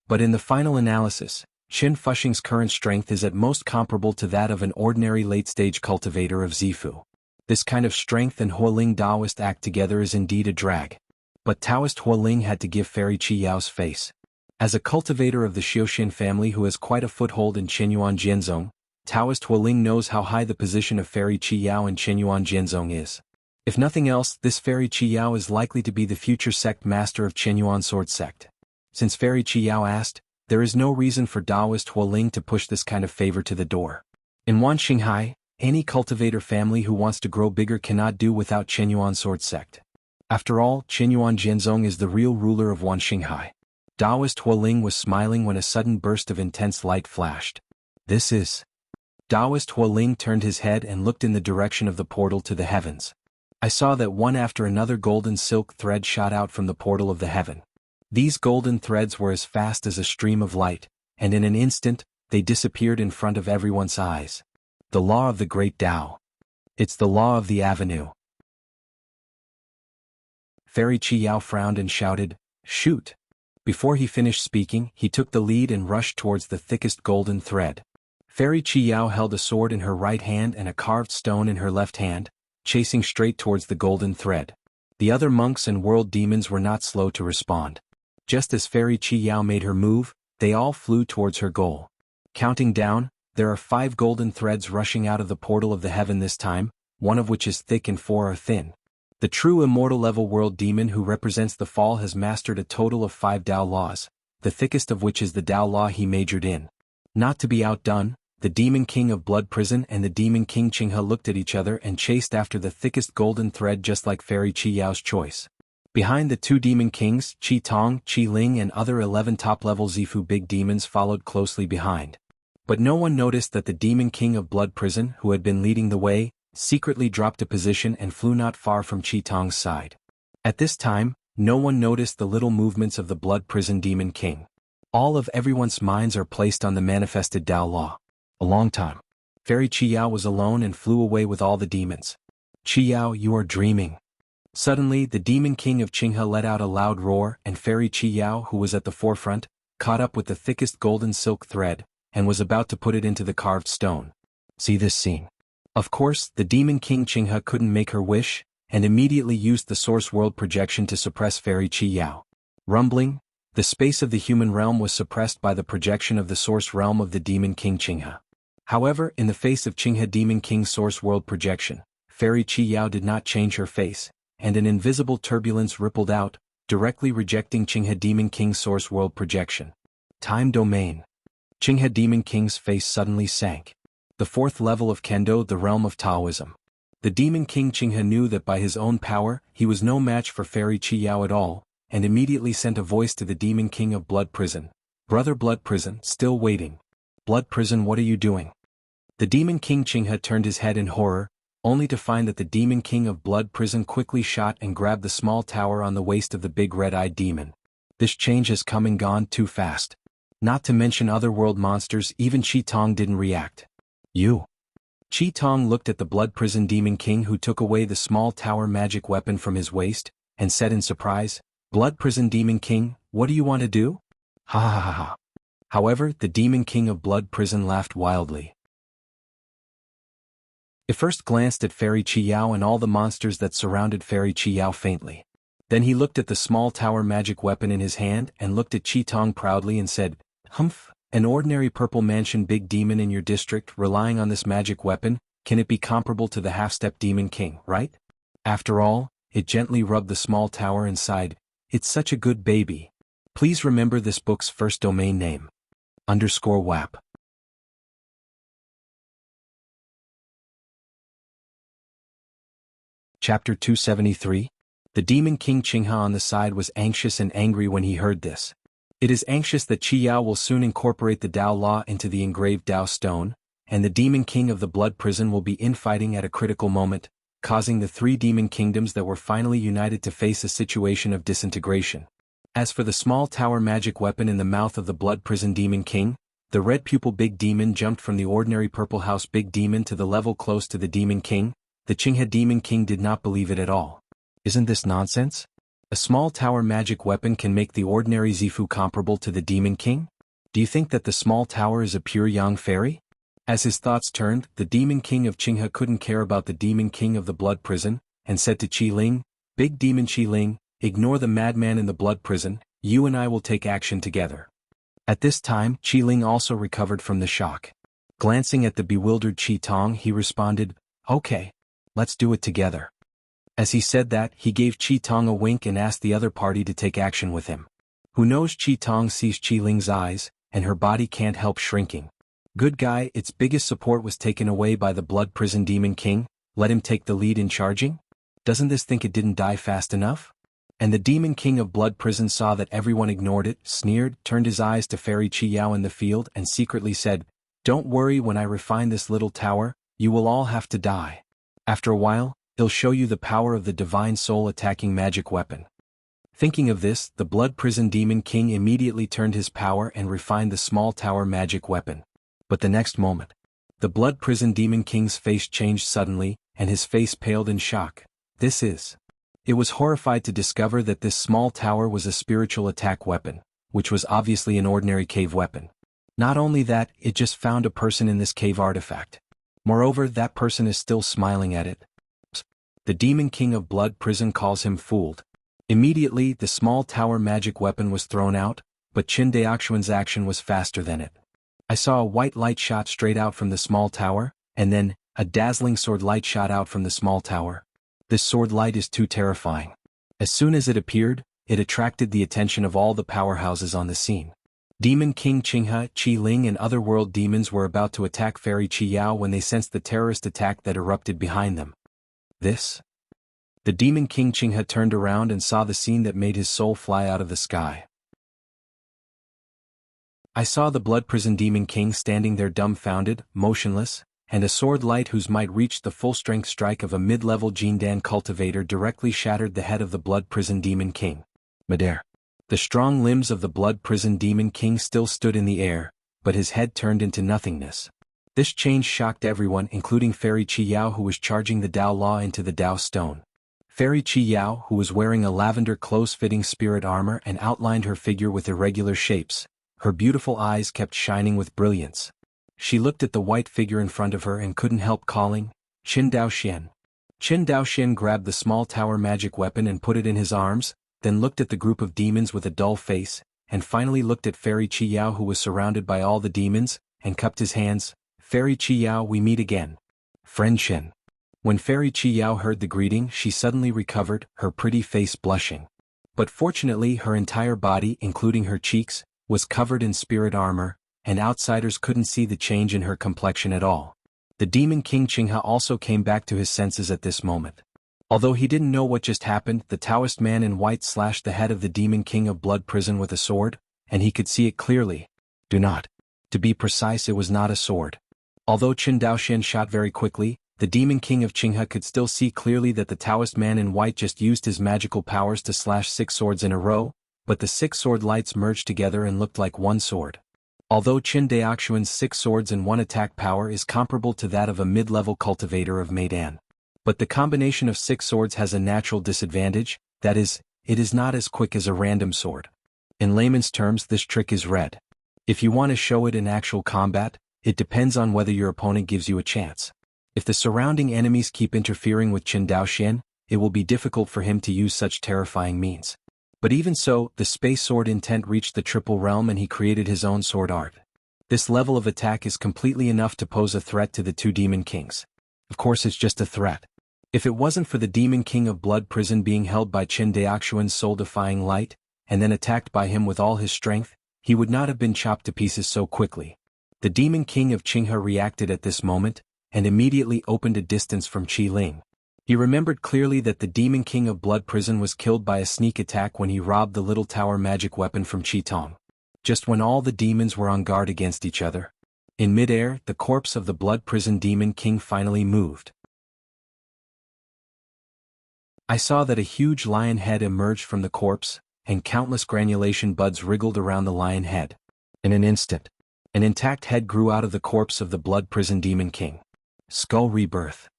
But in the final analysis, Chen Fuxing's current strength is at most comparable to that of an ordinary late-stage cultivator of Zifu. This kind of strength and Huoling Taoist act together is indeed a drag. But Taoist Huoling had to give Fairy Qi Yao's face. As a cultivator of the Xiuxin family who has quite a foothold in Qinyuan Jianzong, Taoist Huoling knows how high the position of Fairy Qi Yao in Qinyuan Jianzong is. If nothing else, this Fairy Qi Yao is likely to be the future sect master of Qinyuan Sword Sect. Since Fairy Qi Yao asked, there is no reason for Taoist Huoling to push this kind of favor to the door. In Wanxinghai, any cultivator family who wants to grow bigger cannot do without Qinyuan Sword Sect. After all, Qinyuan Jianzong is the real ruler of Wanxinghai. Taoist Huoling was smiling when a sudden burst of intense light flashed. This is... Taoist Huoling turned his head and looked in the direction of the portal to the heavens. I saw that one after another golden silk thread shot out from the portal of the heaven. These golden threads were as fast as a stream of light, and in an instant, they disappeared in front of everyone's eyes. The law of the great Tao. It's the law of the avenue. Fairy Qi Yao frowned and shouted, "Shoot!" Before he finished speaking, he took the lead and rushed towards the thickest golden thread. Fairy Qi Yao held a sword in her right hand and a carved stone in her left hand, chasing straight towards the golden thread. The other monks and world demons were not slow to respond. Just as Fairy Qi Yao made her move, they all flew towards her goal. Counting down, there are 5 golden threads rushing out of the portal of the heaven this time, one of which is thick and 4 are thin. The true immortal level world demon who represents the fall has mastered a total of 5 Tao laws, the thickest of which is the Tao law he majored in. Not to be outdone, the Demon King of Blood Prison and the Demon King Qinghe looked at each other and chased after the thickest golden thread just like Fairy Qi Yao's choice. Behind the 2 Demon Kings, Qi Tong, Qi Ling and other 11 top-level Zifu big demons followed closely behind. But no one noticed that the Demon King of Blood Prison, who had been leading the way, secretly dropped a position and flew not far from Qi Tong's side. At this time, no one noticed the little movements of the Blood Prison Demon King. All of everyone's minds are placed on the manifested Tao Law. A long time. Fairy Qi Yao was alone and flew away with all the demons. Qi Yao, you are dreaming. Suddenly the demon king of Qinghe let out a loud roar, and Fairy Qi Yao, who was at the forefront, caught up with the thickest golden silk thread, and was about to put it into the carved stone. See this scene. Of course, the demon king Qinghe couldn't make her wish, and immediately used the source world projection to suppress Fairy Qi Yao. Rumbling, the space of the human realm was suppressed by the projection of the source realm of the demon king Qinghe. However, in the face of Qinghe demon king's source world projection, Fairy Qi Yao did not change her face, and an invisible turbulence rippled out, directly rejecting Qinghe demon king's source world projection. Time domain. Qinghe demon king's face suddenly sank. The fourth level of Kendo, the realm of Taoism. The demon king Qinghe knew that by his own power, he was no match for Fairy Qi Yao at all, and immediately sent a voice to the demon king of Blood Prison. Brother Blood Prison, still waiting. Blood Prison, what are you doing? The demon king Qinghe turned his head in horror, only to find that the demon king of Blood Prison quickly shot and grabbed the small tower on the waist of the big red-eyed demon. This change has come and gone too fast. Not to mention other world monsters, even Qi Tong didn't react. You. Qi Tong looked at the Blood Prison demon king, who took away the small tower magic weapon from his waist, and said in surprise, Blood Prison demon king, what do you want to do? Ha ha ha ha. However, the demon king of Blood Prison laughed wildly. He first glanced at Fairy Qi Yao and all the monsters that surrounded Fairy Qi Yao faintly. Then he looked at the small tower magic weapon in his hand and looked at Qi Tong proudly and said, Humph, an ordinary purple mansion big demon in your district relying on this magic weapon, can it be comparable to the half-step demon king, right? After all, it gently rubbed the small tower and sighed, it's such a good baby. Please remember this book's first domain name. _WAP. Chapter 273. The demon king Qinghe on the side was anxious and angry when he heard this. It is anxious that Qi Yao will soon incorporate the Tao law into the engraved Tao stone, and the demon king of the Blood Prison will be infighting at a critical moment, causing the three demon kingdoms that were finally united to face a situation of disintegration. As for the small tower magic weapon in the mouth of the Blood Prison demon king, the red pupil big demon jumped from the ordinary purple house big demon to the level close to the demon king. The Qinghe demon king did not believe it at all. Isn't this nonsense? A small tower magic weapon can make the ordinary Zifu comparable to the demon king? Do you think that the small tower is a pure yang fairy? As his thoughts turned, the demon king of Qinghe couldn't care about the demon king of the Blood Prison, and said to Qi Ling, Big demon Qi Ling, ignore the madman in the Blood Prison, you and I will take action together. At this time, Qi Ling also recovered from the shock. Glancing at the bewildered Qi Tong, he responded, Okay. Let's do it together. As he said that, he gave Qi Tong a wink and asked the other party to take action with him. Who knows? Qi Tong sees Qi Ling's eyes, and her body can't help shrinking. Good guy, its biggest support was taken away by the Blood Prison demon king, let him take the lead in charging? Doesn't this think it didn't die fast enough? And the demon king of Blood Prison saw that everyone ignored it, sneered, turned his eyes to Fairy Qi Yao in the field and secretly said, Don't worry, when I refine this little tower, you will all have to die. After a while, he'll show you the power of the divine soul attacking magic weapon. Thinking of this, the Blood Prison demon king immediately turned his power and refined the small tower magic weapon. But the next moment, the Blood Prison demon king's face changed suddenly, and his face paled in shock. It was horrified to discover that this small tower was a spiritual attack weapon, which was obviously an ordinary cave weapon. Not only that, it just found a person in this cave artifact. Moreover, that person is still smiling at it. The demon king of Blood Prison calls him fooled. Immediately, the small tower magic weapon was thrown out, but Qin Daoxuan's action was faster than it. I saw a white light shot straight out from the small tower, and then, a dazzling sword light shot out from the small tower. This sword light is too terrifying. As soon as it appeared, it attracted the attention of all the powerhouses on the scene. Demon King Qinghe, Qi Ling and other world demons were about to attack Fairy Qi Yao when they sensed the terrorist attack that erupted behind them. The demon king Qinghe turned around and saw the scene that made his soul fly out of the sky. I saw the Blood Prison demon king standing there dumbfounded, motionless, and a sword light whose might reached the full-strength strike of a mid-level Jindan cultivator directly shattered the head of the Blood Prison demon king. Midair. The strong limbs of the Blood Prison demon king still stood in the air, but his head turned into nothingness. This change shocked everyone, including Fairy Qi Yao, who was charging the Tao Law into the Tao Stone. Fairy Qi Yao, who was wearing a lavender close-fitting spirit armor and outlined her figure with irregular shapes, her beautiful eyes kept shining with brilliance. She looked at the white figure in front of her and couldn't help calling, Qin Daoxian. Qin Daoxian grabbed the small tower magic weapon and put it in his arms, then looked at the group of demons with a dull face, and finally looked at Fairy Qi Yao, who was surrounded by all the demons, and cupped his hands. Fairy Qi Yao, we meet again. Friend Qin. When Fairy Qi Yao heard the greeting, she suddenly recovered, her pretty face blushing. But fortunately her entire body, including her cheeks, was covered in spirit armor, and outsiders couldn't see the change in her complexion at all. The Demon King Qinghe also came back to his senses at this moment. Although he didn't know what just happened, the Taoist man in white slashed the head of the Demon King of Blood Prison with a sword, and he could see it clearly. To be precise, it was not a sword. Although Qin Daoxian shot very quickly, the Demon King of Qinghe could still see clearly that the Taoist man in white just used his magical powers to slash 6 swords in a row, but the 6 sword lights merged together and looked like one sword. Although Qin Daoxian's 6 swords and 1 attack power is comparable to that of a mid-level cultivator of Meidan. But the combination of 6 swords has a natural disadvantage, that is, it is not as quick as a random sword. In layman's terms, this trick is red. If you want to show it in actual combat, it depends on whether your opponent gives you a chance. If the surrounding enemies keep interfering with Qin Daoxian, it will be difficult for him to use such terrifying means. But even so, the space sword intent reached the triple realm and he created his own sword art. This level of attack is completely enough to pose a threat to the 2 Demon Kings. Of course, it's just a threat. If it wasn't for the Demon King of Blood Prison being held by Qin Daoxian's soul-defying light, and then attacked by him with all his strength, he would not have been chopped to pieces so quickly. The Demon King of Qinghe reacted at this moment, and immediately opened a distance from Qi Ling. He remembered clearly that the Demon King of Blood Prison was killed by a sneak attack when he robbed the little tower magic weapon from Qi Tong. Just when all the demons were on guard against each other. In midair, the corpse of the Blood Prison Demon King finally moved. I saw that a huge lion head emerged from the corpse, and countless granulation buds wriggled around the lion head. In an instant, an intact head grew out of the corpse of the Blood Prison Demon King. Skull rebirth.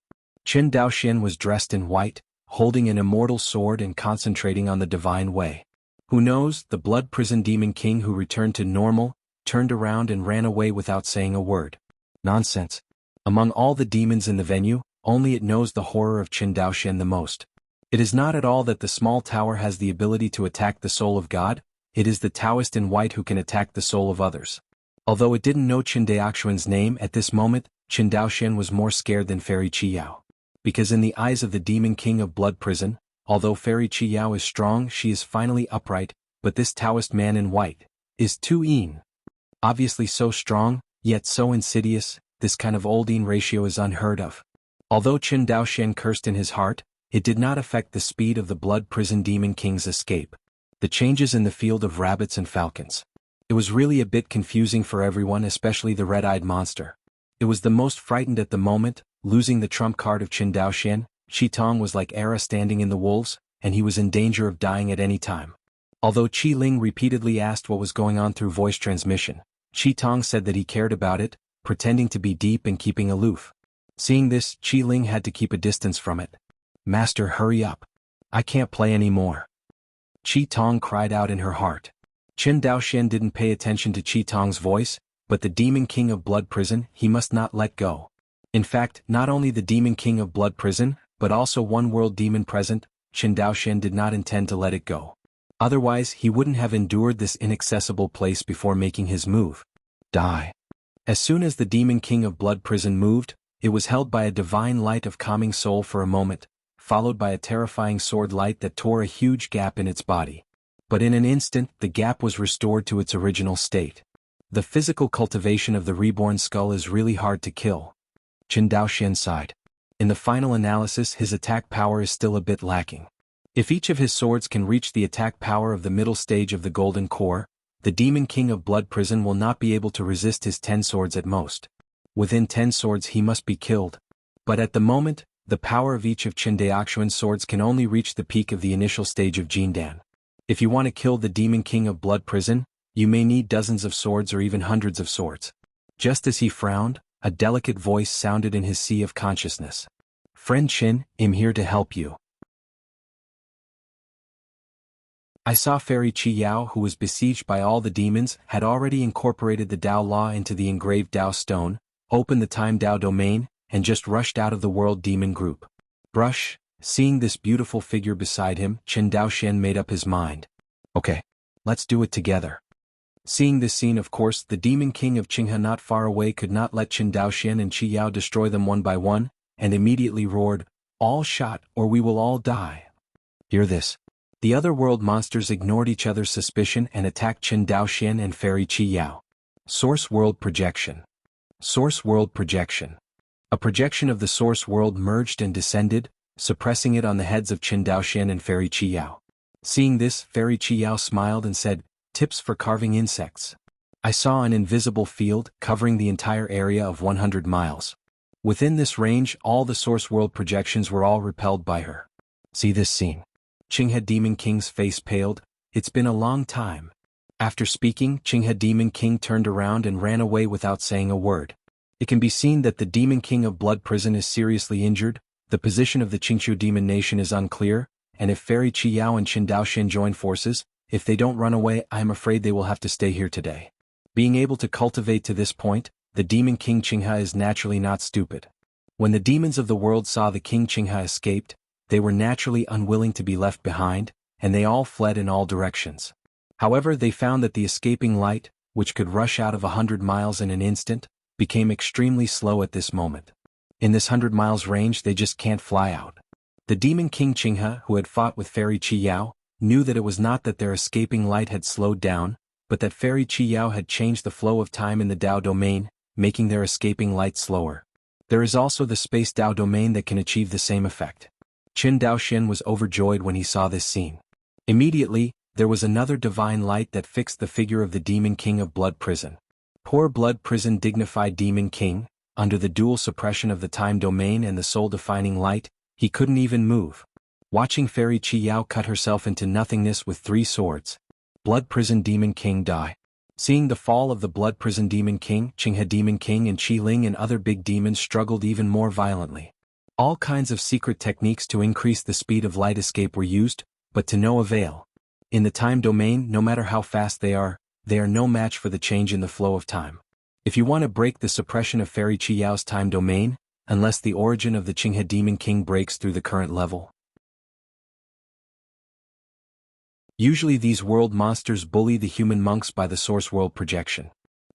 Qin Daoxian was dressed in white, holding an immortal sword and concentrating on the divine way. Who knows, the Blood Prison Demon King, who returned to normal, turned around and ran away without saying a word. Nonsense. Among all the demons in the venue, only it knows the horror of Qin Daoxian the most. It is not at all that the small tower has the ability to attack the soul of God, it is the Taoist in white who can attack the soul of others. Although it didn't know Qin Daoxian's name at this moment, Qin Daoxian was more scared than Fairy Qi Yao. Because in the eyes of the Demon King of Blood Prison, although Fairy Qi Yao is strong, she is finally upright, but this Taoist man in white is too Yin. Obviously so strong, yet so insidious, this kind of old-Yin ratio is unheard of. Although Qin Daoxian cursed in his heart, it did not affect the speed of the Blood Prison Demon King's escape. The changes in the field of rabbits and falcons. It was really a bit confusing for everyone, especially the red-eyed monster. It was the most frightened at the moment, losing the trump card of Qin Daoxian. Qi Tong was like Era standing in the wolves, and he was in danger of dying at any time. Although Qi Ling repeatedly asked what was going on through voice transmission, Qi Tong said that he cared about it, pretending to be deep and keeping aloof. Seeing this, Qi Ling had to keep a distance from it. Master, hurry up. I can't play anymore. Qi Tong cried out in her heart. Qin Daoxian didn't pay attention to Qi Tong's voice, but the Demon King of Blood Prison, he must not let go. In fact, not only the Demon King of Blood Prison, but also one world demon present, Qin Daoxian did not intend to let it go. Otherwise, he wouldn't have endured this inaccessible place before making his move. Die. As soon as the Demon King of Blood Prison moved, it was held by a divine light of calming soul for a moment, followed by a terrifying sword light that tore a huge gap in its body. But in an instant, the gap was restored to its original state. The physical cultivation of the reborn skull is really hard to kill. Qin Daoxian sighed. In the final analysis, his attack power is still a bit lacking. If each of his swords can reach the attack power of the middle stage of the Golden Core, the Demon King of Blood Prison will not be able to resist his 10 swords at most. Within 10 swords he must be killed. But at the moment, the power of each of Qin Daoxian's swords can only reach the peak of the initial stage of Jindan. If you want to kill the Demon King of Blood Prison, you may need dozens of swords or even hundreds of swords. Just as he frowned, a delicate voice sounded in his sea of consciousness. Friend Qin, I'm here to help you. I saw Fairy Qi Yao, who was besieged by all the demons, had already incorporated the Dao Law into the engraved Dao stone, opened the Time Dao domain, and just rushed out of the World Demon Group. Brush, seeing this beautiful figure beside him, Chen Daoxian made up his mind. Okay, let's do it together. Seeing this scene, of course, the Demon King of Qinghe not far away could not let Chen Daoxian and Qi Yao destroy them one by one, and immediately roared, "All shot, or we will all die." Hear this. The other world monsters ignored each other's suspicion and attacked Chen Daoxian and Fairy Qi Yao. Source World Projection. Source World Projection. A projection of the Source World merged and descended, suppressing it on the heads of Chen Daoxian and Fairy Qi Yao. Seeing this, Fairy Qi Yao smiled and said, "Tips for carving insects." I saw an invisible field covering the entire area of 100 miles. Within this range, all the Source World projections were all repelled by her. See this scene. Qinghe Demon King's face paled. It's been a long time. After speaking, Qinghe Demon King turned around and ran away without saying a word. It can be seen that the Demon King of Blood Prison is seriously injured, the position of the Qingqiu Demon Nation is unclear, and if Fairy Qi Yao and Chen Daoxian join forces, if they don't run away, I am afraid they will have to stay here today. Being able to cultivate to this point, the Demon King Qinghe is naturally not stupid. When the demons of the world saw the King Qinghe escaped, they were naturally unwilling to be left behind, and they all fled in all directions. However, they found that the escaping light, which could rush out of 100 miles in an instant, became extremely slow at this moment. In this 100 miles range, they just can't fly out. The Demon King Qinghe, who had fought with Fairy Qi Yao, knew that it was not that their escaping light had slowed down, but that Fairy Qi Yao had changed the flow of time in the Dao domain, making their escaping light slower. There is also the Space Dao domain that can achieve the same effect. Chen Daoxian was overjoyed when he saw this scene. Immediately, there was another divine light that fixed the figure of the Demon King of Blood Prison. Poor Blood Prison dignified Demon King, under the dual suppression of the time domain and the soul-defining light, he couldn't even move. Watching Fairy Qi Yao cut herself into nothingness with 3 swords, Blood Prison Demon King die. Seeing the fall of the Blood Prison Demon King, Qinghe Demon King and Qi Ling and other big demons struggled even more violently. All kinds of secret techniques to increase the speed of light escape were used, but to no avail. In the time domain, no matter how fast they are no match for the change in the flow of time. If you want to break the suppression of Fairy Qi Yao's time domain, unless the origin of the Qinghe Demon King breaks through the current level. Usually these world monsters bully the human monks by the Source World projection.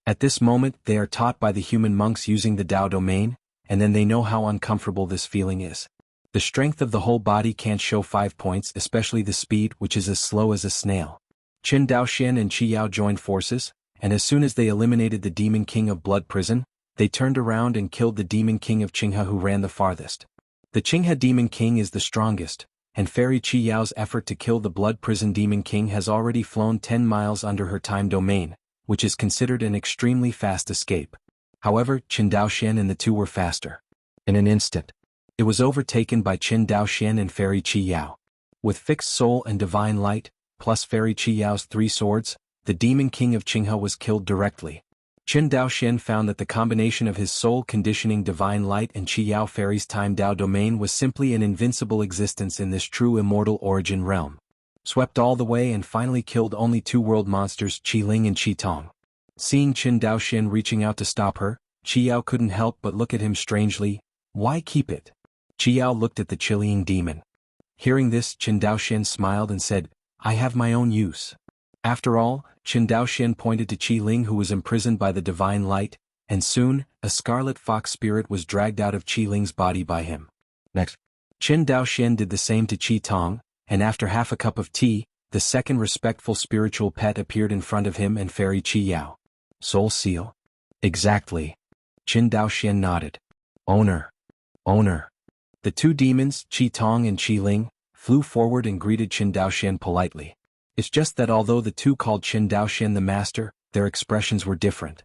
At this moment, they are taught by the human monks using the Dao domain, and then they know how uncomfortable this feeling is. The strength of the whole body can't show 5 points, especially the speed, which is as slow as a snail. Chen Daoxian and Qi Yao joined forces, and as soon as they eliminated the Demon King of Blood Prison, they turned around and killed the Demon King of Qinghe who ran the farthest. The Qinghe Demon King is the strongest, and Fairy Qi Yao's effort to kill the Blood Prison Demon King has already flown 10 miles under her time domain, which is considered an extremely fast escape. However, Chen Daoxian and the two were faster. In an instant, it was overtaken by Chen Daoxian and Fairy Qi Yao. With fixed soul and divine light, plus Fairy Qi Yao's 3 swords, the Demon King of Qinghe was killed directly. Chen Daoxian found that the combination of his soul conditioning divine light and Qi Yao Fairy's time Dao domain was simply an invincible existence in this true immortal origin realm. Swept all the way and finally killed only 2 world monsters, Qi Ling and Qi Tong. Seeing Chen Daoxian reaching out to stop her, Qi Yao couldn't help but look at him strangely. Why keep it? Qi Yao looked at the chilling demon. Hearing this, Chen Daoxian smiled and said, I have my own use. After all, Chen Daoxian pointed to Qi Ling who was imprisoned by the divine light, and soon, a scarlet fox spirit was dragged out of Qi Ling's body by him. Next, Chen Daoxian did the same to Qi Tong, and after half a cup of tea, the second respectful spiritual pet appeared in front of him and Fairy Qi Yao. Soul seal? Exactly. Chen Daoxian nodded. Owner. Owner. The 2 demons, Qi Tong and Qi Ling, flew forward and greeted Chen Daoxian politely. It's just that although the 2 called Chen Daoxian the master, their expressions were different.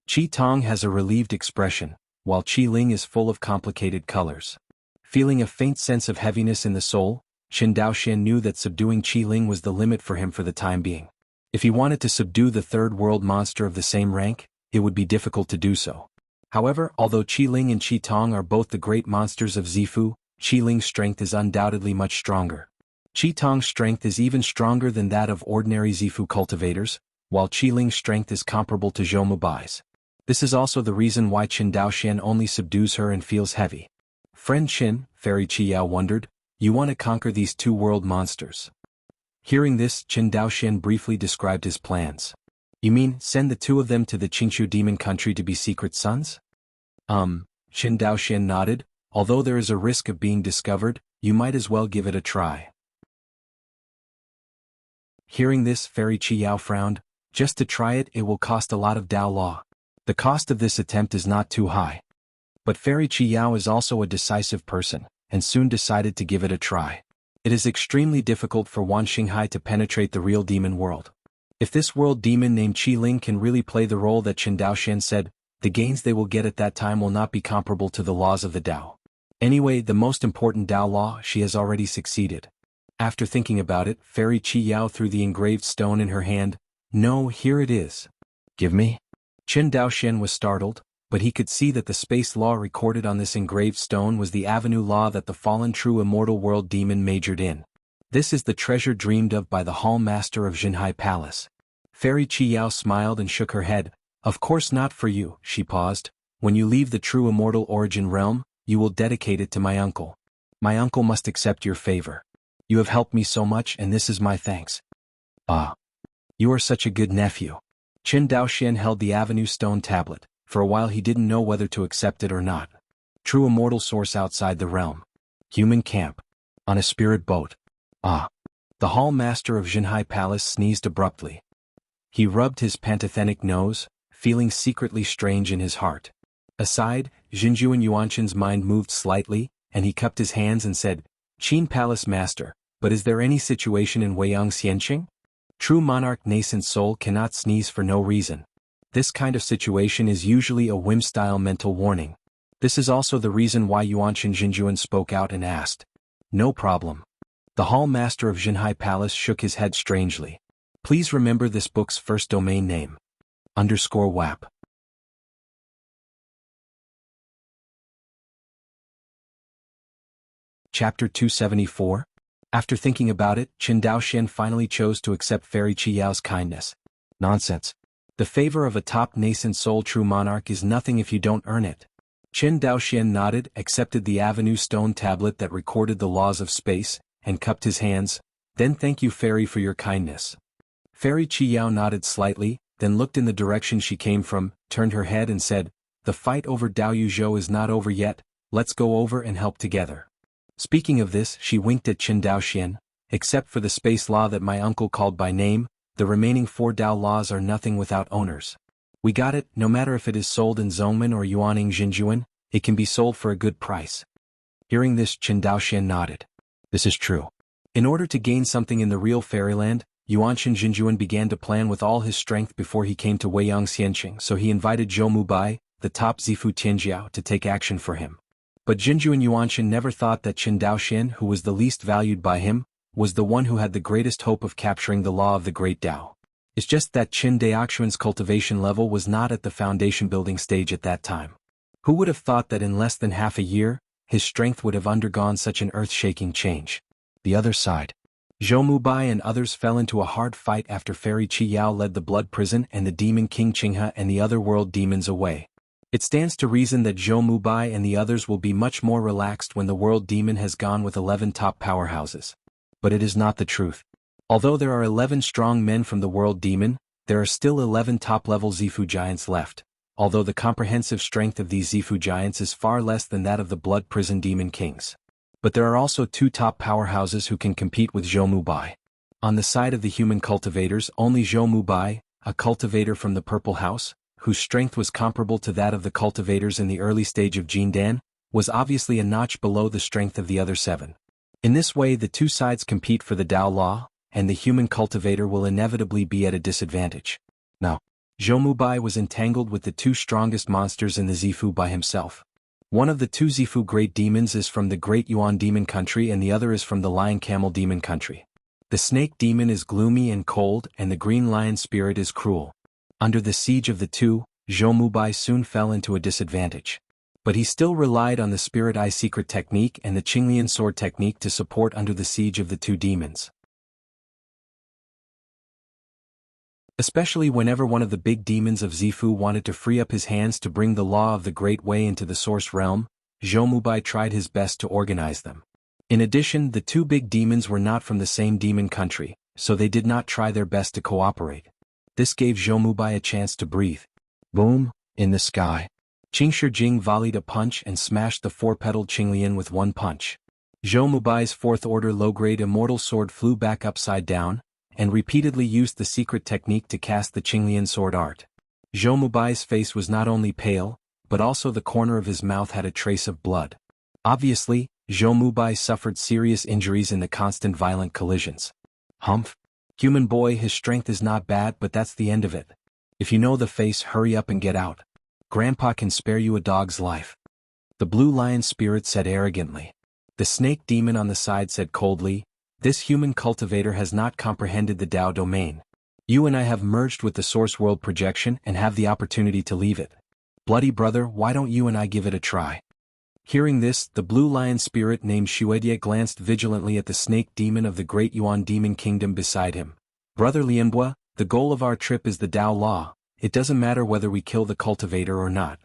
Qi Tong has a relieved expression, while Qi Ling is full of complicated colors. Feeling a faint sense of heaviness in the soul, Chen Daoxian knew that subduing Qi Ling was the limit for him for the time being. If he wanted to subdue the 3rd world monster of the same rank, it would be difficult to do so. However, although Qi Ling and Qi Tong are both the great monsters of Zifu, Qi Ling's strength is undoubtedly much stronger. Qitong's strength is even stronger than that of ordinary Zifu cultivators, while Qiling's strength is comparable to Zhou Mubai's. This is also the reason why Qin Daoxian only subdues her and feels heavy. Friend Qin, Fairy Qiyao wondered, you want to conquer these two world monsters. Hearing this, Qin Daoxian briefly described his plans. You mean, send the two of them to the Qingqiu demon country to be secret sons? Qin Daoxian nodded, although there is a risk of being discovered, you might as well give it a try. Hearing this, Fairy Qiyao frowned. Just to try it, it will cost a lot of Dao Law. The cost of this attempt is not too high. But Fairy Qiyao is also a decisive person, and soon decided to give it a try. It is extremely difficult for Wan Xinghai to penetrate the real demon world. If this world demon named Qiling can really play the role that Qin Daoxian said, the gains they will get at that time will not be comparable to the laws of the Dao. Anyway, the most important Dao law, she has already succeeded. After thinking about it, Fairy Qiyao threw the engraved stone in her hand. No, here it is. Give me. Qin Daoxian was startled, but he could see that the space law recorded on this engraved stone was the avenue law that the fallen true immortal world demon majored in. This is the treasure dreamed of by the Hall Master of Xinhai Palace. Fairy Qiyao smiled and shook her head. Of course not for you, she paused. When you leave the true immortal origin realm, you will dedicate it to my uncle. My uncle must accept your favor. You have helped me so much and this is my thanks. Ah. You are such a good nephew. Qin Daoxian held the avenue stone tablet. For a while he didn't know whether to accept it or not. True immortal source outside the realm. Human camp. On a spirit boat. Ah. The Hall Master of Xinhai Palace sneezed abruptly. He rubbed his pantothenic nose, feeling secretly strange in his heart. Aside, Xinjuan Yuanshan's mind moved slightly, and he cupped his hands and said, Qin Palace Master, but is there any situation in Weiyang Xianqing? True monarch nascent soul cannot sneeze for no reason. This kind of situation is usually a whim-style mental warning. This is also the reason why Yuanshan Xinjuan spoke out and asked. No problem. The Hall Master of Xinhai Palace shook his head strangely. Please remember this book's first domain name. _WAP. Chapter 274. After thinking about it, Qin Daoxian finally chose to accept Fairy Qiyao's kindness. Nonsense. The favor of a top nascent soul true monarch is nothing if you don't earn it. Qin Daoxian nodded, accepted the avenue stone tablet that recorded the laws of space, and cupped his hands. Then thank you Fairy for your kindness. Fairy Qiyao nodded slightly, then looked in the direction she came from, turned her head and said, the fight over Dao Yuzhou is not over yet, let's go over and help together. Speaking of this, she winked at Qin Daoxian. Except for the space law that my uncle called by name, the remaining 4 Dao laws are nothing without owners. We got it, no matter if it is sold in Zongmen or Yuaning Xinjuan, it can be sold for a good price. Hearing this, Qin Daoxian nodded. This is true. In order to gain something in the real fairyland, Yuanshan Xinjuan began to plan with all his strength before he came to Weiyang Xianqing, so he invited Zhou Mubai, the top Zifu Tianjiao, to take action for him. But Xinjuan Yuanshan never thought that Qin Daoxian, who was the least valued by him, was the one who had the greatest hope of capturing the law of the great Dao. It's just that Qin Daoxian's cultivation level was not at the foundation building stage at that time. Who would have thought that in less than half a year, his strength would have undergone such an earth-shaking change? The other side. Zhou Mubai and others fell into a hard fight after Fairy Qiyao led the Blood Prison and the Demon King Qinghe and the other world demons away. It stands to reason that Zhou Mubai and the others will be much more relaxed when the world demon has gone with 11 top powerhouses. But it is not the truth. Although there are 11 strong men from the world demon, there are still 11 top-level Zifu giants left, although the comprehensive strength of these Zifu giants is far less than that of the Blood Prison Demon Kings. But there are also 2 top powerhouses who can compete with Zhou Mubai. On the side of the human cultivators, only Zhou Mubai, a cultivator from the Purple House, whose strength was comparable to that of the cultivators in the early stage of Jindan, was obviously a notch below the strength of the other 7. In this way the 2 sides compete for the Dao Law, and the human cultivator will inevitably be at a disadvantage. Now, Zhou Mubai was entangled with the 2 strongest monsters in the Zifu by himself. One of the 2 Zifu great demons is from the Great Yuan Demon Country and the other is from the Lion Camel Demon Country. The Snake Demon is gloomy and cold and the Green Lion Spirit is cruel. Under the siege of the 2, Zhou Mubai soon fell into a disadvantage. But he still relied on the Spirit Eye secret technique and the Qinglian sword technique to support under the siege of the two demons. Especially whenever one of the big demons of Zifu wanted to free up his hands to bring the law of the Great Way into the Source Realm, Zhou Mubai tried his best to organize them. In addition, the two big demons were not from the same demon country, so they did not try their best to cooperate. This gave Zhou Mubai a chance to breathe. Boom, in the sky. Qing Shijing volleyed a punch and smashed the four-petaled Qinglian with one punch. Zhou Mubai's fourth-order low-grade immortal sword flew back upside down, and repeatedly used the secret technique to cast the Qinglian sword art. Zhou Mubai's face was not only pale, but also the corner of his mouth had a trace of blood. Obviously, Zhou Mubai suffered serious injuries in the constant violent collisions. Humph. Human boy, his strength is not bad, but that's the end of it. If you know the face, hurry up and get out. Grandpa can spare you a dog's life. The blue lion spirit said arrogantly. The snake demon on the side said coldly, this human cultivator has not comprehended the Tao domain. You and I have merged with the source world projection and have the opportunity to leave it. Bloody brother, why don't you and I give it a try? Hearing this, the blue lion spirit named Shuedia glanced vigilantly at the snake demon of the great Yuan demon kingdom beside him. Brother Lianbua, the goal of our trip is the Tao law. It doesn't matter whether we kill the cultivator or not.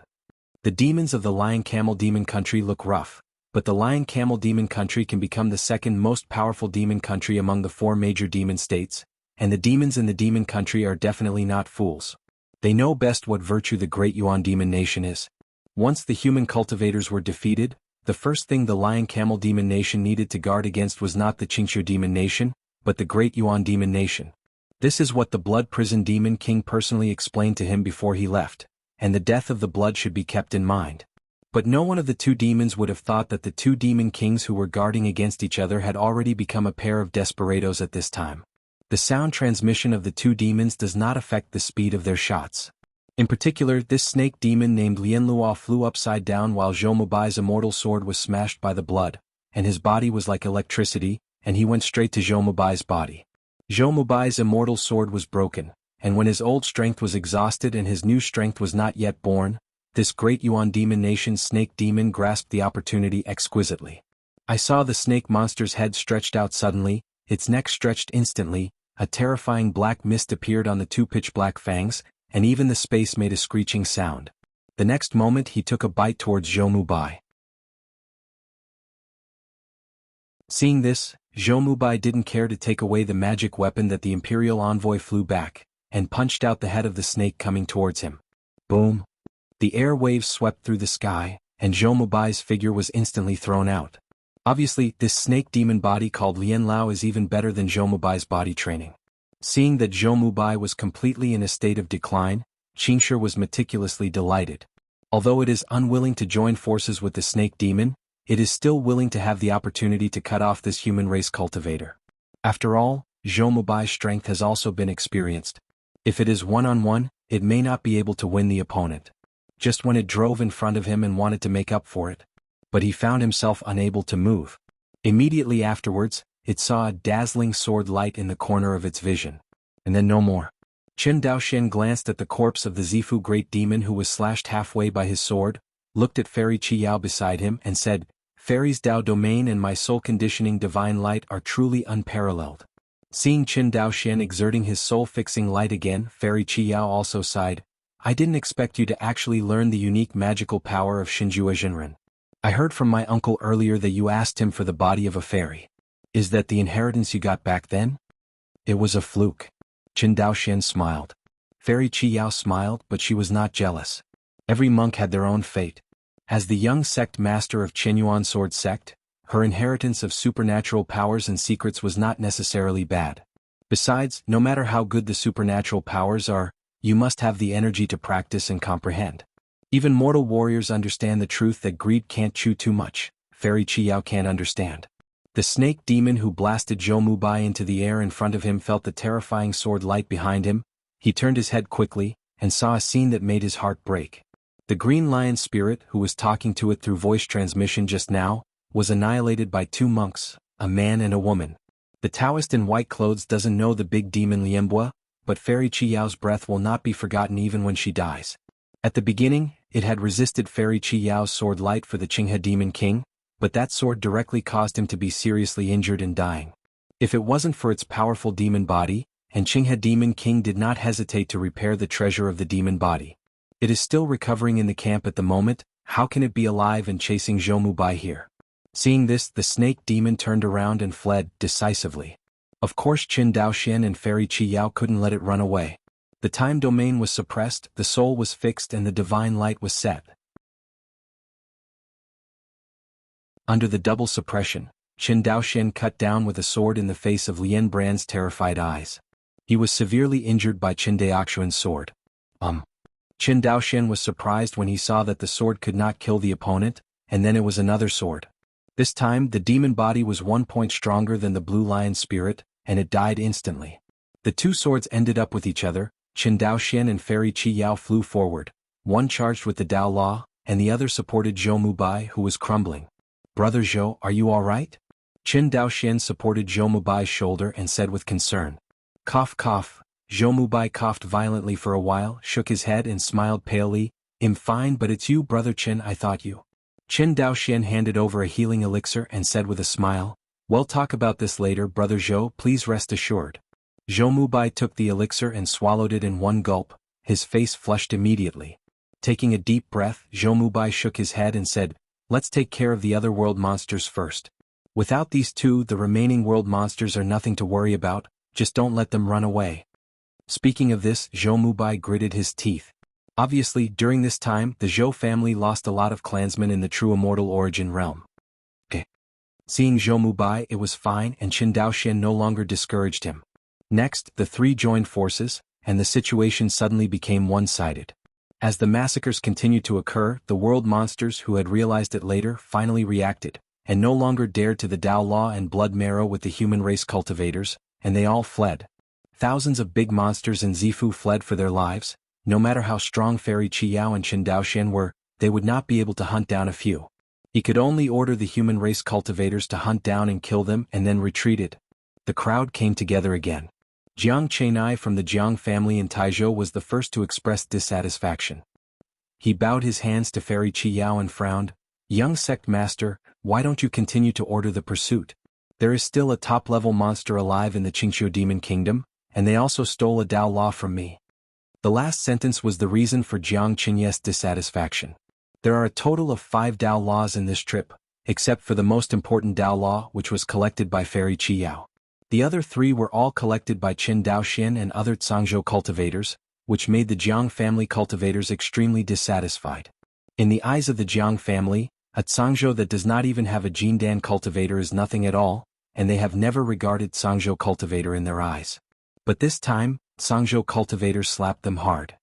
The demons of the lion camel demon country look rough, but the lion camel demon country can become the second most powerful demon country among the four major demon states, and the demons in the demon country are definitely not fools. They know best what virtue the great Yuan demon nation is. Once the human cultivators were defeated, the first thing the lion camel demon nation needed to guard against was not the Qingqiu demon nation, but the great Yuan demon nation. This is what the blood prison demon king personally explained to him before he left, and the death of the blood should be kept in mind. But no one of the two demons would have thought that the two demon kings who were guarding against each other had already become a pair of desperados at this time. The sound transmission of the two demons does not affect the speed of their shots. In particular, this snake demon named Lianluo flew upside down while Zhou Mubai's immortal sword was smashed by the blood, and his body was like electricity, and he went straight to Zhou Mubai's body. Zhou Mubai's immortal sword was broken, and when his old strength was exhausted and his new strength was not yet born, this great Yuan demon nation snake demon grasped the opportunity exquisitely. I saw the snake monster's head stretched out suddenly, its neck stretched instantly, a terrifying black mist appeared on the two pitch-black fangs, and even the space made a screeching sound. The next moment he took a bite towards Zhou Mubai. Seeing this, Zhou Mubai didn't care to take away the magic weapon that the Imperial Envoy flew back, and punched out the head of the snake coming towards him. Boom! The air waves swept through the sky, and Zhou Mubai's figure was instantly thrown out. Obviously, this snake demon body called Lian Lao is even better than Zhou Mubai's body training. Seeing that Zhou Mubai was completely in a state of decline, Qingshi was meticulously delighted. Although it is unwilling to join forces with the snake demon, it is still willing to have the opportunity to cut off this human race cultivator. After all, Zhou Mubai's strength has also been experienced. If it is one-on-one, it may not be able to win the opponent. Just when it drove in front of him and wanted to make up for it. But he found himself unable to move. Immediately afterwards, it saw a dazzling sword light in the corner of its vision. And then no more. Chen Daoxian glanced at the corpse of the Zifu great demon who was slashed halfway by his sword, looked at Fairy Qi Yao beside him and said, Fairy's Tao domain and my soul conditioning divine light are truly unparalleled. Seeing Chen Daoxian exerting his soul-fixing light again, Fairy Qi Yao also sighed, I didn't expect you to actually learn the unique magical power of Shinjua Jinren. I heard from my uncle earlier that you asked him for the body of a fairy. Is that the inheritance you got back then? It was a fluke. Chen Daoxian smiled. Fairy Qi Yao smiled, but she was not jealous. Every monk had their own fate. As the young sect master of Qinyuan Sword Sect, her inheritance of supernatural powers and secrets was not necessarily bad. Besides, no matter how good the supernatural powers are, you must have the energy to practice and comprehend. Even mortal warriors understand the truth that greed can't chew too much. Fairy Qi Yao can't understand. The snake demon who blasted Zhou Mubai into the air in front of him felt the terrifying sword light behind him. He turned his head quickly, and saw a scene that made his heart break. The green lion spirit who was talking to it through voice transmission just now, was annihilated by two monks, a man and a woman. The Taoist in white clothes doesn't know the big demon Lianbua, but Fairy Qi Yao's breath will not be forgotten even when she dies. At the beginning, It had resisted Fairy Qi Yao's sword light for the Qinghe Demon King, but that sword directly caused him to be seriously injured and dying. If it wasn't for its powerful demon body, and Qinghe Demon King did not hesitate to repair the treasure of the demon body. It is still recovering in the camp at the moment. How can it be alive and chasing Zhou Mubai here? Seeing this, the snake demon turned around and fled decisively. Of course Qin Daoxian and Fairy Qi Yao couldn't let it run away. The time domain was suppressed, the soul was fixed, and the divine light was set. Under the double suppression, Qin Daoxian cut down with a sword in the face of Lien Brand's terrified eyes. He was severely injured by Qin Daoxuan's sword. Qin Daoxian was surprised when he saw that the sword could not kill the opponent, and then it was another sword. This time the demon body was 1 point stronger than the blue lion spirit, and it died instantly. The two swords ended up with each other. Qin Daoxian and Fairy Qi Yao flew forward, one charged with the Dao Law, and the other supported Zhou Mubai, who was crumbling. "Brother Zhou, are you all right?" Qin Daoxian supported Zhou Mubai's shoulder and said with concern. Cough cough. Zhou Mubai coughed violently for a while, shook his head and smiled palely. "I'm fine, but it's you, Brother Qin, I thought you." Qin Daoxian handed over a healing elixir and said with a smile, "We'll talk about this later, Brother Zhou, please rest assured." Zhou Mubai took the elixir and swallowed it in one gulp. His face flushed immediately. Taking a deep breath, Zhou Mubai shook his head and said, "Let's take care of the other world monsters first. Without these two, the remaining world monsters are nothing to worry about, just don't let them run away." Speaking of this, Zhou Mubai gritted his teeth. Obviously, during this time, the Zhou family lost a lot of clansmen in the true immortal origin realm. Seeing Zhou Mubai, it was fine, and Qin Daoxian no longer discouraged him. Next, the three joined forces, and the situation suddenly became one-sided. As the massacres continued to occur, the world monsters who had realized it later finally reacted, and no longer dared to the Dao Law and blood marrow with the human race cultivators, and they all fled. Thousands of big monsters in Zifu fled for their lives. No matter how strong Fairy Qi Yao and Qin Daoxian were, they would not be able to hunt down a few. He could only order the human race cultivators to hunt down and kill them and then retreated. The crowd came together again. Jiang Chenai from the Jiang family in Taizhou was the first to express dissatisfaction. He bowed his hands to Fairy Qi Yao and frowned. "Young sect master, why don't you continue to order the pursuit? There is still a top-level monster alive in the Qingqiu Demon Kingdom, and they also stole a Dao Law from me." The last sentence was the reason for Jiang Qinye's dissatisfaction. There are a total of 5 Dao Laws in this trip, except for the most important Dao Law, which was collected by Fairy Qi Yao. The other 3 were all collected by Qin Daoxian and other Zhangzhou cultivators, which made the Jiang family cultivators extremely dissatisfied. In the eyes of the Jiang family, a Zhangzhou that does not even have a Jindan cultivator is nothing at all, and they have never regarded Zhangzhou cultivator in their eyes. But this time, Zhangzhou cultivators slapped them hard.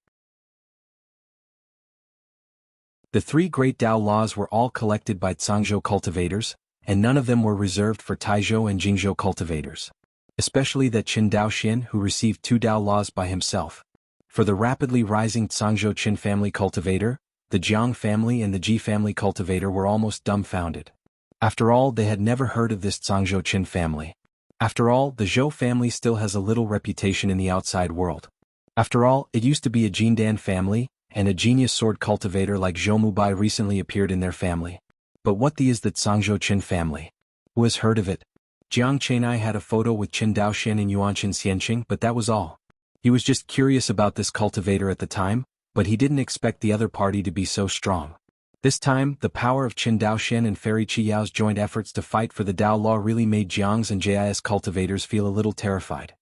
The 3 great Dao Laws were all collected by Zhangzhou cultivators, and none of them were reserved for Taizhou and Jingzhou cultivators. Especially that Qin Daoxian, who received 2 Dao Laws by himself. For the rapidly rising Zhangzhou Qin family cultivator, the Jiang family and the Ji family cultivator were almost dumbfounded. After all, they had never heard of this Zhangzhou Qin family. After all, the Zhou family still has a little reputation in the outside world. After all, it used to be a Jindan family, and a genius sword cultivator like Zhou Mubai recently appeared in their family. But what is the Zhangzhou Qin family? Who has heard of it? Jiang Chenai had a photo with Qin Daoxian and Yuanqin Xianqing, but that was all. He was just curious about this cultivator at the time, but he didn't expect the other party to be so strong. This time, the power of Qin Daoxian and Fairy Qi Yao's joint efforts to fight for the Dao Law really made Jiang's and JIS cultivators feel a little terrified.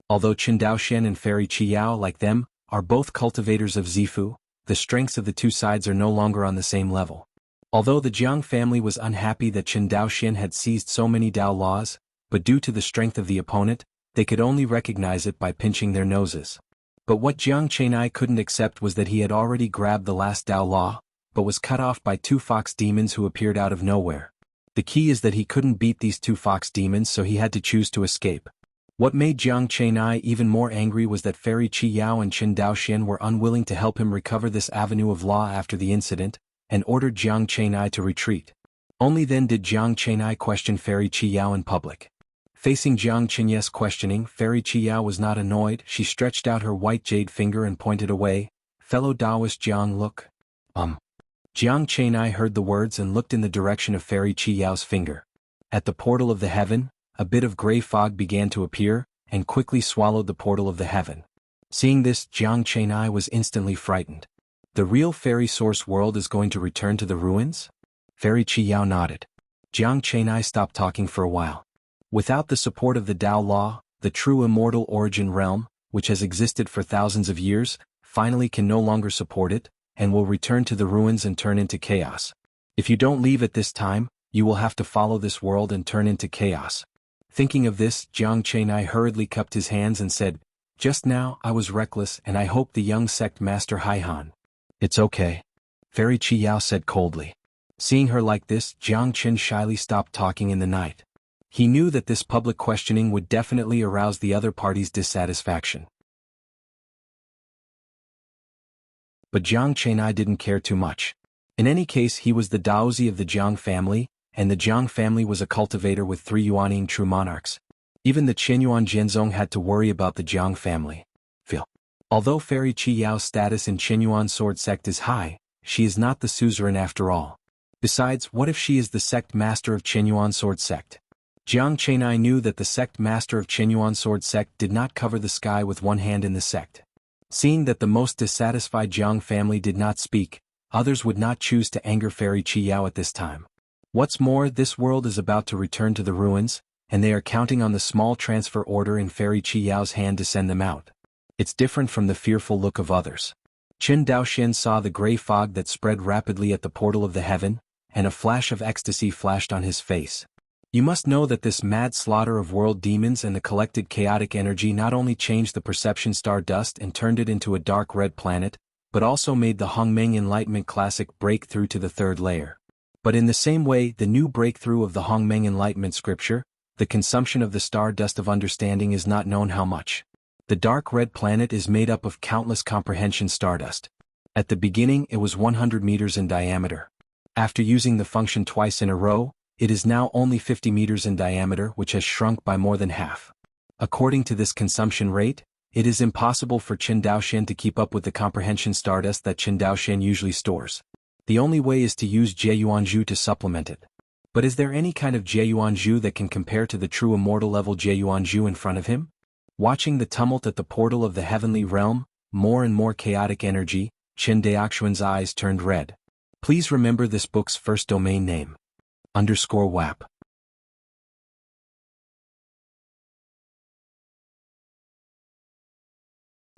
Although Qin Daoxian and Fairy Qi Yao, like them, are both cultivators of Zifu, the strengths of the two sides are no longer on the same level. Although the Jiang family was unhappy that Qin Daoxian had seized so many Dao Laws, but due to the strength of the opponent, they could only recognize it by pinching their noses. But what Jiang Chenai couldn't accept was that he had already grabbed the last Dao Law, but was cut off by 2 fox demons who appeared out of nowhere. The key is that he couldn't beat these 2 fox demons, so he had to choose to escape. What made Jiang Chenai even more angry was that Fairy Qi Yao and Qin Daoxian were unwilling to help him recover this avenue of law after the incident, and ordered Jiang Chenai to retreat. Only then did Jiang Chenai question Fairy Qi Yao in public. Facing Jiang Chenye's questioning, Fairy Qi Yao was not annoyed. She stretched out her white jade finger and pointed away. "Fellow Taoist Jiang, look. Jiang Chenai heard the words and looked in the direction of Fairy Qi Yao's finger. At the portal of the heaven, a bit of gray fog began to appear, and quickly swallowed the portal of the heaven. Seeing this, Jiang Chenai was instantly frightened. The real fairy source world is going to return to the ruins? Fairy Qi Yao nodded. Jiang Chenai stopped talking for a while. Without the support of the Tao Law, the true immortal origin realm, which has existed for thousands of years, finally can no longer support it, and will return to the ruins and turn into chaos. If you don't leave at this time, you will have to follow this world and turn into chaos. Thinking of this, Jiang Chenai hurriedly cupped his hands and said, "Just now I was reckless and I hope the young sect master Haihan." "It's okay," Fairy Qi Yao said coldly. Seeing her like this, Jiang Qin shyly stopped talking in the night. He knew that this public questioning would definitely arouse the other party's dissatisfaction. But Jiang Chenai didn't care too much. In any case, he was the Daozi of the Jiang family, and the Jiang family was a cultivator with 3 Yuanning true monarchs. Even the Qinyuan Jianzong had to worry about the Jiang family. Although Fairy Qi Yao's status in Qinyuan sword sect is high, she is not the suzerain after all. Besides, what if she is the sect master of Qinyuan sword sect? Jiang Chenai knew that the sect master of Qinyuan sword sect did not cover the sky with one hand in the sect. Seeing that the most dissatisfied Jiang family did not speak, others would not choose to anger Fairy Qi Yao at this time. What's more, this world is about to return to the ruins, and they are counting on the small transfer order in Fairy Qi Yao's hand to send them out. It's different from the fearful look of others. Qin Daoxian saw the gray fog that spread rapidly at the portal of the heaven, and a flash of ecstasy flashed on his face. You must know that this mad slaughter of world demons and the collected chaotic energy not only changed the perception star dust and turned it into a dark red planet, but also made the Hongmeng Enlightenment Classic break through to the 3rd layer. But in the same way, the new breakthrough of the Hongmeng Enlightenment scripture, the consumption of the star dust of understanding is not known how much. The dark red planet is made up of countless comprehension stardust. At the beginning it was 100 meters in diameter. After using the function twice in a row, it is now only 50 meters in diameter, which has shrunk by more than half. According to this consumption rate, it is impossible for Qin Daoxian to keep up with the comprehension stardust that Qin Daoxian usually stores. The only way is to use Jieyuanzhu to supplement it. But is there any kind of Jieyuanzhu that can compare to the true immortal level Jieyuanzhu in front of him? Watching the tumult at the portal of the heavenly realm, more and more chaotic energy, Qin Daoxian's eyes turned red. Please remember this book's first domain name. _WAP.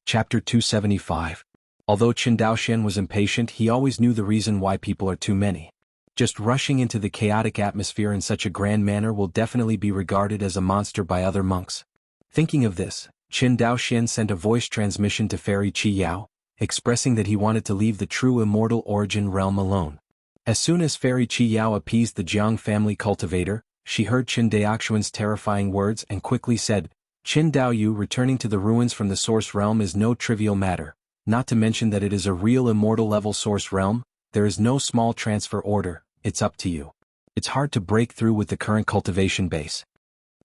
Chapter 275. Although Qin Daoxian was impatient, he always knew the reason why people are too many. Just rushing into the chaotic atmosphere in such a grand manner will definitely be regarded as a monster by other monks. Thinking of this, Qin Daoxian sent a voice transmission to Fairy Qi Yao, expressing that he wanted to leave the true immortal origin realm alone. As soon as Fairy Qi Yao appeased the Jiang family cultivator, she heard Qin Daoxian's terrifying words and quickly said, "Qin Daoyu, returning to the ruins from the source realm is no trivial matter, not to mention that it is a real immortal level source realm. There is no small transfer order, it's up to you. It's hard to break through with the current cultivation base."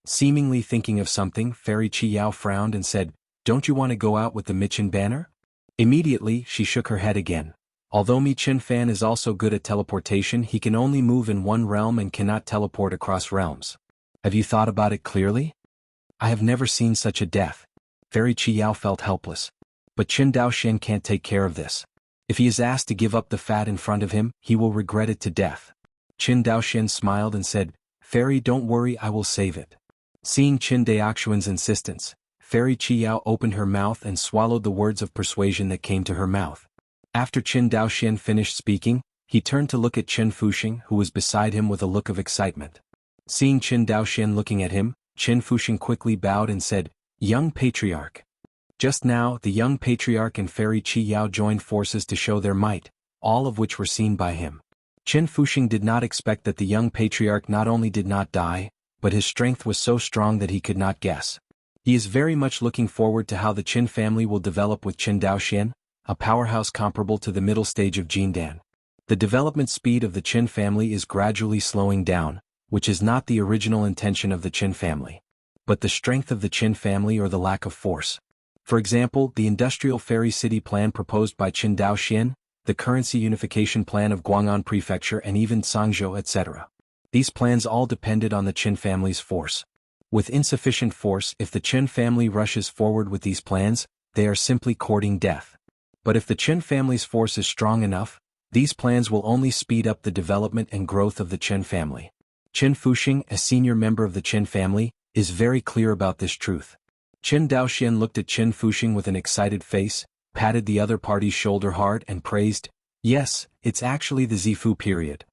Seemingly thinking of something, Fairy Qi Yao frowned and said, "Don't you want to go out with the Michin banner?" Immediately, she shook her head again. Although Michin Fan is also good at teleportation, he can only move in one realm and cannot teleport across realms. Have you thought about it clearly? I have never seen such a death. Fairy Qi Yao felt helpless. But Qin Daoxian can't take care of this. If he is asked to give up the fat in front of him, he will regret it to death. Qin Daoxian smiled and said, "Fairy, don't worry, I will save it." Seeing Qin Daoxian's insistence, Fairy Qi Yao opened her mouth and swallowed the words of persuasion that came to her mouth. After Qin Daoxian finished speaking, he turned to look at Qin Fuxing, who was beside him with a look of excitement. Seeing Qin Daoxian looking at him, Qin Fuxing quickly bowed and said, "Young Patriarch." Just now, the young Patriarch and Fairy Qi Yao joined forces to show their might, all of which were seen by him. Qin Fuxing did not expect that the young Patriarch not only did not die, but his strength was so strong that he could not guess. He is very much looking forward to how the Qin family will develop with Qin Daoxian, a powerhouse comparable to the middle stage of Jindan. The development speed of the Qin family is gradually slowing down, which is not the original intention of the Qin family, but the strength of the Qin family or the lack of force. For example, the industrial fairy city plan proposed by Qin Daoxian, the currency unification plan of Guang'an Prefecture and even Zhangzhou etc. These plans all depended on the Qin family's force. With insufficient force, if the Qin family rushes forward with these plans, they are simply courting death. But if the Qin family's force is strong enough, these plans will only speed up the development and growth of the Qin family. Qin Fuxing, a senior member of the Qin family, is very clear about this truth. Qin Daoxian looked at Qin Fuxing with an excited face, patted the other party's shoulder hard and praised, "Yes, it's actually the Zifu period."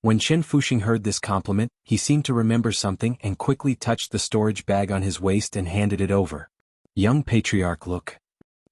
When Qin Fuxing heard this compliment, he seemed to remember something and quickly touched the storage bag on his waist and handed it over. "Young patriarch, look."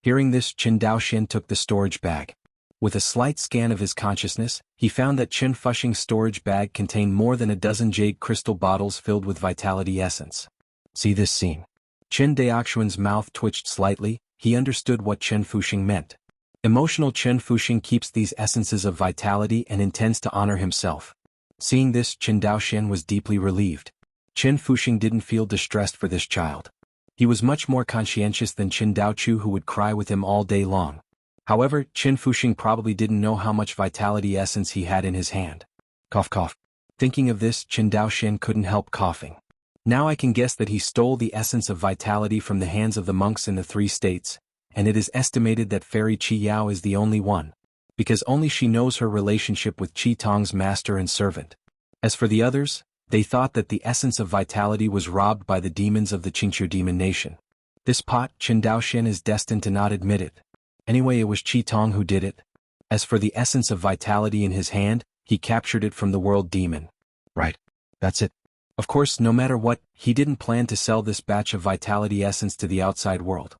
Hearing this, Qin Daoxian took the storage bag. With a slight scan of his consciousness, he found that Qin Fuxing's storage bag contained more than a dozen jade crystal bottles filled with vitality essence. See this scene. Qin Daoxian's mouth twitched slightly. He understood what Qin Fuxing meant. Emotional Qin Fuxing keeps these essences of vitality and intends to honor himself. Seeing this, Qin Daoxian was deeply relieved. Qin Fuxing didn't feel distressed for this child. He was much more conscientious than Qin Daochu, who would cry with him all day long. However, Qin Fuxing probably didn't know how much vitality essence he had in his hand. Cough cough. Thinking of this, Qin Daoxian couldn't help coughing. Now I can guess that he stole the essence of vitality from the hands of the monks in the 3 states, and it is estimated that Fairy Qi Yao is the only one, because only she knows her relationship with Qi Tong's master and servant. As for the others, they thought that the essence of vitality was robbed by the demons of the Qingqiu demon nation. This pot, Qin Daoxian is destined to not admit it. Anyway, it was Qi Tong who did it. As for the essence of vitality in his hand, he captured it from the world demon. Right. That's it. Of course, no matter what, he didn't plan to sell this batch of vitality essence to the outside world.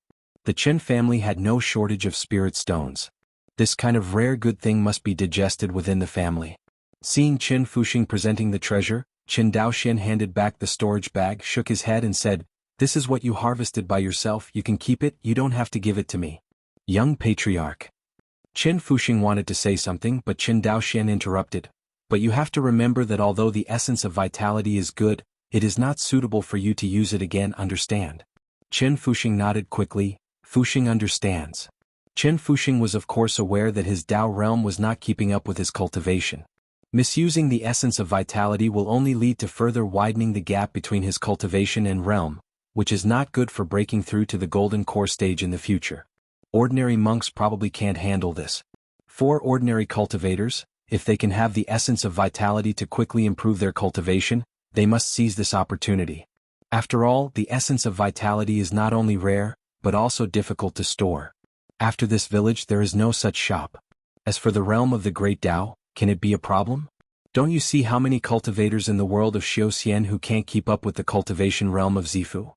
The Qin family had no shortage of spirit stones. This kind of rare good thing must be digested within the family. Seeing Qin Fuxing presenting the treasure, Qin Daoxian handed back the storage bag, shook his head and said, "This is what you harvested by yourself, you can keep it, you don't have to give it to me." Young patriarch. Qin Fuxing wanted to say something, but Qin Daoxian interrupted. "But you have to remember that although the essence of vitality is good, it is not suitable for you to use it again, understand?" Qin Fuxing nodded quickly. Fuxing understands. Qin Fuxing was of course aware that his Dao realm was not keeping up with his cultivation. Misusing the essence of vitality will only lead to further widening the gap between his cultivation and realm, which is not good for breaking through to the golden core stage in the future. Ordinary monks probably can't handle this. For ordinary cultivators, if they can have the essence of vitality to quickly improve their cultivation, they must seize this opportunity. After all, the essence of vitality is not only rare, but also difficult to store. After this village there is no such shop. As for the realm of the Great Tao, can it be a problem? Don't you see how many cultivators in the world of Xiuxian who can't keep up with the cultivation realm of Zifu?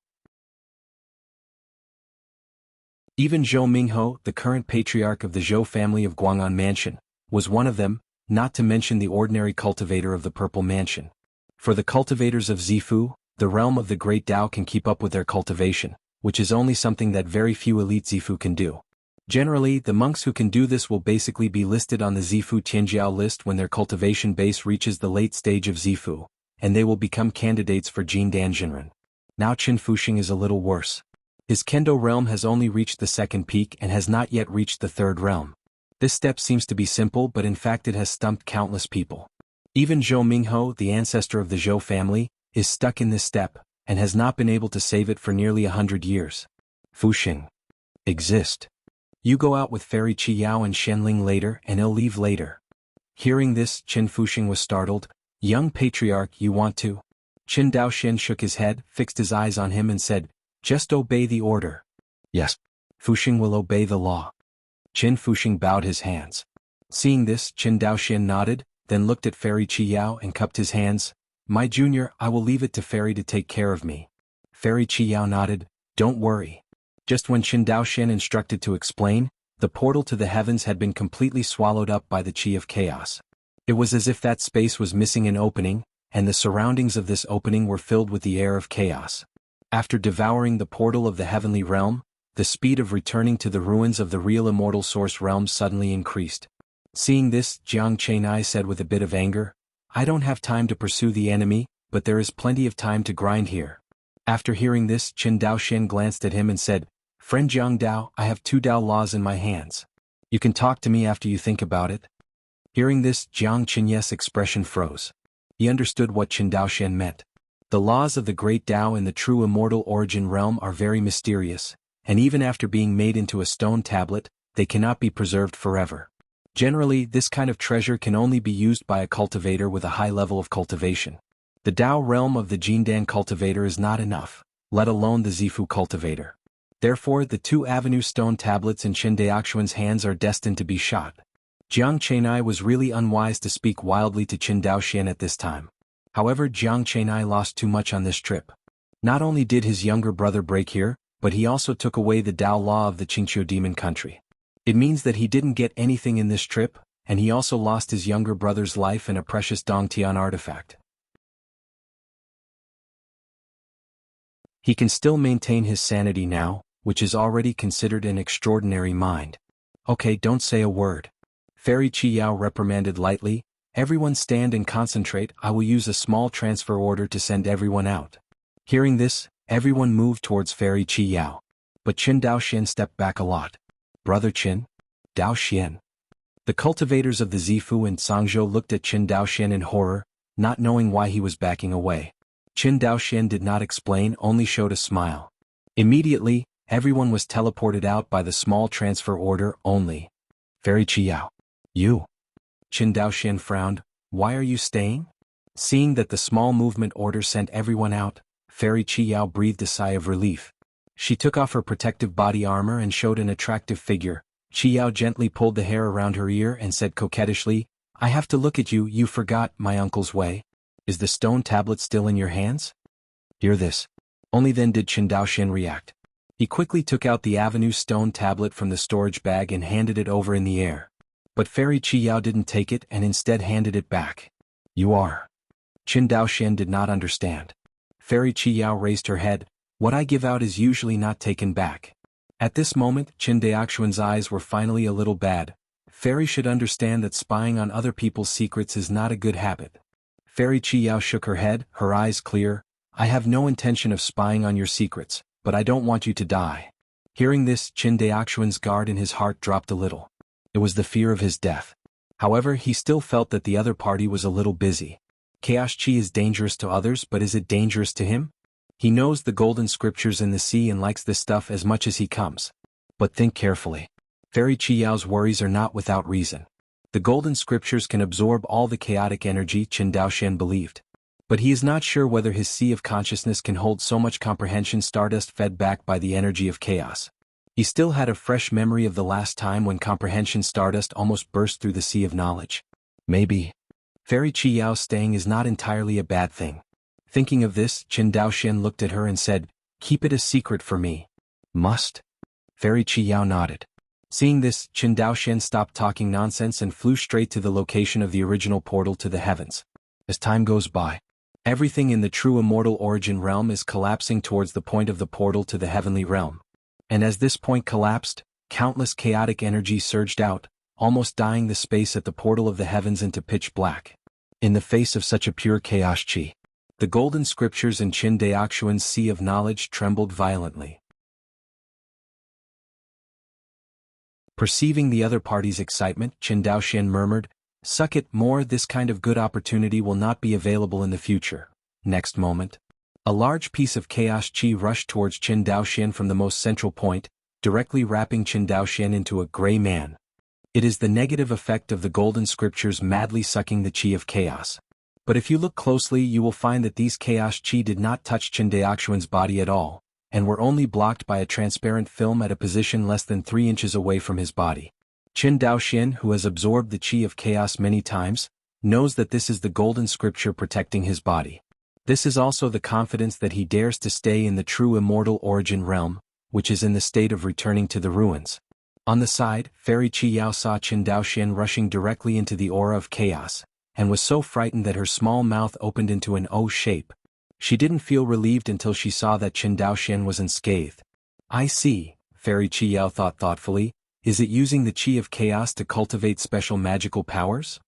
Even Zhou Mingho, the current patriarch of the Zhou family of Guang'an Mansion, was one of them, not to mention the ordinary cultivator of the Purple Mansion. For the cultivators of Zifu, the realm of the Great Tao can keep up with their cultivation, which is only something that very few elite Zifu can do. Generally, the monks who can do this will basically be listed on the Zifu Tianjiao list when their cultivation base reaches the late stage of Zifu, and they will become candidates for Jindan Jinren. Now Qin Fuxing is a little worse. His Kendo realm has only reached the 2nd peak and has not yet reached the 3rd realm. This step seems to be simple, but in fact it has stumped countless people. Even Zhou Mingho, the ancestor of the Zhou family, is stuck in this step, and has not been able to save it for nearly 100 years. Fuxing. Exist. You go out with Fairy Qi Yao and Shenling later, and he'll leave later. Hearing this, Qin Fuxing was startled. Young patriarch, you want to? Qin Daoxian shook his head, fixed his eyes on him and said, just obey the order. Yes. Fuxing will obey the law. Qin Fuxing bowed his hands. Seeing this, Qin Daoxian nodded, then looked at Fairy Qi Yao and cupped his hands. My junior, I will leave it to Fairy to take care of me. Fairy Qi Yao nodded, don't worry. Just when Qin Daoxian instructed to explain, the portal to the heavens had been completely swallowed up by the Qi of Chaos. It was as if that space was missing an opening, and the surroundings of this opening were filled with the air of chaos. After devouring the portal of the heavenly realm, the speed of returning to the ruins of the real immortal source realm suddenly increased. Seeing this, Jiang Chenai said with a bit of anger, I don't have time to pursue the enemy, but there is plenty of time to grind here. After hearing this, Qin Daoxian glanced at him and said, Friend Jiang Dao, I have 2 Dao laws in my hands. You can talk to me after you think about it. Hearing this, Jiang Qinyes' expression froze. He understood what Qin Daoxian meant. The laws of the great Dao in the true immortal origin realm are very mysterious, and even after being made into a stone tablet, they cannot be preserved forever. Generally, this kind of treasure can only be used by a cultivator with a high level of cultivation. The Dao realm of the Jindan cultivator is not enough, let alone the Zifu cultivator. Therefore, the 2 avenue stone tablets in Qin Daoxuan's hands are destined to be shot. Jiang Chenai was really unwise to speak wildly to Qin Daoxian at this time. However, Jiang Chenai lost too much on this trip. Not only did his younger brother break here, but he also took away the Dao law of the Qingqiu demon country. It means that he didn't get anything in this trip, and he also lost his younger brother's life and a precious Dongtian artifact. He can still maintain his sanity now, which is already considered an extraordinary mind. Okay, don't say a word. Fairy Qi Yao reprimanded lightly. Everyone stand and concentrate. I will use a small transfer order to send everyone out. Hearing this, everyone moved towards Fairy Qi Yao. But Qin Daoxian stepped back a lot. Brother Qin? Daoxian. The cultivators of the Zifu and Sangzhou looked at Qin Daoxian in horror, not knowing why he was backing away. Qin Daoxian did not explain, only showed a smile. Immediately, everyone was teleported out by the small transfer order only. Fairy Qi Yao. You? Qin Daoxian frowned. Why are you staying? Seeing that the small movement order sent everyone out, Fairy Qi Yao breathed a sigh of relief. She took off her protective body armor and showed an attractive figure. Qi Yao gently pulled the hair around her ear and said coquettishly, I have to look at you. You forgot my uncle's way. Is the stone tablet still in your hands? Hear this. Only then did Qin Daoxian react. He quickly took out the Avenue stone tablet from the storage bag and handed it over in the air. But Fairy Qi Yao didn't take it and instead handed it back. You are. Qin Daoxian did not understand. Fairy Qi Yao raised her head. What I give out is usually not taken back. At this moment, Qin Daoxuan's eyes were finally a little bad. Fairy should understand that spying on other people's secrets is not a good habit. Fairy Qi Yao shook her head, her eyes clear. I have no intention of spying on your secrets, but I don't want you to die. Hearing this, Qin Daoxuan's guard in his heart dropped a little. It was the fear of his death. However, he still felt that the other party was a little busy. Chaos Chi is dangerous to others, but is it dangerous to him? He knows the golden scriptures in the sea and likes this stuff as much as he comes. But think carefully. Fairy Qi Yao's worries are not without reason. The golden scriptures can absorb all the chaotic energy, Qin Daoxian believed. But he is not sure whether his sea of consciousness can hold so much comprehension stardust fed back by the energy of chaos. He still had a fresh memory of the last time when comprehension stardust almost burst through the sea of knowledge. Maybe. Fairy Qi Yao's staying is not entirely a bad thing. Thinking of this, Qin Daoxian looked at her and said, Keep it a secret for me. Must? Fairy Qi Yao nodded. Seeing this, Qin Daoxian stopped talking nonsense and flew straight to the location of the original portal to the heavens. As time goes by, everything in the true immortal origin realm is collapsing towards the point of the portal to the heavenly realm. And as this point collapsed, countless chaotic energy surged out, almost dyeing the space at the portal of the heavens into pitch black. In the face of such a pure chaos chi, the golden scriptures in Qin Daoxuan's sea of knowledge trembled violently. Perceiving the other party's excitement, Qin Daoxian murmured, Suck it more, this kind of good opportunity will not be available in the future. Next moment, a large piece of chaos chi rushed towards Qin Daoxian from the most central point, directly wrapping Qin Daoxian into a gray man. It is the negative effect of the golden scriptures madly sucking the chi of chaos. But if you look closely, you will find that these chaos chi did not touch Qin Daoxuan's body at all, and were only blocked by a transparent film at a position less than 3 inches away from his body. Qin Daoxian, who has absorbed the chi of chaos many times, knows that this is the golden scripture protecting his body. This is also the confidence that he dares to stay in the true immortal origin realm, which is in the state of returning to the ruins. On the side, Fairy Qi Yao saw Qin Daoxian rushing directly into the aura of chaos, and was so frightened that her small mouth opened into an O shape. She didn't feel relieved until she saw that Qin Daoxian was unscathed. I see, Fairy Qi Yao thought thoughtfully, is it using the chi of chaos to cultivate special magical powers?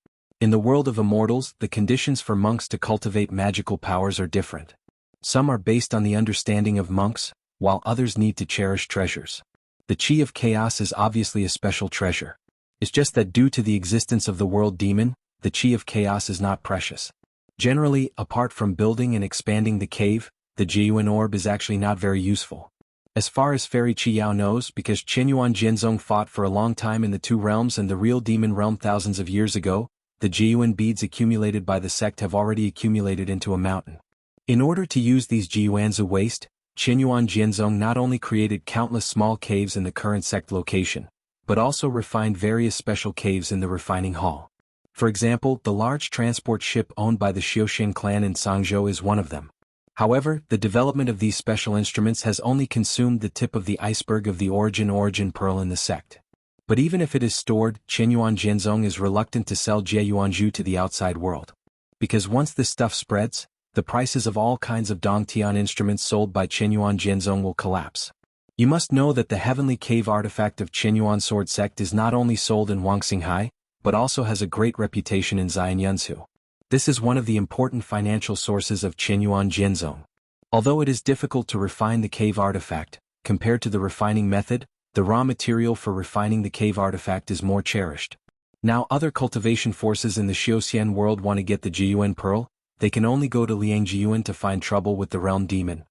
In the world of immortals, the conditions for monks to cultivate magical powers are different. Some are based on the understanding of monks, while others need to cherish treasures. The Chi of Chaos is obviously a special treasure. It's just that due to the existence of the world demon, the Chi of Chaos is not precious. Generally, apart from building and expanding the cave, the Jiayuan orb is actually not very useful. As far as Fairy Qi Yao knows, because Qinyuan Jianzong fought for a long time in the two realms and the real demon realm thousands of years ago, the Jiayuan beads accumulated by the sect have already accumulated into a mountain. In order to use these Jiyuanzu waste, Qinyuan Jianzong not only created countless small caves in the current sect location, but also refined various special caves in the refining hall. For example, the large transport ship owned by the Xiuxian clan in Sangzhou is one of them. However, the development of these special instruments has only consumed the tip of the iceberg of the origin pearl in the sect. But even if it is stored, Qinyuan Jianzong is reluctant to sell Jiayuanzhu to the outside world. Because once this stuff spreads, the prices of all kinds of Dongtian instruments sold by Qinyuan Jianzong will collapse. You must know that the heavenly cave artifact of Qinyuan sword sect is not only sold in Wangxinghai, but also has a great reputation in Xianyunsu. This is one of the important financial sources of Qinyuan Jianzong. Although it is difficult to refine the cave artifact, compared to the refining method, the raw material for refining the cave artifact is more cherished. Now other cultivation forces in the Xiuxian world want to get the Jiyuan pearl, they can only go to Liangjiyuan to find trouble with the realm demon.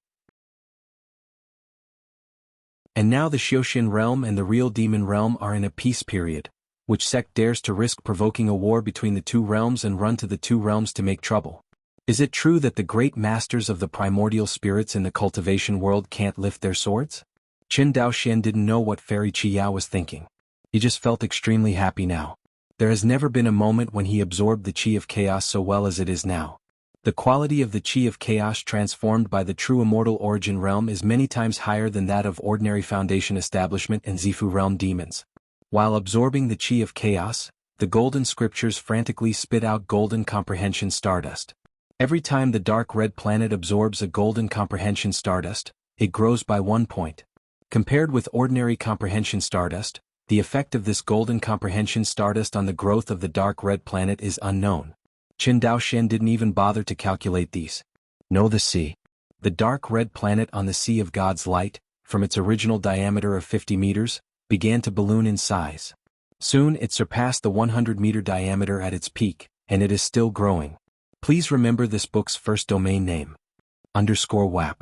And now the Xiuxian realm and the real demon realm are in a peace period. Which sect dares to risk provoking a war between the two realms and run to the two realms to make trouble? Is it true that the great masters of the primordial spirits in the cultivation world can't lift their swords? Qin Daoxian didn't know what Fairy Qi Yao was thinking. He just felt extremely happy now. There has never been a moment when he absorbed the Qi of Chaos so well as it is now. The quality of the Qi of Chaos transformed by the true immortal origin realm is many times higher than that of ordinary foundation establishment and Zifu realm demons. While absorbing the Qi of Chaos, the golden scriptures frantically spit out golden comprehension stardust. Every time the dark red planet absorbs a golden comprehension stardust, it grows by 1 point. Compared with ordinary comprehension stardust, the effect of this golden comprehension stardust on the growth of the dark red planet is unknown. Qin Daoxian didn't even bother to calculate these. Know the sea. The dark red planet on the Sea of God's Light, from its original diameter of 50 meters, began to balloon in size. Soon it surpassed the 100-meter diameter at its peak, and it is still growing. Please remember this book's first domain name. _WAP.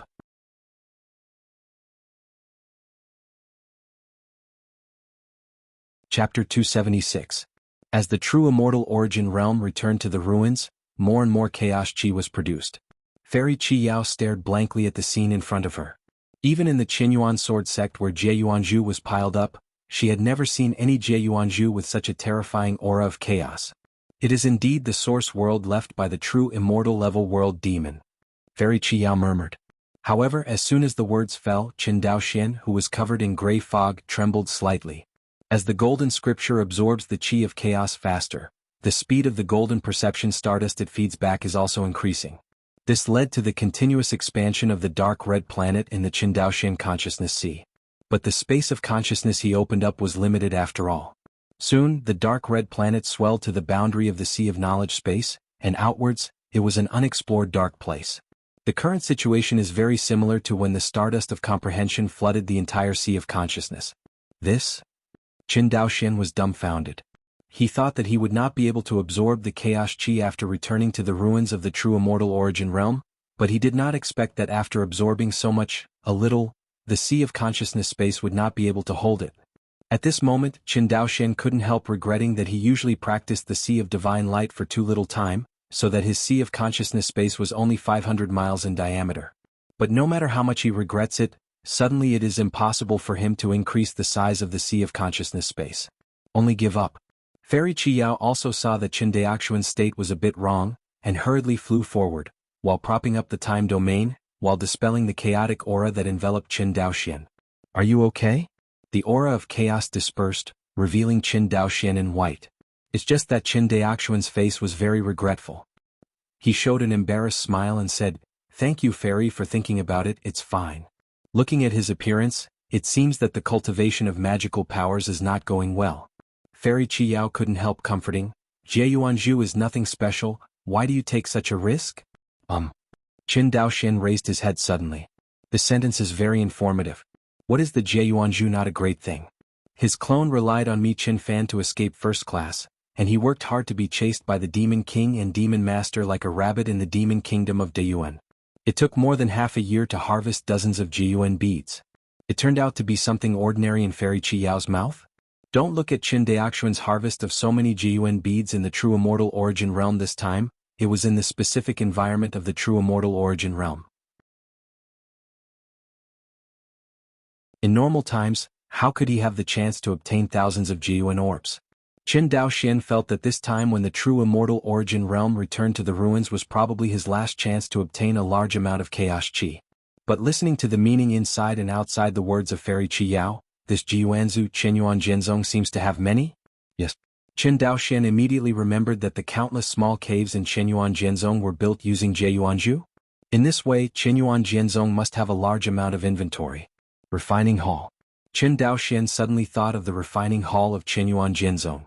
Chapter 276. As the true immortal origin realm returned to the ruins, more and more chaos chi was produced. Fairy Qi Yao stared blankly at the scene in front of her. Even in the Qinyuan sword sect where Jiayuanzhu was piled up, she had never seen any Jiayuanzhu with such a terrifying aura of chaos. It is indeed the source world left by the true immortal level world demon. Fairy Qi Yao murmured. However, as soon as the words fell, Qin Daoxian, who was covered in gray fog, trembled slightly. As the golden scripture absorbs the Qi of Chaos faster, the speed of the golden perception stardust it feeds back is also increasing. This led to the continuous expansion of the dark red planet in the Qin Daoxian consciousness sea. But the space of consciousness he opened up was limited after all. Soon, the dark red planet swelled to the boundary of the Sea of Knowledge space, and outwards, it was an unexplored dark place. The current situation is very similar to when the stardust of comprehension flooded the entire Sea of Consciousness. This? Qin Daoxian was dumbfounded. He thought that he would not be able to absorb the chaos chi after returning to the ruins of the true immortal origin realm, but he did not expect that after absorbing so much, a little, the Sea of Consciousness space would not be able to hold it. At this moment, Qin Daoxian couldn't help regretting that he usually practiced the Sea of Divine Light for too little time, so that his Sea of Consciousness space was only 500 miles in diameter. But no matter how much he regrets it, suddenly it is impossible for him to increase the size of the Sea of Consciousness space. Only give up. Fairy Qi Yao also saw that Qin Daoxian's state was a bit wrong, and hurriedly flew forward, while propping up the time domain, while dispelling the chaotic aura that enveloped Qin Daoxian. Are you okay? The aura of chaos dispersed, revealing Qin Daoxian in white. It's just that Qin Daoxian's face was very regretful. He showed an embarrassed smile and said, "Thank you, Fairy, for thinking about it, it's fine." Looking at his appearance, it seems that the cultivation of magical powers is not going well. Fairy Qi Yao couldn't help comforting. Jiayuanzhu is nothing special, why do you take such a risk? Qin Daoxian raised his head suddenly. The sentence is very informative. What is the Jianghu not a great thing? His clone relied on Mi Qin Fan to escape first class, and he worked hard to be chased by the Demon King and Demon Master like a rabbit in the Demon Kingdom of Deyuan. It took more than half a year to harvest dozens of Jiyuan beads. It turned out to be something ordinary in Fairy Qi Yao's mouth? Don't look at Qin Daoxuan's harvest of so many Jiyuan beads in the true immortal origin realm this time, it was in the specific environment of the true immortal origin realm. In normal times, how could he have the chance to obtain thousands of Jiyuan orbs? Qin Daoxian felt that this time when the true immortal origin realm returned to the ruins was probably his last chance to obtain a large amount of chaos qi. But listening to the meaning inside and outside the words of Fairy Qi Yao, this Jiyuanzu Qinyuan Jianzong seems to have many? Yes. Qin Daoxian immediately remembered that the countless small caves in Qinyuan Jianzong were built using Jieyuanju. In this way, Qinyuan Jianzong must have a large amount of inventory. Refining Hall. Qin Daoxian suddenly thought of the refining hall of Qinyuan Jianzong.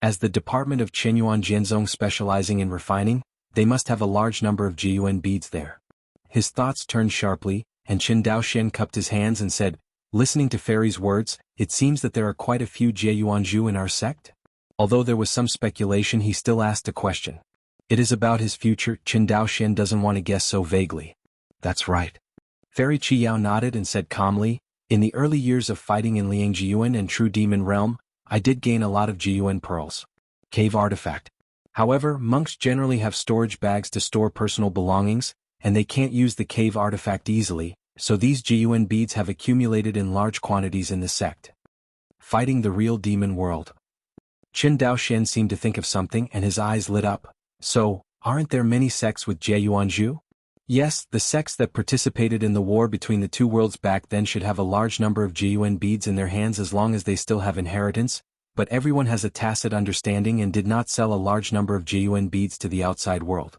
As the department of Qinyuan Jianzong specializing in refining, they must have a large number of Jiyuan beads there. His thoughts turned sharply, and Qin Daoxian cupped his hands and said, listening to Fairy's words, it seems that there are quite a few Jieyuanju in our sect? Although there was some speculation, he still asked a question. It is about his future. Qin Daoxian doesn't want to guess so vaguely. That's right. Fairy Qi Yao nodded and said calmly, in the early years of fighting in Liang Jiyuan and True Demon Realm, I did gain a lot of Jiyuan pearls. Cave artifact. However, monks generally have storage bags to store personal belongings, and they can't use the cave artifact easily, so these Jiyuan beads have accumulated in large quantities in the sect. Fighting the real demon world. Qin Daoxian seemed to think of something and his eyes lit up. So, aren't there many sects with Jieyuanju? Yes, the sects that participated in the war between the two worlds back then should have a large number of Jiyuan beads in their hands as long as they still have inheritance, but everyone has a tacit understanding and did not sell a large number of Jiyuan beads to the outside world.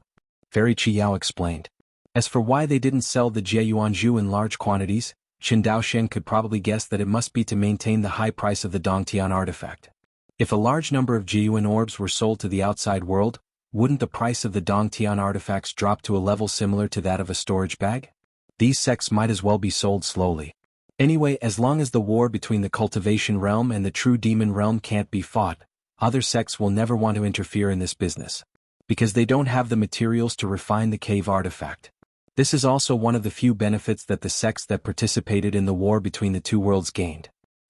Fairy Qi Yao explained. As for why they didn't sell the Jieyuanju in large quantities, Qin Daoxian could probably guess that it must be to maintain the high price of the Dongtian artifact. If a large number of Jiyuan orbs were sold to the outside world, wouldn't the price of the Dongtian artifacts drop to a level similar to that of a storage bag? These sects might as well be sold slowly. Anyway, as long as the war between the Cultivation realm and the True Demon realm can't be fought, other sects will never want to interfere in this business. Because they don't have the materials to refine the cave artifact. This is also one of the few benefits that the sects that participated in the war between the two worlds gained.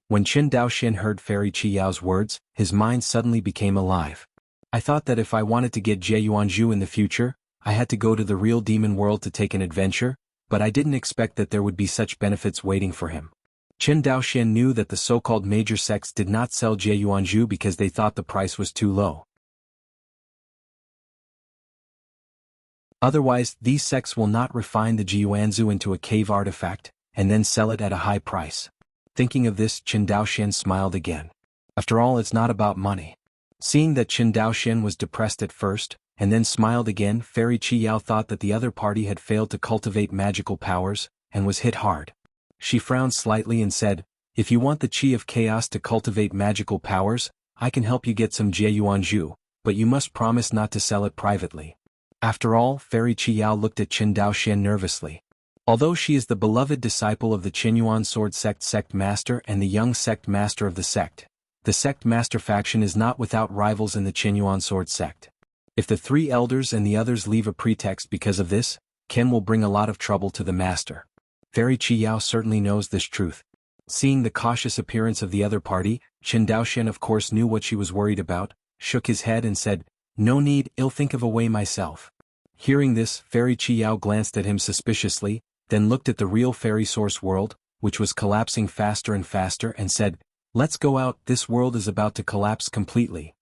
When Qin Daoxian heard Fairy Qi Yao's words, his mind suddenly became alive. I thought that if I wanted to get Jieyuanju in the future, I had to go to the real demon world to take an adventure, but I didn't expect that there would be such benefits waiting for him. Qin Daoxian knew that the so-called major sects did not sell Jieyuanju because they thought the price was too low. Otherwise, these sects will not refine the Jiyuanzu into a cave artifact, and then sell it at a high price. Thinking of this, Qin Daoxian smiled again. After all, it's not about money. Seeing that Qin Daoxian was depressed at first, and then smiled again, Fairy Qi Yao thought that the other party had failed to cultivate magical powers, and was hit hard. She frowned slightly and said, if you want the Qi of Chaos to cultivate magical powers, I can help you get some Jieyuanju, but you must promise not to sell it privately. After all, Fairy Qi Yao looked at Qin Daoxian nervously. Although she is the beloved disciple of the Qinyuan Sword Sect Master and the young Sect Master of the sect Master faction is not without rivals in the Qinyuan Sword Sect. If the three elders and the others leave a pretext because of this, Ken will bring a lot of trouble to the Master. Fairy Qi Yao certainly knows this truth. Seeing the cautious appearance of the other party, Qin Daoxian of course knew what she was worried about, shook his head and said, no need, I'll think of a way myself. Hearing this, Fairy Qi Yao glanced at him suspiciously, then looked at the real fairy source world, which was collapsing faster and faster, and said, let's go out, this world is about to collapse completely.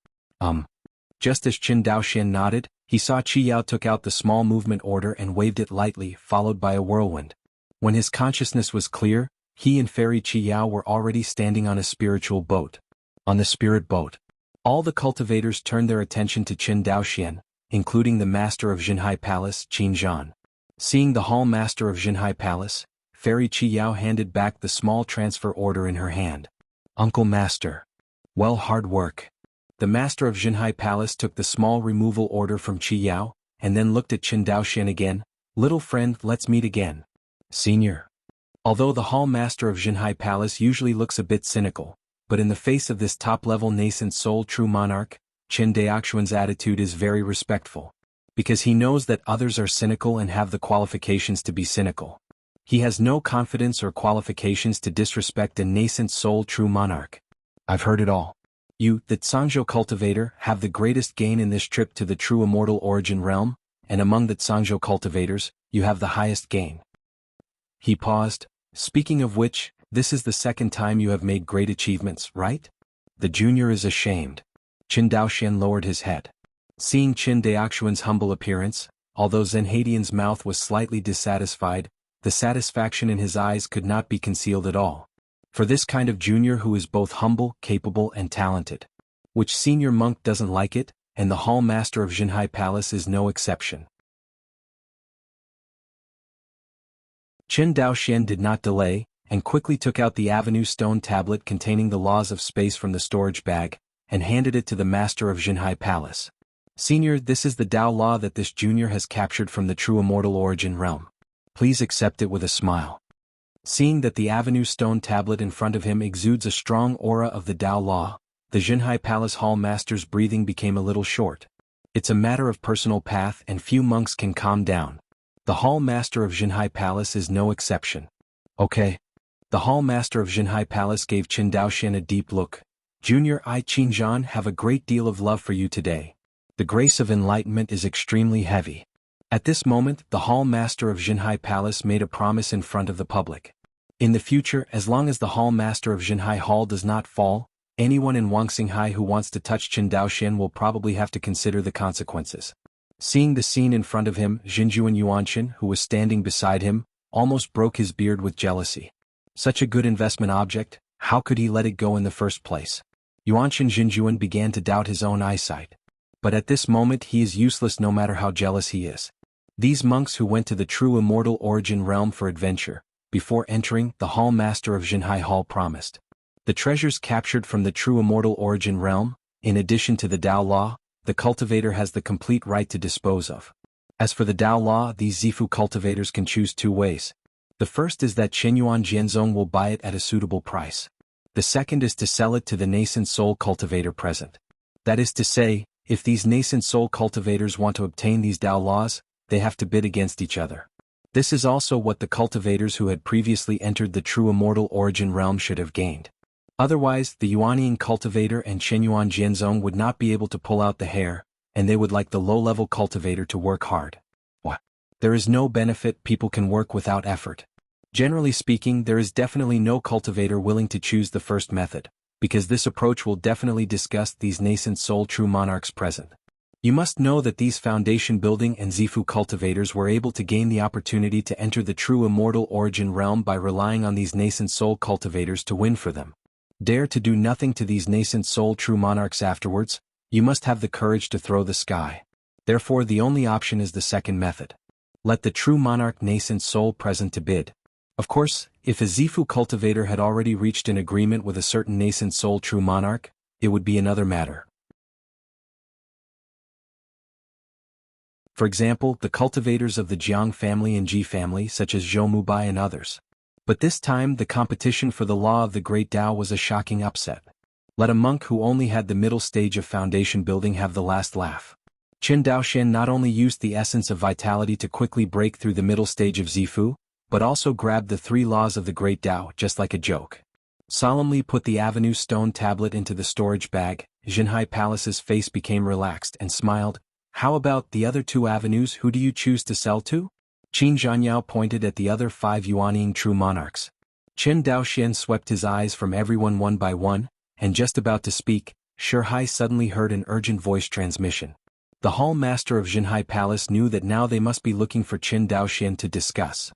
Just as Qin Daoxian nodded, he saw Qi Yao took out the small movement order and waved it lightly, followed by a whirlwind. When his consciousness was clear, he and Fairy Qi Yao were already standing on a spiritual boat. On the spirit boat. All the cultivators turned their attention to Qin Daoxian, including the master of Jinhai Palace, Qin Zhan. Seeing the hall master of Jinhai Palace, Fairy Qi Yao handed back the small transfer order in her hand. Uncle Master. Well, hard work. The master of Jinhai Palace took the small removal order from Qi Yao, and then looked at Qin Daoxian again. Little friend, let's meet again. Senior. Although the Hall Master of Jinhai Palace usually looks a bit cynical, but in the face of this top-level nascent soul true monarch, Qin Daoxuan's attitude is very respectful. Because he knows that others are cynical and have the qualifications to be cynical. He has no confidence or qualifications to disrespect a nascent soul true monarch. I've heard it all. You, the Zhangzhou cultivator, have the greatest gain in this trip to the true immortal origin realm, and among the Zhangzhou cultivators, you have the highest gain. He paused. Speaking of which, this is the second time you have made great achievements, right? The junior is ashamed. Qin Daoxian lowered his head. Seeing Qin Daoxuan's humble appearance, although Zenhadian's mouth was slightly dissatisfied, the satisfaction in his eyes could not be concealed at all. For this kind of junior who is both humble, capable and talented. Which senior monk doesn't like it, and the Hall Master of Jinhai Palace is no exception. Qin Daoxian did not delay, and quickly took out the Avenue stone tablet containing the laws of space from the storage bag, and handed it to the Master of Jinhai Palace. Senior, this is the Tao law that this junior has captured from the true immortal origin realm. Please accept it with a smile. Seeing that the Avenue stone tablet in front of him exudes a strong aura of the Tao law, the Jinhai Palace Hall Master's breathing became a little short. It's a matter of personal path and few monks can calm down. The Hall Master of Jinhai Palace is no exception. Okay. The Hall Master of Jinhai Palace gave Qin Daoxian a deep look. Junior, I Qinzhan have a great deal of love for you today. The grace of enlightenment is extremely heavy. At this moment, the Hall Master of Jinhai Palace made a promise in front of the public. In the future, as long as the Hall Master of Jinhai Hall does not fall, anyone in Wangxinghai who wants to touch Qin Daoxian will probably have to consider the consequences. Seeing the scene in front of him, Xinjuan Yuanqin, who was standing beside him, almost broke his beard with jealousy. Such a good investment object, how could he let it go in the first place? Yuanqin Xinjuan began to doubt his own eyesight. But at this moment he is useless no matter how jealous he is. These monks who went to the true immortal origin realm for adventure, before entering, the Hall Master of Jinhai Hall promised. The treasures captured from the true immortal origin realm, in addition to the Tao law, the cultivator has the complete right to dispose of. As for the Tao law, these Zifu cultivators can choose two ways. The first is that Qinyuan Jianzong will buy it at a suitable price. The second is to sell it to the nascent soul cultivator present. That is to say, if these nascent soul cultivators want to obtain these Tao laws, they have to bid against each other. This is also what the cultivators who had previously entered the true immortal origin realm should have gained. Otherwise, the Yuanian cultivator and Qinyuan Jianzong would not be able to pull out the hair, and they would like the low-level cultivator to work hard. What? There is no benefit, people can work without effort. Generally speaking, there is definitely no cultivator willing to choose the first method, because this approach will definitely disgust these nascent soul true monarchs present. You must know that these foundation building and Zifu cultivators were able to gain the opportunity to enter the true immortal origin realm by relying on these nascent soul cultivators to win for them. Dare to do nothing to these nascent soul true monarchs afterwards, you must have the courage to throw the sky. Therefore the only option is the second method. Let the true monarch nascent soul present to bid. Of course, if a Zifu cultivator had already reached an agreement with a certain nascent soul true monarch, it would be another matter. For example, the cultivators of the Jiang family and Ji family such as Zhou Mubai and others. But this time the competition for the law of the Great Tao was a shocking upset. Let a monk who only had the middle stage of foundation building have the last laugh. Qin Daoxian not only used the essence of vitality to quickly break through the middle stage of Zifu, but also grabbed the three laws of the Great Tao just like a joke. Solemnly put the Avenue stone tablet into the storage bag, Jinhai Palace's face became relaxed and smiled. How about the other two avenues, who do you choose to sell to? Qin Zhanyao pointed at the other 5 Yuanian true monarchs. Qin Daoxian swept his eyes from everyone one by one, and just about to speak, Shihai suddenly heard an urgent voice transmission. The Hall Master of Jinhai Palace knew that now they must be looking for Qin Daoxian to discuss.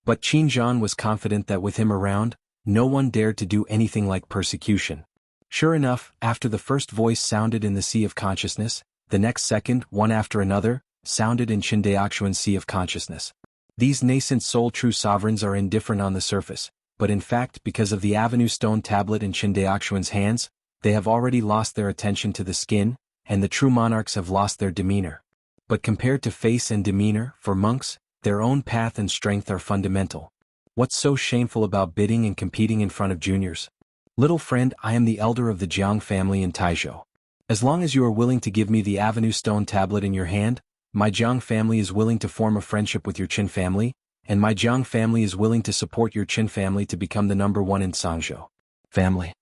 But Qin Zhan was confident that with him around, no one dared to do anything like persecution. Sure enough, after the first voice sounded in the sea of consciousness, the next second, one after another, sounded in Qin Daoxuan's sea of consciousness. These nascent soul true sovereigns are indifferent on the surface, but in fact because of the Avenue stone tablet in Qin Daoxuan's hands, they have already lost their attention to the skin, and the true monarchs have lost their demeanor. But compared to face and demeanor, for monks, their own path and strength are fundamental. What's so shameful about bidding and competing in front of juniors? Little friend, I am the elder of the Jiang family in Taizhou. As long as you are willing to give me the Avenue Stone tablet in your hand, my Jiang family is willing to form a friendship with your Qin family, and my Jiang family is willing to support your Qin family to become the #1 in Sangzhou. Family.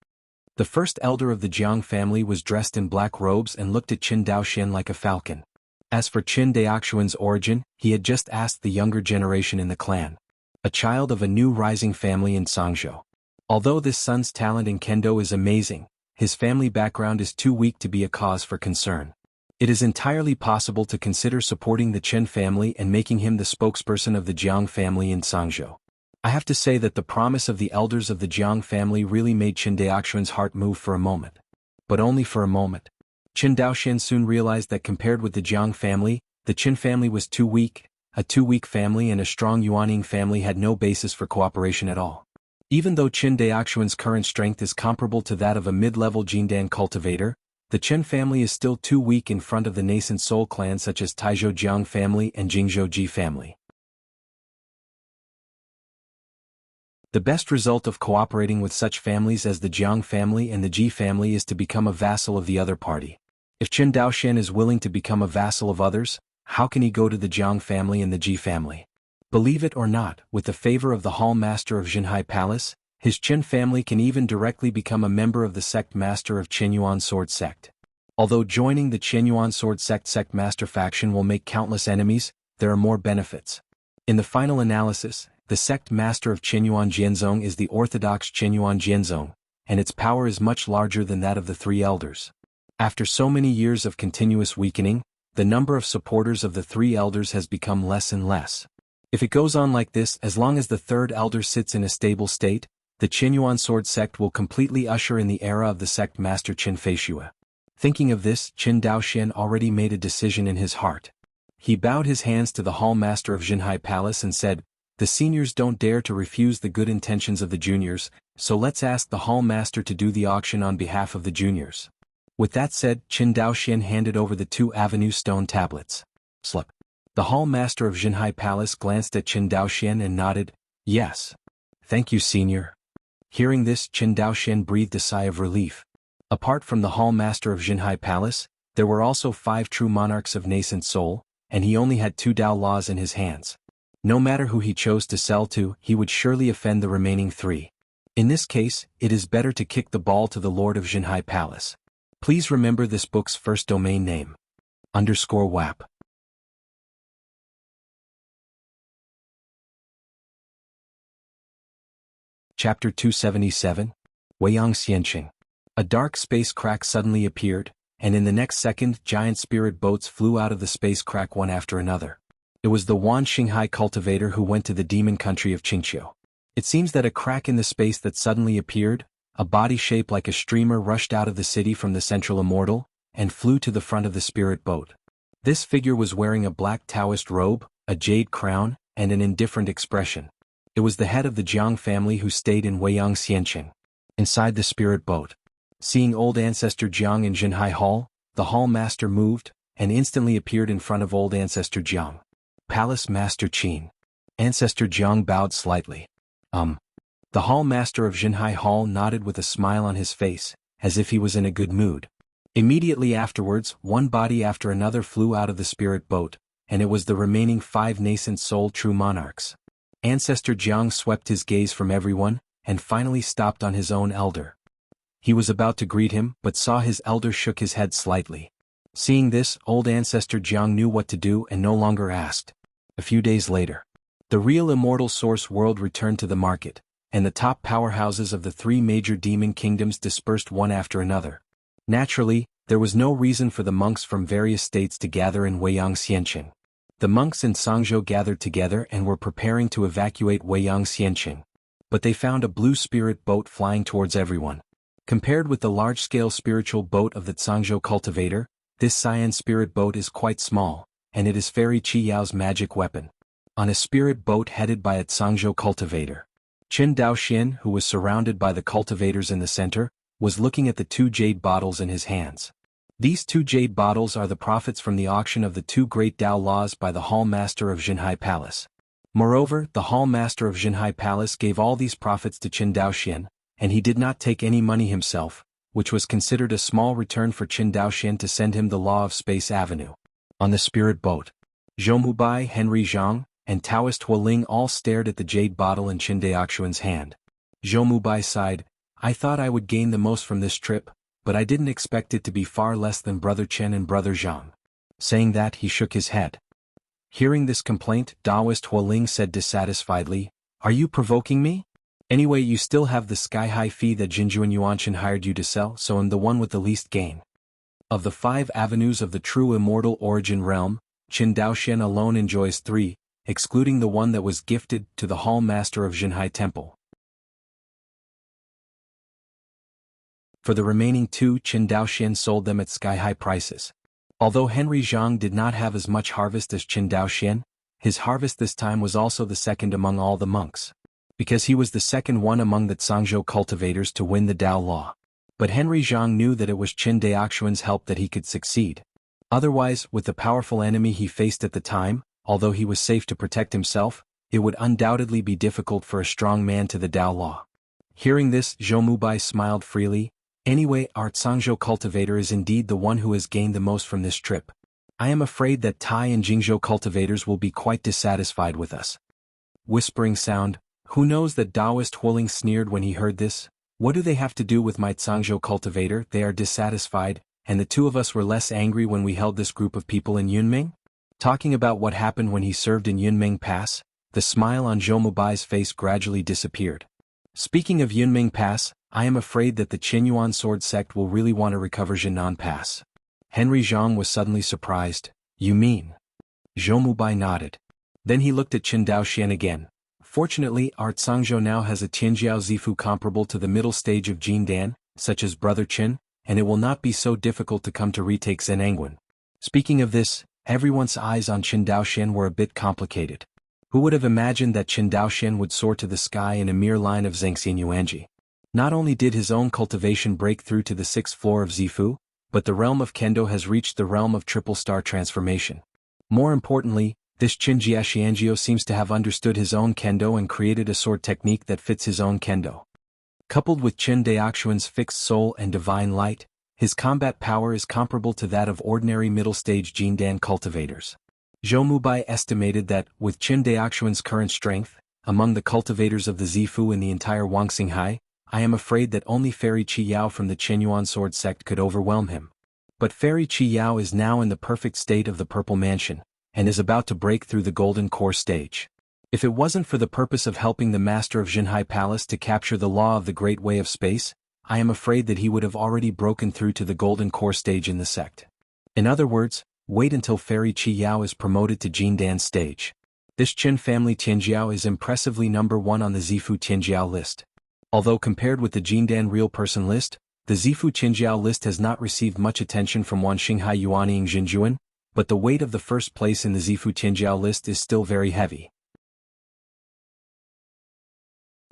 The first elder of the Jiang family was dressed in black robes and looked at Qin Daoxian like a falcon. As for Qin Daoxian's origin, he had just asked the younger generation in the clan. A child of a new rising family in Sangzhou. Although this son's talent in kendo is amazing, his family background is too weak to be a cause for concern. It is entirely possible to consider supporting the Chen family and making him the spokesperson of the Jiang family in Sangzhou. I have to say that the promise of the elders of the Jiang family really made Qin Daoxian's heart move for a moment. But only for a moment. Qin Daoxian soon realized that compared with the Jiang family, the Qin family was too weak. A too-weak family and a strong Yuaning family had no basis for cooperation at all. Even though Qin Daoxian's current strength is comparable to that of a mid-level Jindan cultivator, the Chen family is still too weak in front of the nascent soul clans such as Taizhou Jiang family and Jingzhou Ji family. The best result of cooperating with such families as the Jiang family and the Ji family is to become a vassal of the other party. If Qin Daoxian is willing to become a vassal of others, how can he go to the Jiang family and the Ji family? Believe it or not, with the favor of the Hall Master of Jinhai Palace, his Qin family can even directly become a member of the sect master of Qinyuan Sword Sect. Although joining the Qinyuan Sword Sect master faction will make countless enemies, there are more benefits. In the final analysis, the sect master of Qinyuan Jianzong is the orthodox Qinyuan Jianzong, and its power is much larger than that of the three elders. After so many years of continuous weakening, the number of supporters of the three elders has become less and less. If it goes on like this, as long as the third elder sits in a stable state, the Qinyuan Sword Sect will completely usher in the era of the sect master Qin Feishue. Thinking of this, Qin Daoxian already made a decision in his heart. He bowed his hands to the Hall Master of Jinhai Palace and said, "The seniors don't dare to refuse the good intentions of the juniors, so let's ask the Hall Master to do the auction on behalf of the juniors." With that said, Qin Daoxian handed over the 2 Avenue Stone tablets. Slip. The Hall Master of Jinhai Palace glanced at Qin Daoxian and nodded, "Yes. Thank you, senior." Hearing this, Qin Daoxian breathed a sigh of relief. Apart from the Hall Master of Jinhai Palace, there were also 5 true monarchs of nascent soul, and he only had 2 Dao laws in his hands. No matter who he chose to sell to, he would surely offend the remaining 3. In this case, it is better to kick the ball to the Lord of Jinhai Palace. Please remember this book's first domain name. _WAP. Chapter 277. Weiyang Xianqing. A dark space crack suddenly appeared, and in the next second giant spirit boats flew out of the space crack one after another. It was the Wan Xinghai cultivator who went to the demon country of Qingqiu. It seems that a crack in the space that suddenly appeared, a body shaped like a streamer rushed out of the city from the central immortal, and flew to the front of the spirit boat. This figure was wearing a black Taoist robe, a jade crown, and an indifferent expression. It was the head of the Jiang family who stayed in Weiyang Xianqing. Inside the spirit boat. Seeing old ancestor Jiang in Jinhai Hall, the hall master moved, and instantly appeared in front of old ancestor Jiang. Palace Master Qin. Ancestor Jiang bowed slightly. The hall master of Jinhai Hall nodded with a smile on his face, as if he was in a good mood. Immediately afterwards, one body after another flew out of the spirit boat, and it was the remaining 5 nascent soul true monarchs. Ancestor Jiang swept his gaze from everyone, and finally stopped on his own elder. He was about to greet him, but saw his elder shook his head slightly. Seeing this, old ancestor Jiang knew what to do and no longer asked. A few days later, the real immortal source world returned to the market, and the top powerhouses of the 3 major demon kingdoms dispersed one after another. Naturally, there was no reason for the monks from various states to gather in Weiyang Xianqing. The monks in Sangzhou gathered together and were preparing to evacuate Weiyang Xianqing. But they found a blue spirit boat flying towards everyone. Compared with the large-scale spiritual boat of the Sangzhou cultivator, this cyan spirit boat is quite small, and it is Fairy Qi Yao's magic weapon. On a spirit boat headed by a Sangzhou cultivator. Qin Daoxian, who was surrounded by the cultivators in the center, was looking at the 2 jade bottles in his hands. These 2 jade bottles are the profits from the auction of the 2 great Dao laws by the Hall Master of Jinhai Palace. Moreover, the hall master of Jinhai Palace gave all these profits to Qin Daoxian, and he did not take any money himself, which was considered a small return for Qin Daoxian to send him the Law of Space Avenue. On the spirit boat, Zhou Mubai, Henry Zhang, and Taoist Hualing all stared at the jade bottle in Qin Daoxian's hand. Zhou Mubai sighed, "I thought I would gain the most from this trip, but I didn't expect it to be far less than Brother Chen and Brother Zhang." Saying that, he shook his head. Hearing this complaint, Taoist Hualing said dissatisfiedly, "Are you provoking me? Anyway, you still have the sky-high fee that Jinjuan Yuanshan hired you to sell, so I'm the one with the least gain. Of the 5 avenues of the true immortal origin realm, Qin Daoxian alone enjoys 3, excluding the one that was gifted to the hall master of Jinhai Temple. For the remaining 2, Qin Daoxian sold them at sky-high prices. Although Henry Zhang did not have as much harvest as Qin Daoxian, his harvest this time was also the second among all the monks, because he was the second one among the Zhangzhou cultivators to win the Dao Law. But Henry Zhang knew that it was Qin Daoxian's help that he could succeed. Otherwise, with the powerful enemy he faced at the time, although he was safe to protect himself, it would undoubtedly be difficult for a strong man to the Dao Law. Hearing this, Zhou Mubai smiled freely. "Anyway, our Zhangzhou cultivator is indeed the one who has gained the most from this trip. I am afraid that Tai and Jingzhou cultivators will be quite dissatisfied with us." Whispering sound, "Who knows?" that Taoist Hualing sneered when he heard this. "What do they have to do with my Zhangzhou cultivator? They are dissatisfied, and the 2 of us were less angry when we held this group of people in Yunming?" Talking about what happened when he served in Yunming Pass, the smile on Zhou Mubai's face gradually disappeared. "Speaking of Yunming Pass, I am afraid that the Qinyuan sword sect will really want to recover Jinan Pass." Henry Zhang was suddenly surprised. "You mean?" Zhou Mubai nodded. Then he looked at Qin Daoxian again. "Fortunately, our Zhangzhou now has a Tianjiao Zifu comparable to the middle stage of Jindan, such as Brother Qin, and it will not be so difficult to come to retake Zenangwan." Speaking of this, everyone's eyes on Qin Daoxian were a bit complicated. Who would have imagined that Qin Daoxian would soar to the sky in a mere line of Zhengxian Yuanji? Not only did his own cultivation break through to the 6th floor of Zifu, but the realm of Kendo has reached the realm of triple star transformation. More importantly, this Qin Jiaxianjiu seems to have understood his own Kendo and created a sword technique that fits his own Kendo. Coupled with Qin Daoxian's fixed soul and divine light, his combat power is comparable to that of ordinary middle-stage Jindan cultivators. Zhou Mubai estimated that, with Qin Daoxian's current strength, among the cultivators of the Zifu in the entire Wangxinghai, I am afraid that only Fairy Qi Yao from the Qinyuan sword sect could overwhelm him. But Fairy Qi Yao is now in the perfect state of the Purple Mansion, and is about to break through the Golden Core stage. If it wasn't for the purpose of helping the master of Jinhai Palace to capture the law of the Great Way of Space, I am afraid that he would have already broken through to the Golden Core stage in the sect. In other words, wait until Fairy Qi Yao is promoted to Jindan stage. This Qin family Tianjiao is impressively number 1 on the Zifu Tianjiao list. Although compared with the Jindan real person list, the Zifu Tianjiao list has not received much attention from Wanxinghai Yuanying Jinjuan, but the weight of the first place in the Zifu Tianjiao list is still very heavy.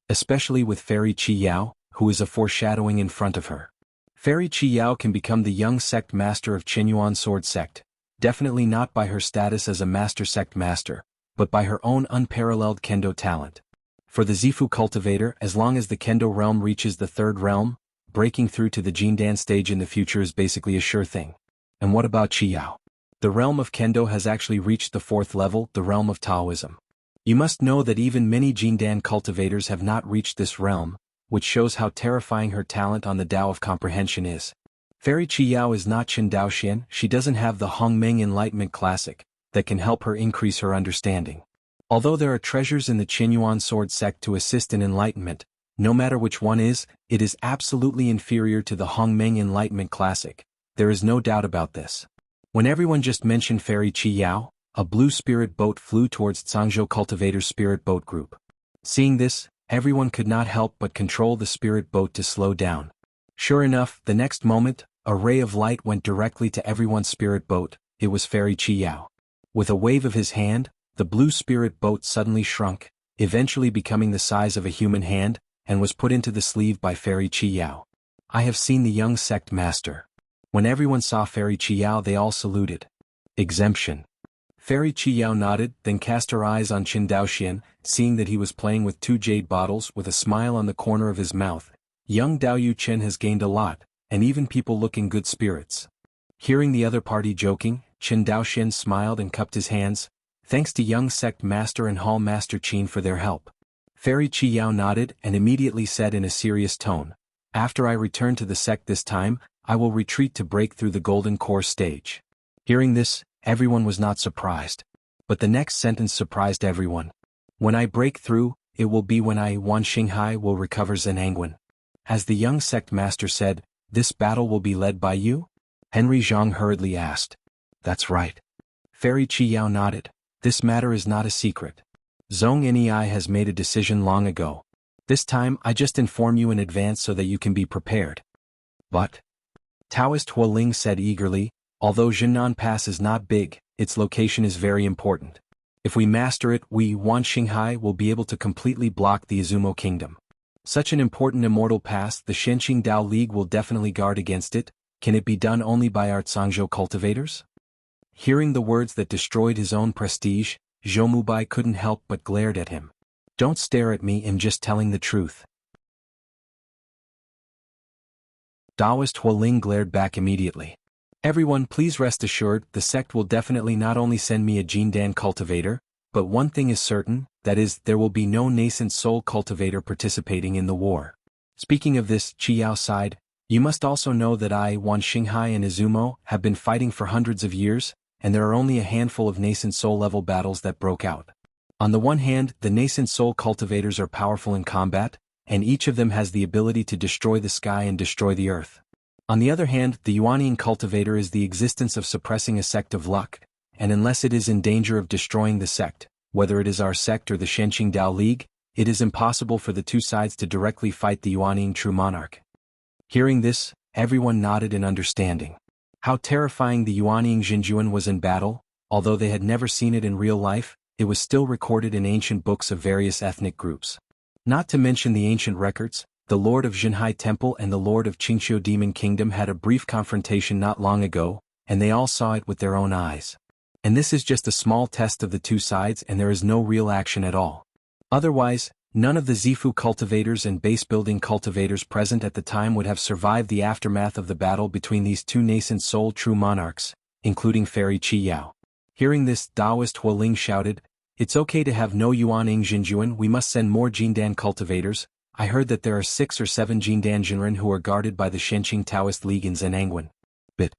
Especially with Fairy Qi Yao, who is a foreshadowing in front of her. Fairy Qi Yao can become the young sect master of Qinyuan sword sect, definitely not by her status as a master sect master, but by her own unparalleled Kendo talent. For the Zifu cultivator, as long as the Kendo realm reaches the 3rd realm, breaking through to the Jindan stage in the future is basically a sure thing. And what about Qi Yao? The realm of Kendo has actually reached the 4th level, the realm of Taoism. You must know that even many Jindan cultivators have not reached this realm, which shows how terrifying her talent on the Tao of Comprehension is. Fairy Qi Yao is not Qin Daoxian, she doesn't have the Hongmeng Enlightenment Classic that can help her increase her understanding. Although there are treasures in the Qinyuan sword sect to assist in enlightenment, no matter which one is, it is absolutely inferior to the Hongmeng Enlightenment Classic. There is no doubt about this. When everyone just mentioned Fairy Qi Yao, a blue spirit boat flew towards Zhangzhou Cultivator's spirit boat group. Seeing this, everyone could not help but control the spirit boat to slow down. Sure enough, the next moment, a ray of light went directly to everyone's spirit boat. It was Fairy Qi Yao. With a wave of his hand, the blue spirit boat suddenly shrunk, eventually becoming the size of a human hand, and was put into the sleeve by Fairy Qi Yao. I have seen the young sect master. When everyone saw Fairy Qi Yao, they all saluted. Exemption. Fairy Qi Yao nodded, then cast her eyes on Qin Daoxian, seeing that he was playing with 2 jade bottles with a smile on the corner of his mouth. Young Dao Yu Chen has gained a lot, and even people look in good spirits. Hearing the other party joking, Qin Daoxian smiled and cupped his hands. Thanks to young sect master and hall master Qin for their help. Fairy Qi Yao nodded and immediately said in a serious tone, after I return to the sect this time, I will retreat to break through the golden core stage. Hearing this, everyone was not surprised. But the next sentence surprised everyone. When I break through, it will be when I, Wan Xinghai, will recover Zhenangwen. As the young sect master said, this battle will be led by you? Henry Zhang hurriedly asked. That's right. Fairy Qi Yao nodded. This matter is not a secret. Zhong Nei has made a decision long ago. This time I just inform you in advance so that you can be prepared. But? Taoist Hualing said eagerly, although Jinan Pass is not big, its location is very important. If we master it, we, Wan Xinghai, will be able to completely block the Izumo Kingdom. Such an important immortal pass, the Shenqing Dao League will definitely guard against it. Can it be done only by our Zhangzhou cultivators? Hearing the words that destroyed his own prestige, Zhou Mubai couldn't help but glared at him. Don't stare at me, I'm just telling the truth. Taoist Hualing glared back immediately. Everyone, please rest assured, the sect will definitely not only send me a Jindan cultivator, but one thing is certain, that is, there will be no nascent soul cultivator participating in the war. Speaking of this, Qi Yao sighed, you must also know that I, Wan Xinghai and Izumo, have been fighting for hundreds of years, and there are only a handful of nascent soul level battles that broke out. On the one hand, the nascent soul cultivators are powerful in combat, and each of them has the ability to destroy the sky and destroy the earth. On the other hand, the Yuanian cultivator is the existence of suppressing a sect of luck, and unless it is in danger of destroying the sect, whether it is our sect or the Shenqing Dao League, it is impossible for the two sides to directly fight the Yuanian true monarch. Hearing this, everyone nodded in understanding. How terrifying the Yuanian Xinjuan was in battle, although they had never seen it in real life, it was still recorded in ancient books of various ethnic groups. Not to mention the ancient records, the Lord of Jinhai Temple and the Lord of Qingqiu Demon Kingdom had a brief confrontation not long ago, and they all saw it with their own eyes. And this is just a small test of the two sides, and there is no real action at all. Otherwise, none of the Zifu cultivators and base-building cultivators present at the time would have survived the aftermath of the battle between these two nascent soul true monarchs, including Fairy Qi Yao. Hearing this, Taoist Hualing shouted, it's okay to have no Yuanning Xinjuan, we must send more Jindan cultivators. I heard that there are 6 or 7 Jindan Jinren who are guarded by the Shenqing Taoist League in Zhenangwen. But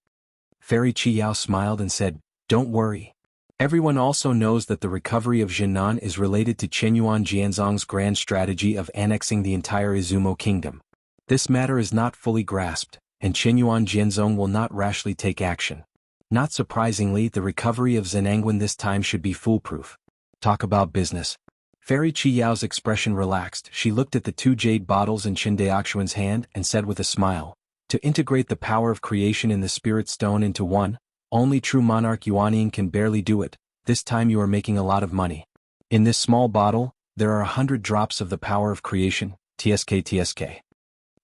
Fairy Qi Yao smiled and said, don't worry. Everyone also knows that the recovery of Jinan is related to Chenyuan Jianzong's grand strategy of annexing the entire Izumo Kingdom. This matter is not fully grasped, and Chenyuan Jianzong will not rashly take action. Not surprisingly, the recovery of Zhenangwen this time should be foolproof. Talk about business. Fairy Qi Yao's expression relaxed. She looked at the 2 jade bottles in Qin Daoxuan's hand and said with a smile, to integrate the power of creation in the spirit stone into one, only true monarch Yuanian can barely do it. This time you are making a lot of money. In this small bottle, there are 100 drops of the power of creation, TSK.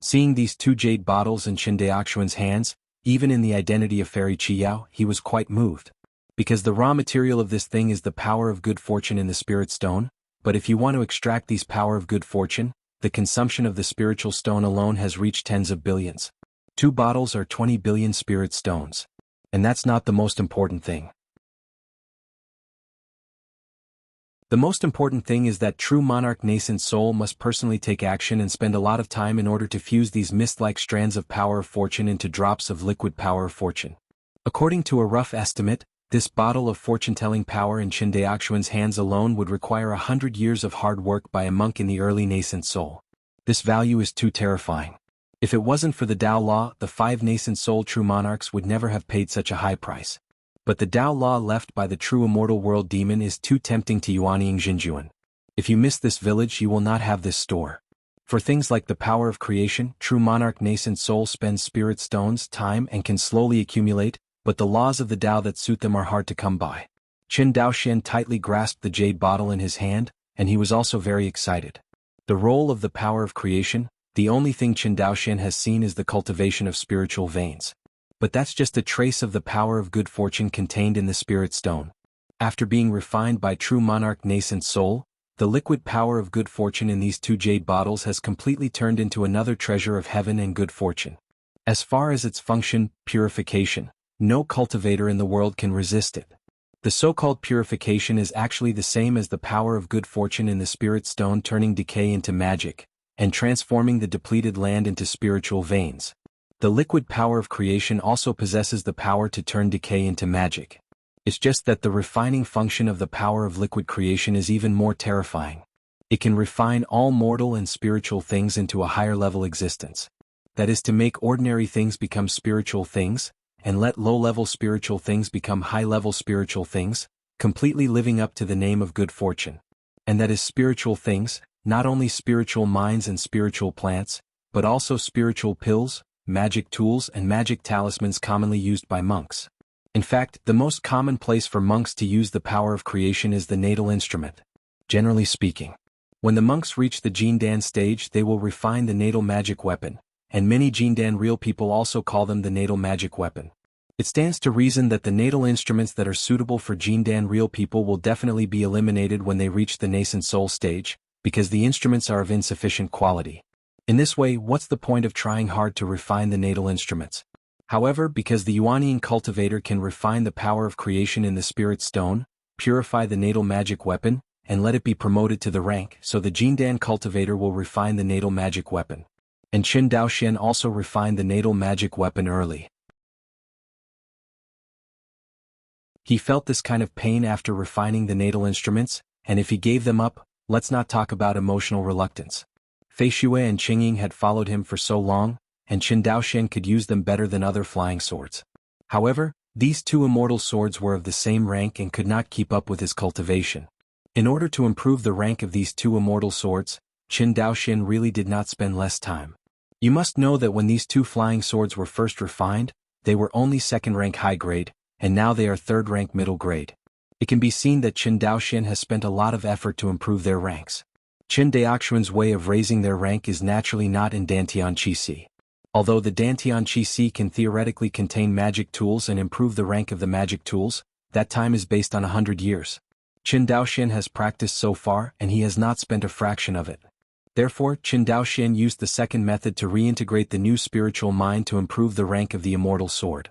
Seeing these 2 jade bottles in Qin Daoxuan's hands, even in the identity of Fairy Qi Yao, he was quite moved. Because the raw material of this thing is the power of good fortune in the spirit stone, but if you want to extract these power of good fortune, the consumption of the spiritual stone alone has reached tens of billions. 2 bottles are 20 billion spirit stones. And that's not the most important thing. The most important thing is that true monarch nascent soul must personally take action and spend a lot of time in order to fuse these mist-like strands of power of fortune into drops of liquid power of fortune. According to a rough estimate, this bottle of fortune-telling power in Qin Daoxuan's hands alone would require 100 years of hard work by a monk in the early nascent soul. This value is too terrifying. If it wasn't for the Tao Law, the 5 nascent soul true monarchs would never have paid such a high price. But the Tao Law left by the true immortal world demon is too tempting to Yuanian Xinjuan. If you miss this village, you will not have this store. For things like the power of creation, true monarch nascent soul spends spirit stones, time, and can slowly accumulate, but the laws of the Tao that suit them are hard to come by. Qin Daoxian tightly grasped the jade bottle in his hand, and he was also very excited. The role of the power of creation, the only thing Qin Daoxian has seen is the cultivation of spiritual veins. But that's just a trace of the power of good fortune contained in the spirit stone. After being refined by true monarch nascent soul, the liquid power of good fortune in these 2 jade bottles has completely turned into another treasure of heaven and good fortune. As far as its function, purification, no cultivator in the world can resist it. The so-called purification is actually the same as the power of good fortune in the spirit stone turning decay into magic, and transforming the depleted land into spiritual veins. The liquid power of creation also possesses the power to turn decay into magic. It's just that the refining function of the power of liquid creation is even more terrifying. It can refine all mortal and spiritual things into a higher level existence. That is to make ordinary things become spiritual things, and let low-level spiritual things become high-level spiritual things, completely living up to the name of good fortune. And that is spiritual things, not only spiritual minds and spiritual plants, but also spiritual pills, magic tools and magic talismans commonly used by monks. In fact, the most common place for monks to use the power of creation is the natal instrument. Generally speaking, when the monks reach the Jindan stage, they will refine the natal magic weapon, and many Jindan real people also call them the natal magic weapon. It stands to reason that the natal instruments that are suitable for Jindan real people will definitely be eliminated when they reach the nascent soul stage, because the instruments are of insufficient quality. In this way, what's the point of trying hard to refine the natal instruments? However, because the Yuanian cultivator can refine the power of creation in the spirit stone, purify the natal magic weapon, and let it be promoted to the rank, so the Jindan cultivator will refine the natal magic weapon. And Qin Daoxian also refined the natal magic weapon early. He felt this kind of pain after refining the natal instruments, and if he gave them up, let's not talk about emotional reluctance. Fei Xue and Qingying had followed him for so long, and Qin Daoxian could use them better than other flying swords. However, these 2 immortal swords were of the same rank and could not keep up with his cultivation. In order to improve the rank of these 2 immortal swords, Qin Daoxian really did not spend less time. You must know that when these 2 flying swords were first refined, they were only 2nd rank high grade, and now they are 3rd rank middle grade. It can be seen that Qin Daoxian has spent a lot of effort to improve their ranks. Qin Daoxian's way of raising their rank is naturally not in Dantian Qi. Although the Dantian Qi can theoretically contain magic tools and improve the rank of the magic tools, that time is based on 100 years. Qin Daoxian has practiced so far and he has not spent a fraction of it. Therefore, Qin Daoxian used the 2nd method to reintegrate the new spiritual mind to improve the rank of the immortal sword.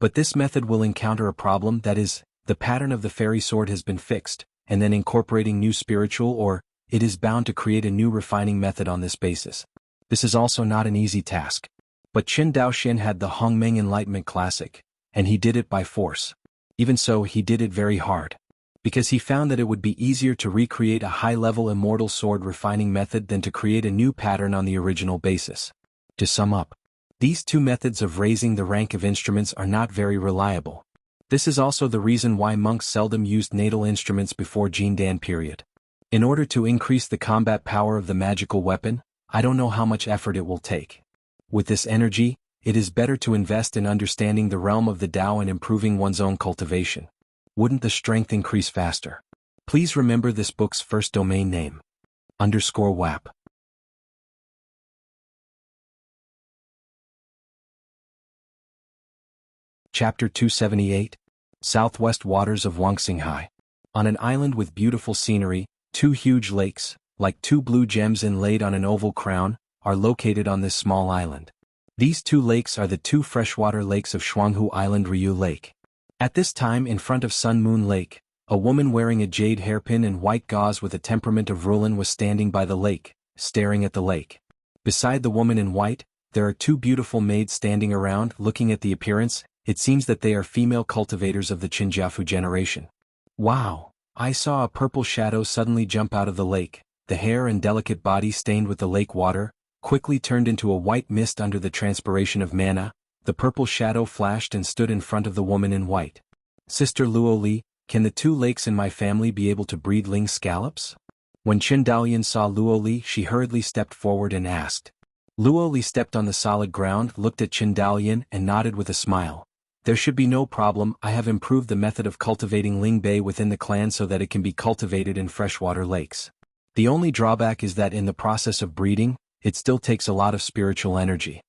But this method will encounter a problem, that is, the pattern of the fairy sword has been fixed, and then incorporating new spiritual or, it is bound to create a new refining method on this basis. This is also not an easy task. But Qin Daoxian had the Hongmeng Enlightenment Classic, and he did it by force. Even so, he did it very hard. Because he found that it would be easier to recreate a high-level immortal sword refining method than to create a new pattern on the original basis. To sum up, these 2 methods of raising the rank of instruments are not very reliable. This is also the reason why monks seldom used natal instruments before Jindan period. In order to increase the combat power of the magical weapon, I don't know how much effort it will take. With this energy, it is better to invest in understanding the realm of the Tao and improving one's own cultivation. Wouldn't the strength increase faster? Please remember this book's first domain name. _WAP. Chapter 278. Southwest Waters of Wuxia. On an island with beautiful scenery, 2 huge lakes, like 2 blue gems inlaid on an oval crown, are located on this small island. These 2 lakes are the 2 freshwater lakes of Jianghu Island Ryu Lake. At this time, in front of Sun Moon Lake, a woman wearing a jade hairpin and white gauze with a temperament of Rulin was standing by the lake, staring at the lake. Beside the woman in white, there are 2 beautiful maids standing around, looking at the appearance. It seems that they are female cultivators of the Qinjiafu generation. Wow! I saw a purple shadow suddenly jump out of the lake. The hair and delicate body stained with the lake water, quickly turned into a white mist under the transpiration of mana. The purple shadow flashed and stood in front of the woman in white. Sister Luoli, can the 2 lakes in my family be able to breed ling scallops? When Qin Daoyan saw Luoli, she hurriedly stepped forward and asked. Luoli stepped on the solid ground, looked at Qin Daoyan and nodded with a smile. There should be no problem. I have improved the method of cultivating ling bei within the clan so that it can be cultivated in freshwater lakes. The only drawback is that in the process of breeding, it still takes a lot of spiritual energy.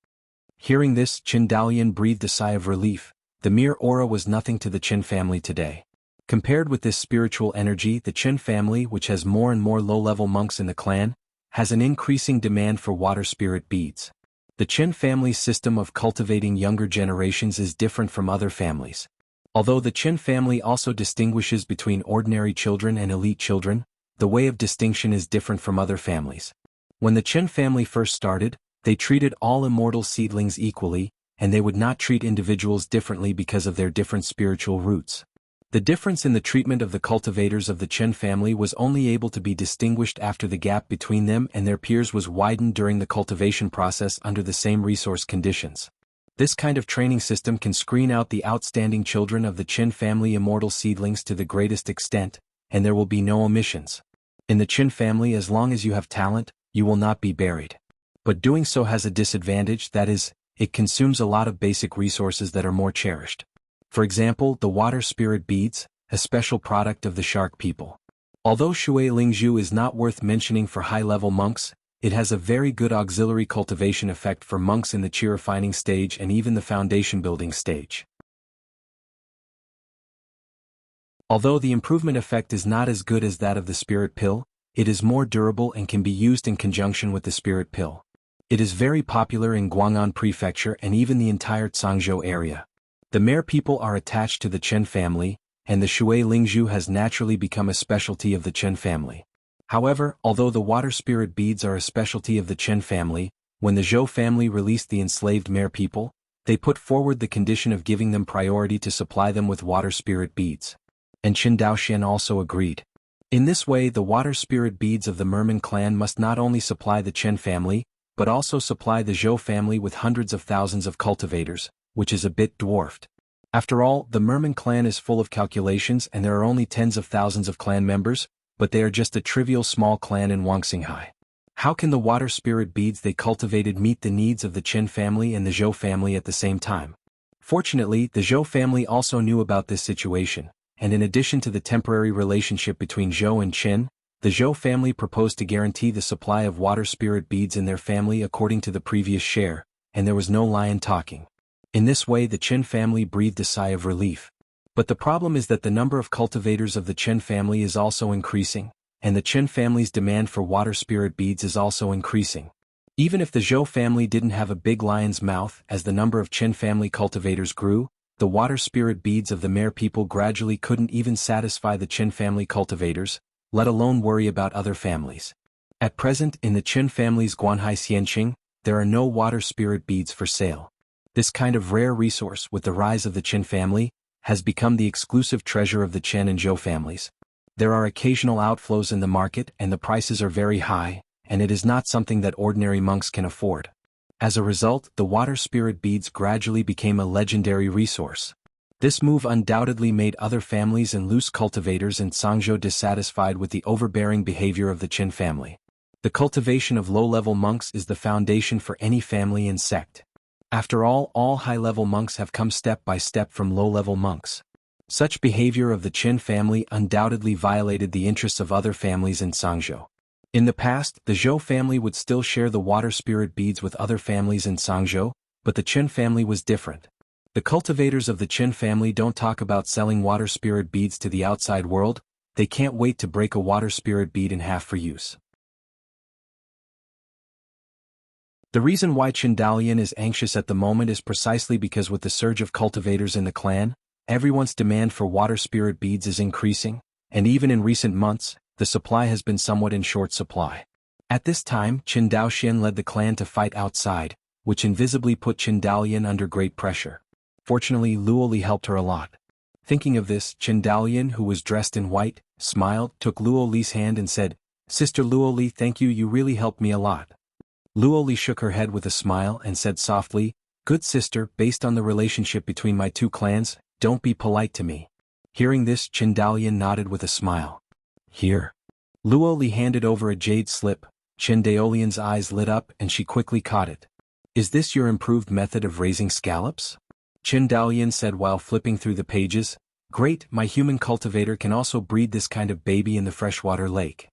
Hearing this, Qin Daoyan breathed a sigh of relief. The mere aura was nothing to the Qin family today. Compared with this spiritual energy, the Qin family, which has more and more low-level monks in the clan, has an increasing demand for water spirit beads. The Qin family's system of cultivating younger generations is different from other families. Although the Qin family also distinguishes between ordinary children and elite children, the way of distinction is different from other families. When the Qin family first started, they treated all immortal seedlings equally, and they would not treat individuals differently because of their different spiritual roots. The difference in the treatment of the cultivators of the Qin family was only able to be distinguished after the gap between them and their peers was widened during the cultivation process under the same resource conditions. This kind of training system can screen out the outstanding children of the Qin family immortal seedlings to the greatest extent, and there will be no omissions. In the Qin family, as long as you have talent, you will not be buried. But doing so has a disadvantage, that is, it consumes a lot of basic resources that are more cherished. For example, the water spirit beads, a special product of the shark people. Although Shui Lingzhu is not worth mentioning for high-level monks, it has a very good auxiliary cultivation effect for monks in the qi refining stage and even the foundation building stage. Although the improvement effect is not as good as that of the spirit pill, it is more durable and can be used in conjunction with the spirit pill. It is very popular in Guang'an Prefecture and even the entire Zhangzhou area. The Mer people are attached to the Qin family, and the Shui Lingzhu has naturally become a specialty of the Qin family. However, although the water spirit beads are a specialty of the Qin family, when the Zhou family released the enslaved Mer people, they put forward the condition of giving them priority to supply them with water spirit beads. And Qin Daoxian also agreed. In this way, the water spirit beads of the Merman clan must not only supply the Qin family, but also supply the Zhou family with hundreds of thousands of cultivators, which is a bit dwarfed. After all, the Merman clan is full of calculations and there are only tens of thousands of clan members, but they are just a trivial small clan in Wangxinghai. How can the water spirit beads they cultivated meet the needs of the Qin family and the Zhou family at the same time? Fortunately, the Zhou family also knew about this situation, and in addition to the temporary relationship between Zhou and Qin, the Zhou family proposed to guarantee the supply of water spirit beads in their family according to the previous share, and there was no lion talking. In this way, the Qin family breathed a sigh of relief. But the problem is that the number of cultivators of the Qin family is also increasing, and the Qin family's demand for water spirit beads is also increasing. Even if the Zhou family didn't have a big lion's mouth, as the number of Qin family cultivators grew, the water spirit beads of the Mer people gradually couldn't even satisfy the Qin family cultivators, let alone worry about other families. At present, in the Qin family's Guanhai Xianqing, there are no water spirit beads for sale. This kind of rare resource, with the rise of the Qin family, has become the exclusive treasure of the Qin and Zhou families. There are occasional outflows in the market and the prices are very high, and it is not something that ordinary monks can afford. As a result, the water spirit beads gradually became a legendary resource. This move undoubtedly made other families and loose cultivators in Zhangzhou dissatisfied with the overbearing behavior of the Qin family. The cultivation of low-level monks is the foundation for any family and sect. After all high-level monks have come step by step from low-level monks. Such behavior of the Qin family undoubtedly violated the interests of other families in Zhangzhou. In the past, the Zhou family would still share the water spirit beads with other families in Zhangzhou, but the Qin family was different. The cultivators of the Qin family don't talk about selling water spirit beads to the outside world, they can't wait to break a water spirit bead in half for use. The reason why Qin Dalian is anxious at the moment is precisely because with the surge of cultivators in the clan, everyone's demand for water spirit beads is increasing, and even in recent months, the supply has been somewhat in short supply. At this time, Qin Daoxian led the clan to fight outside, which invisibly put Qin Dalian under great pressure. Fortunately, Luoli helped her a lot. Thinking of this, Qin Dalian, who was dressed in white, smiled, took Luoli's hand and said, "Sister Luoli, thank you, you really helped me a lot." Luoli shook her head with a smile and said softly, "Good sister, based on the relationship between my two clans, don't be polite to me." Hearing this, Qin Dalian nodded with a smile. "Here." Luoli handed over a jade slip. Qin Daolian's eyes lit up and she quickly caught it. "Is this your improved method of raising scallops?" Qin Dalian said while flipping through the pages. "Great, my human cultivator can also breed this kind of baby in the freshwater lake."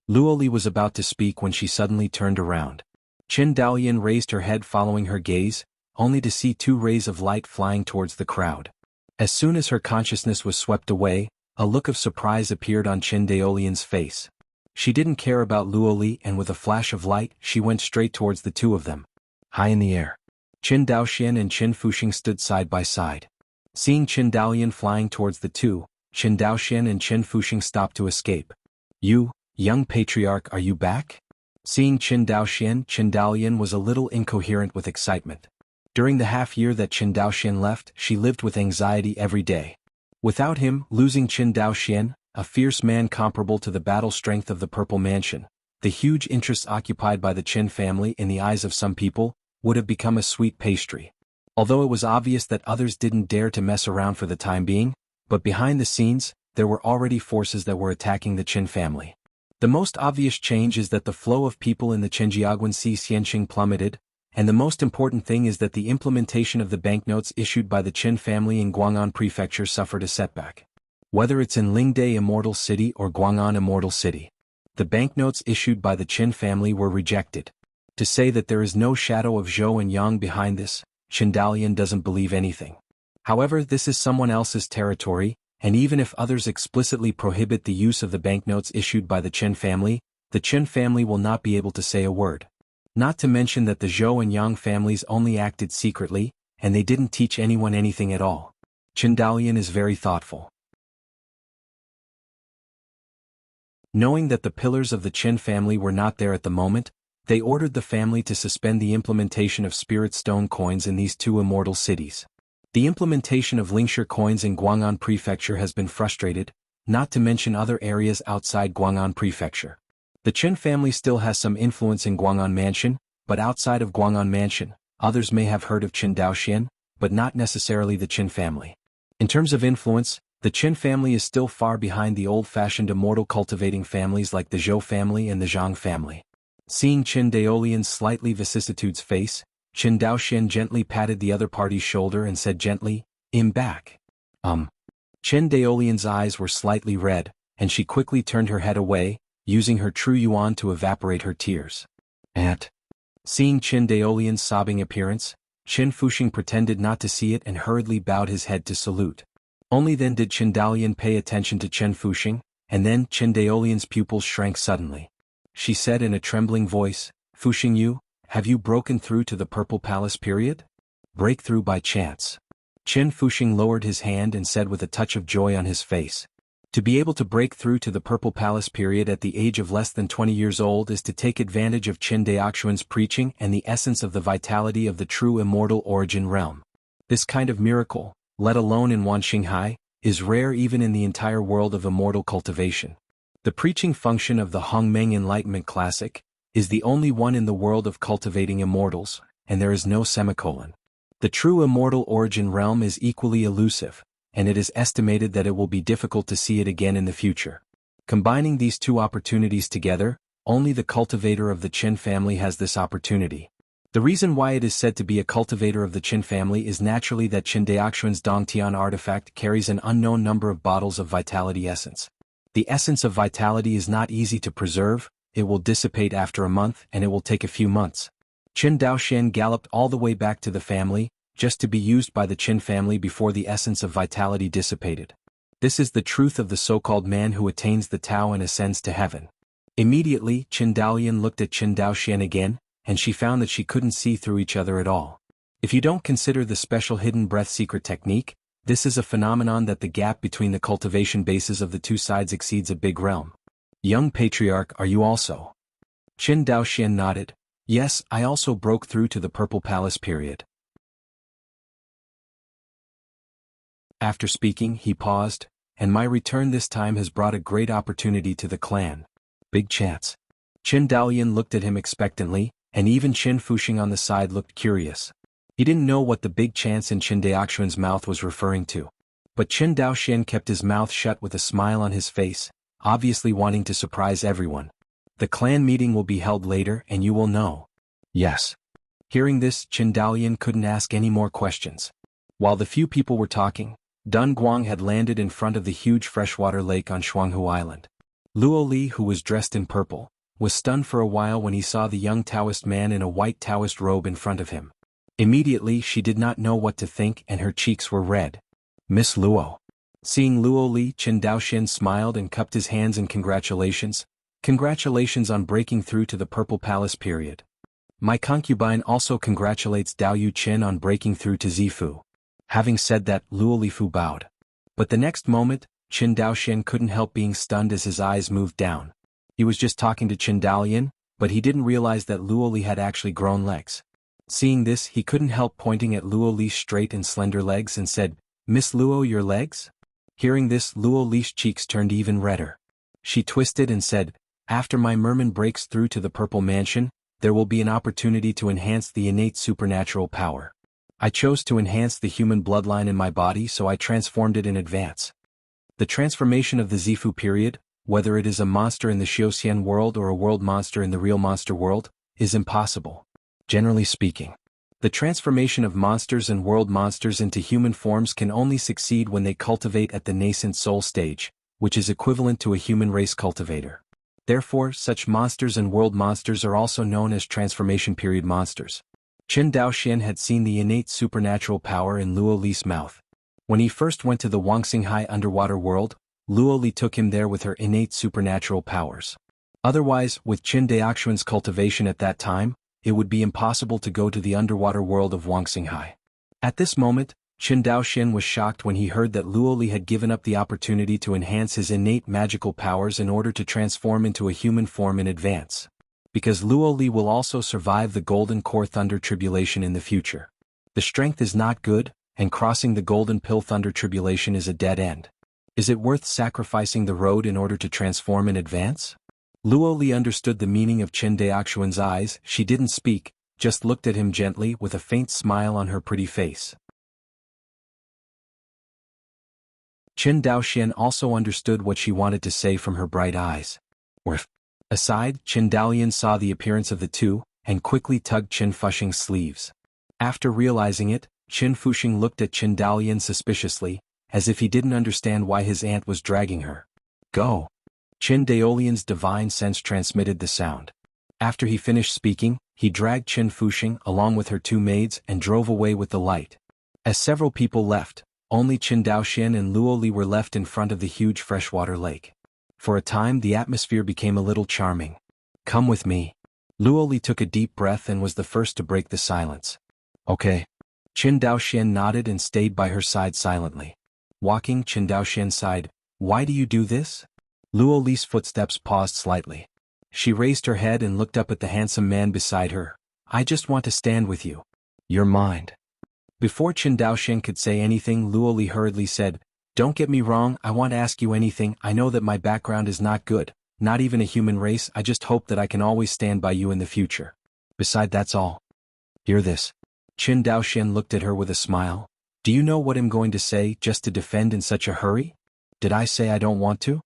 Luoli was about to speak when she suddenly turned around. Qin Dalian raised her head following her gaze, only to see two rays of light flying towards the crowd. As soon as her consciousness was swept away, a look of surprise appeared on Qin Daolian's face. She didn't care about Luo Li, and with a flash of light, she went straight towards the two of them. High in the air, Qin Daoxian and Qin Fuxing stood side by side. Seeing Qin Daolian flying towards the two, Qin Daoxian and Qin Fuxing stopped to escape. You, young patriarch, are you back? Seeing Qin Daolian was a little incoherent with excitement. During the half-year that Qin Daoxian left, she lived with anxiety every day. Without him, losing Qin Daoxian, a fierce man comparable to the battle strength of the Purple Mansion, the huge interests occupied by the Qin family in the eyes of some people, would have become a sweet pastry. Although it was obvious that others didn't dare to mess around for the time being, but behind the scenes, there were already forces that were attacking the Qin family. The most obvious change is that the flow of people in the Qinjiaguan Sea Xianxing plummeted, and the most important thing is that the implementation of the banknotes issued by the Qin family in Guang'an Prefecture suffered a setback. Whether it's in Lingde Immortal City or Guang'an Immortal City, the banknotes issued by the Qin family were rejected. To say that there is no shadow of Zhou and Yang behind this, Qin Daolian doesn't believe anything. However, this is someone else's territory, and even if others explicitly prohibit the use of the banknotes issued by the Qin family will not be able to say a word. Not to mention that the Zhou and Yang families only acted secretly, and they didn't teach anyone anything at all. Qin Daolian is very thoughtful. Knowing that the pillars of the Qin family were not there at the moment, they ordered the family to suspend the implementation of spirit stone coins in these two immortal cities. The implementation of Lingshi coins in Guang'an Prefecture has been frustrated, not to mention other areas outside Guang'an Prefecture. The Qin family still has some influence in Guang'an Mansion, but outside of Guang'an Mansion, others may have heard of Qin Daoxian, but not necessarily the Qin family. In terms of influence, the Qin family is still far behind the old-fashioned immortal cultivating families like the Zhou family and the Jiang family. Seeing Qin Daolian's slightly vicissitudes face, Qin Daoxian gently patted the other party's shoulder and said gently, "I'm back." Qin Daolian's eyes were slightly red, and she quickly turned her head away, using her true yuan to evaporate her tears. Seeing Qin Daolian's sobbing appearance, Qin Fuxing pretended not to see it and hurriedly bowed his head to salute. Only then did Qin Daolian pay attention to Qin Fuxing, and then Qin Daolian's pupils shrank suddenly. She said in a trembling voice, "Fuxing, have you broken through to the Purple Palace period?" "Breakthrough by chance." Qin Fuxing lowered his hand and said with a touch of joy on his face, "To be able to break through to the Purple Palace period at the age of less than 20 years old is to take advantage of Qin Daoxuan's preaching and the essence of the vitality of the true immortal origin realm. This kind of miracle, let alone in Wanxinghai, is rare even in the entire world of immortal cultivation. The preaching function of the Hongmeng Enlightenment Classic is the only one in the world of cultivating immortals, and there is no semicolon. The true immortal origin realm is equally elusive, and it is estimated that it will be difficult to see it again in the future. Combining these two opportunities together, only the cultivator of the Qin family has this opportunity. The reason why it is said to be a cultivator of the Qin family is naturally that Qin Daoxuan's Dongtian artifact carries an unknown number of bottles of vitality essence. The essence of vitality is not easy to preserve, it will dissipate after a month and it will take a few months. Qin Daoxian galloped all the way back to the family, just to be used by the Qin family before the essence of vitality dissipated. This is the truth of the so-called man who attains the Tao and ascends to heaven. Immediately, Qin Daolian looked at Qin Daoxian again, and she found that she couldn't see through each other at all. If you don't consider the special hidden breath secret technique, this is a phenomenon that the gap between the cultivation bases of the two sides exceeds a big realm. "Young patriarch, are you also?" Qin Daoxian nodded. "Yes, I also broke through to the Purple Palace period." After speaking, he paused, "And my return this time has brought a great opportunity to the clan." "Big chance." Qin Daolian looked at him expectantly, and even Qin Fuxing on the side looked curious. He didn't know what the big chance in Qin Daoxuan's mouth was referring to. But Qin Daoxian kept his mouth shut with a smile on his face, obviously wanting to surprise everyone. "The clan meeting will be held later and you will know." "Yes." Hearing this, Qin Daolian couldn't ask any more questions. While the few people were talking, Dun Guang had landed in front of the huge freshwater lake on Jianghu Island. Luo Li, who was dressed in purple, was stunned for a while when he saw the young Taoist man in a white Taoist robe in front of him. Immediately she did not know what to think and her cheeks were red. Miss Luo. Seeing Luo Li, Qin Daoxian smiled and cupped his hands in congratulations. Congratulations on breaking through to the Purple Palace period. My concubine also congratulates Dao Yu Qin on breaking through to Zifu. Having said that, Luo Lifu bowed. But the next moment, Qin Daoxian couldn't help being stunned as his eyes moved down. He was just talking to Qin Daolian, but he didn't realize that Luo Li had actually grown legs. Seeing this, he couldn't help pointing at Luo Li's straight and slender legs and said, "Miss Luo, your legs?" Hearing this, Luo Li's cheeks turned even redder. She twisted and said, "After my merman breaks through to the Purple Mansion, there will be an opportunity to enhance the innate supernatural power. I chose to enhance the human bloodline in my body, so I transformed it in advance." The transformation of the Zifu period, whether it is a monster in the Xiuxian world or a world monster in the real monster world, is impossible. Generally speaking, the transformation of monsters and world monsters into human forms can only succeed when they cultivate at the nascent soul stage, which is equivalent to a human race cultivator. Therefore, such monsters and world monsters are also known as transformation period monsters. Qin Daoxian had seen the innate supernatural power in Luo Li's mouth. When he first went to the Wangxinghai underwater world, Luo Li took him there with her innate supernatural powers. Otherwise, with Qin Daoxian's cultivation at that time, it would be impossible to go to the underwater world of Wangxinghai. At this moment, Qin Daoxian was shocked when he heard that Luo Li had given up the opportunity to enhance his innate magical powers in order to transform into a human form in advance. Because Luo Li will also survive the Golden Core Thunder Tribulation in the future. The strength is not good, and crossing the Golden Pill Thunder Tribulation is a dead end. Is it worth sacrificing the road in order to transform in advance? Luo Li understood the meaning of Qin Daoxian's eyes. She didn't speak, just looked at him gently with a faint smile on her pretty face. Qin Daoxian also understood what she wanted to say from her bright eyes. Aside, Qin Daolian saw the appearance of the two, and quickly tugged Qin Fuxing's sleeves. After realizing it, Qin Fuxing looked at Qin Daolian suspiciously, as if he didn't understand why his aunt was dragging her. Go! Qin Daolian's divine sense transmitted the sound. After he finished speaking, he dragged Qin Fuxing along with her two maids and drove away with the light. As several people left, only Qin Daoxian and Luo Li were left in front of the huge freshwater lake. For a time the atmosphere became a little charming. Come with me. Luo Li took a deep breath and was the first to break the silence. Okay. Qin Daoxian nodded and stayed by her side silently. Walking, Qin Daoxian sighed, "Why do you do this?" Luo Li's footsteps paused slightly. She raised her head and looked up at the handsome man beside her. "I just want to stand with you. Your mind." Before Qin Daoxian could say anything, Luo Li hurriedly said, "Don't get me wrong, I won't ask you anything. I know that my background is not good, not even a human race. I just hope that I can always stand by you in the future. Beside, that's all." Hear this. Qin Daoxian looked at her with a smile. "Do you know what I'm going to say, just to defend in such a hurry? Did I say I don't want to?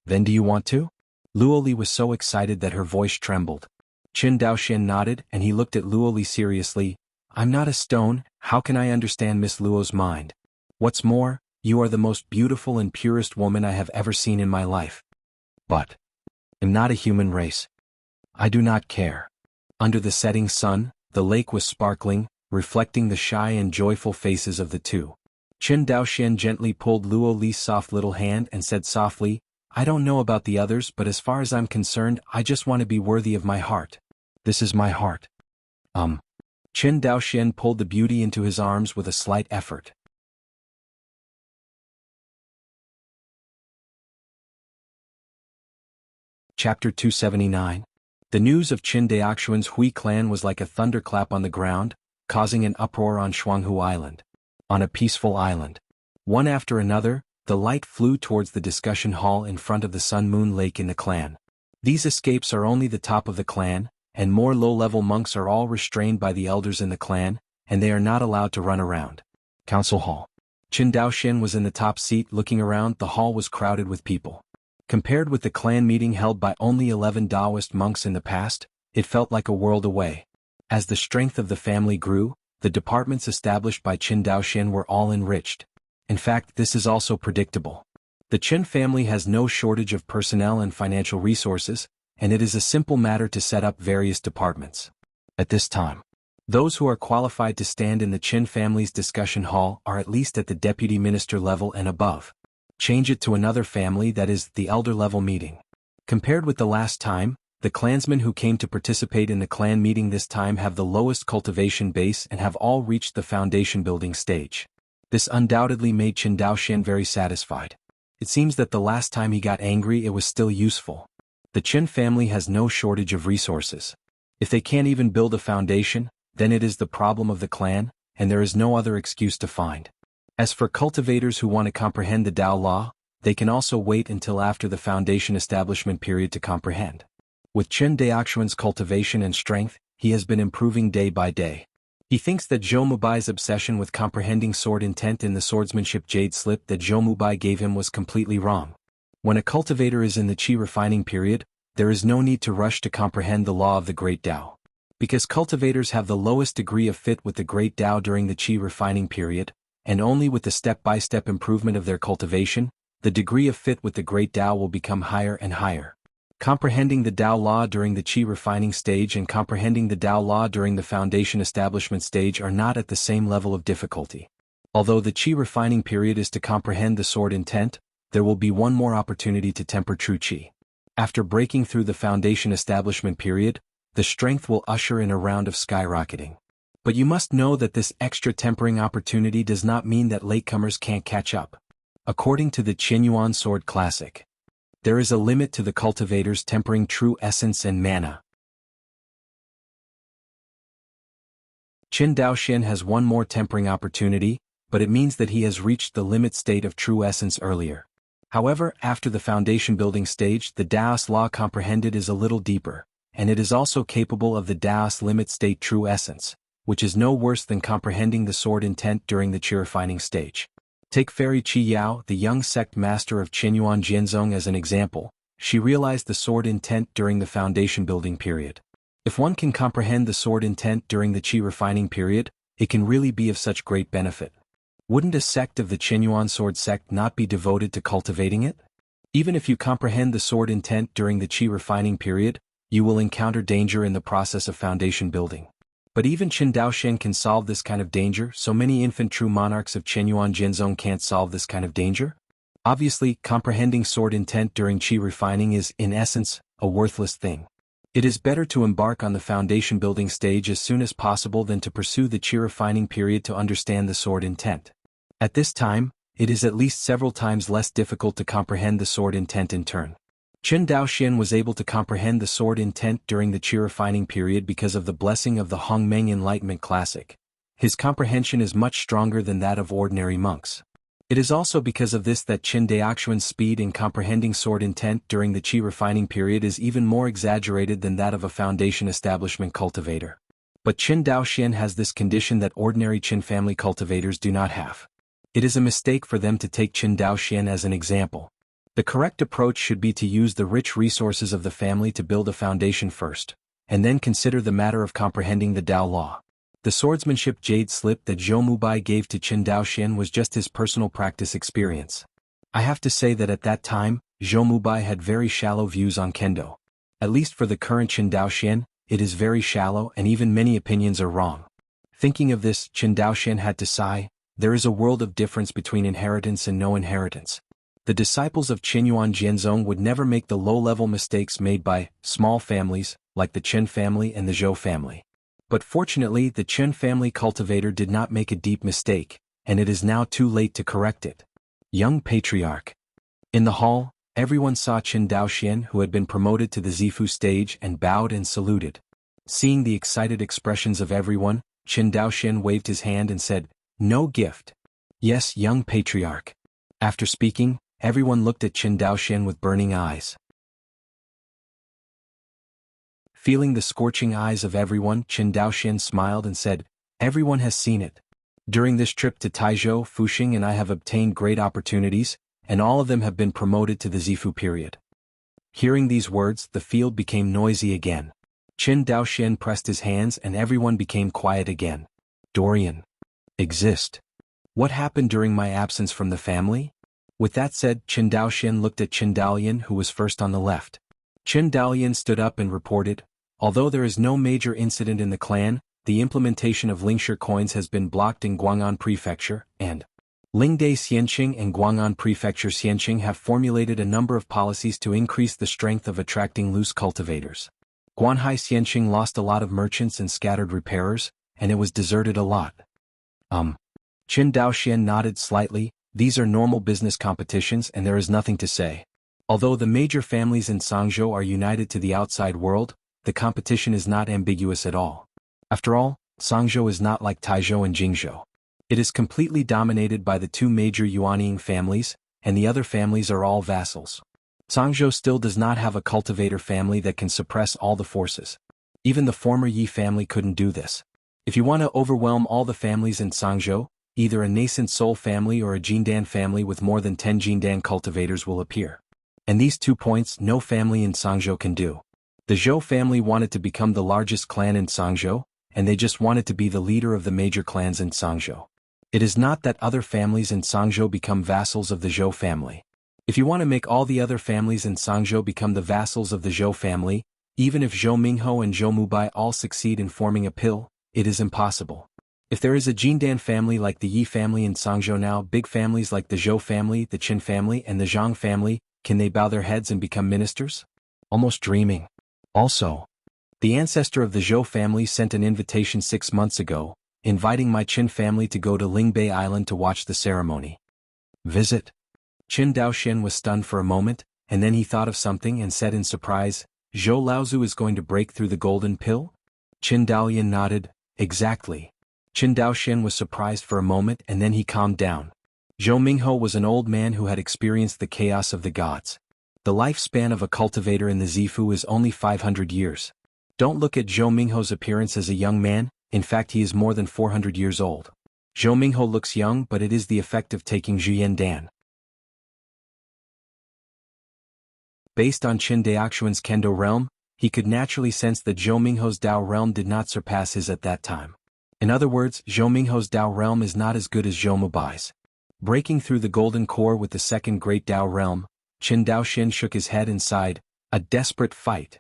Then do you want to?" Luo Li was so excited that her voice trembled. Qin Daoxian nodded and he looked at Luo Li seriously. "I'm not a stone, how can I understand Miss Luo's mind? What's more, you are the most beautiful and purest woman I have ever seen in my life. But I'm not a human race. I do not care." Under the setting sun, the lake was sparkling, reflecting the shy and joyful faces of the two. Qin Daoxian gently pulled Luo Li's soft little hand and said softly, "I don't know about the others, but as far as I'm concerned, I just want to be worthy of my heart. This is my heart." Qin Daoxian pulled the beauty into his arms with a slight effort. Chapter 279. The news of Qin Daoxian's Hui clan was like a thunderclap on the ground, causing an uproar on Jianghu Island. On a peaceful island. One after another, the light flew towards the discussion hall in front of the Sun Moon Lake in the clan. These escapes are only the top of the clan, and more low-level monks are all restrained by the elders in the clan, and they are not allowed to run around. Council Hall. Qin Daoxian was in the top seat looking around. The hall was crowded with people. Compared with the clan meeting held by only 11 Taoist monks in the past, it felt like a world away. As the strength of the family grew, the departments established by Qin Daoxian were all enriched. In fact, this is also predictable. The Qin family has no shortage of personnel and financial resources, and it is a simple matter to set up various departments. At this time, Those who are qualified to stand in the Qin family's discussion hall are at least at the deputy minister level and above. Change it to another family, that is, the elder level meeting. Compared with the last time, the clansmen who came to participate in the clan meeting this time have the lowest cultivation base and have all reached the foundation building stage. This undoubtedly made Qin Daoxian very satisfied. It seems that the last time he got angry it was still useful. The Qin family has no shortage of resources. If they can't even build a foundation, then it is the problem of the clan, and there is no other excuse to find. As for cultivators who want to comprehend the Tao law, they can also wait until after the foundation establishment period to comprehend. With Qin Daoxuan's cultivation and strength, he has been improving day by day. He thinks that Zhou Mubai's obsession with comprehending sword intent in the swordsmanship jade slip that Zhou Mubai gave him was completely wrong. When a cultivator is in the qi refining period, there is no need to rush to comprehend the law of the Great Tao. Because cultivators have the lowest degree of fit with the Great Tao during the qi refining period, and only with the step-by-step improvement of their cultivation, the degree of fit with the Great Tao will become higher and higher. Comprehending the Tao law during the qi refining stage and comprehending the Tao law during the foundation establishment stage are not at the same level of difficulty. Although the qi refining period is to comprehend the sword intent, there will be one more opportunity to temper true qi. After breaking through the foundation establishment period, the strength will usher in a round of skyrocketing. But you must know that this extra tempering opportunity does not mean that latecomers can't catch up. According to the Qinyuan Sword Classic, there is a limit to the cultivator's tempering true essence and mana. Qin Daoxian has one more tempering opportunity, but it means that he has reached the limit state of true essence earlier. However, after the foundation building stage, the Daos law comprehended is a little deeper, and it is also capable of the Daos limit state true essence, which is no worse than comprehending the sword intent during the qi refining stage. Take Fairy Qi Yao, the young sect master of Qinyuan Jianzong, as an example. She realized the sword intent during the foundation building period. If one can comprehend the sword intent during the qi refining period, it can really be of such great benefit. Wouldn't a sect of the Qinyuan sword sect not be devoted to cultivating it? Even if you comprehend the sword intent during the qi refining period, you will encounter danger in the process of foundation building. But even Qin Daoxian can solve this kind of danger, so many infant true monarchs of Qinyuan Jianzong can't solve this kind of danger? Obviously, comprehending sword intent during qi refining is, in essence, a worthless thing. It is better to embark on the foundation building stage as soon as possible than to pursue the qi refining period to understand the sword intent. At this time, it is at least several times less difficult to comprehend the sword intent in turn. Qin Daoxian was able to comprehend the sword intent during the qi refining period because of the blessing of the Hongmeng Enlightenment Classic. His comprehension is much stronger than that of ordinary monks. It is also because of this that Qin Daoxuan's speed in comprehending sword intent during the qi refining period is even more exaggerated than that of a foundation establishment cultivator. But Qin Daoxian has this condition that ordinary Qin family cultivators do not have. It is a mistake for them to take Qin Daoxian as an example. The correct approach should be to use the rich resources of the family to build a foundation first, and then consider the matter of comprehending the Tao law. The swordsmanship jade slip that Zhou Mubai gave to Qin Daoxian was just his personal practice experience. I have to say that at that time, Zhou Mubai had very shallow views on kendo. At least for the current Qin Daoxian, it is very shallow and even many opinions are wrong. Thinking of this, Qin Daoxian had to sigh. There is a world of difference between inheritance and no inheritance. The disciples of Qinyuan Jianzong would never make the low-level mistakes made by small families, like the Qin family and the Zhou family. But fortunately, the Qin family cultivator did not make a deep mistake, and it is now too late to correct it. Young Patriarch. In the hall, everyone saw Qin Daoxian, who had been promoted to the Zifu stage, and bowed and saluted. Seeing the excited expressions of everyone, Qin Daoxian waved his hand and said, "No gift." "Yes, young Patriarch." After speaking, everyone looked at Qin Daoxian with burning eyes. Feeling the scorching eyes of everyone, Qin Daoxian smiled and said, "Everyone has seen it. During this trip to Taizhou, Fuxing and I have obtained great opportunities, and all of them have been promoted to the Zifu period." Hearing these words, the field became noisy again. Qin Daoxian pressed his hands and everyone became quiet again. Dorian. Exist. What happened during my absence from the family? With that said, Qin Daoxian looked at Qin Dalian, who was first on the left. Qin Dalian stood up and reported, "Although there is no major incident in the clan, the implementation of Lingshi coins has been blocked in Guang'an Prefecture, and Lingde Xianqing and Guang'an Prefecture Xianqing have formulated a number of policies to increase the strength of attracting loose cultivators. Guanhai Xianqing lost a lot of merchants and scattered repairers, and it was deserted a lot. Qin Daoxian nodded slightly. These are normal business competitions and there is nothing to say. Although the major families in Sangzhou are united to the outside world, the competition is not ambiguous at all. After all, Sangzhou is not like Taizhou and Jingzhou. It is completely dominated by the two major Yuanying families, and the other families are all vassals. Sangzhou still does not have a cultivator family that can suppress all the forces. Even the former Yi family couldn't do this. If you want to overwhelm all the families in Sangzhou, either a nascent Soul family or a Jindan family with more than 10 Jindan cultivators will appear. And these 2 points no family in Sangzhou can do. The Zhou family wanted to become the largest clan in Sangzhou, and they just wanted to be the leader of the major clans in Sangzhou. It is not that other families in Sangzhou become vassals of the Zhou family. If you want to make all the other families in Sangzhou become the vassals of the Zhou family, even if Zhou Mingho and Zhou Mubai all succeed in forming a pill, it is impossible. If there is a Jindan family like the Yi family in Sangzhou now, big families like the Zhou family, the Qin family and the Zhang family, can they bow their heads and become ministers? Almost dreaming. Also, the ancestor of the Zhou family sent an invitation 6 months ago, inviting my Qin family to go to Lingbei Island to watch the ceremony. Visit? Qin Daoxian was stunned for a moment, and then he thought of something and said in surprise, Zhou Laozu is going to break through the golden pill? Qin Daoyan nodded, exactly. Qin Daoxian was surprised for a moment and then he calmed down. Zhou Mingho was an old man who had experienced the chaos of the gods. The lifespan of a cultivator in the Zifu is only 500 years. Don't look at Zhou Mingho's appearance as a young man, in fact he is more than 400 years old. Zhou Mingho looks young but it is the effect of taking Zhuyan Dan. Based on Qin Daoxuan's Kendo realm, he could naturally sense that Zhou Mingho's Dao realm did not surpass his at that time. In other words, Zhou Mingho's Dao realm is not as good as Zhou Mubai's. Breaking through the golden core with the second great Dao realm, Qin Daoxian shook his head and sighed, a desperate fight.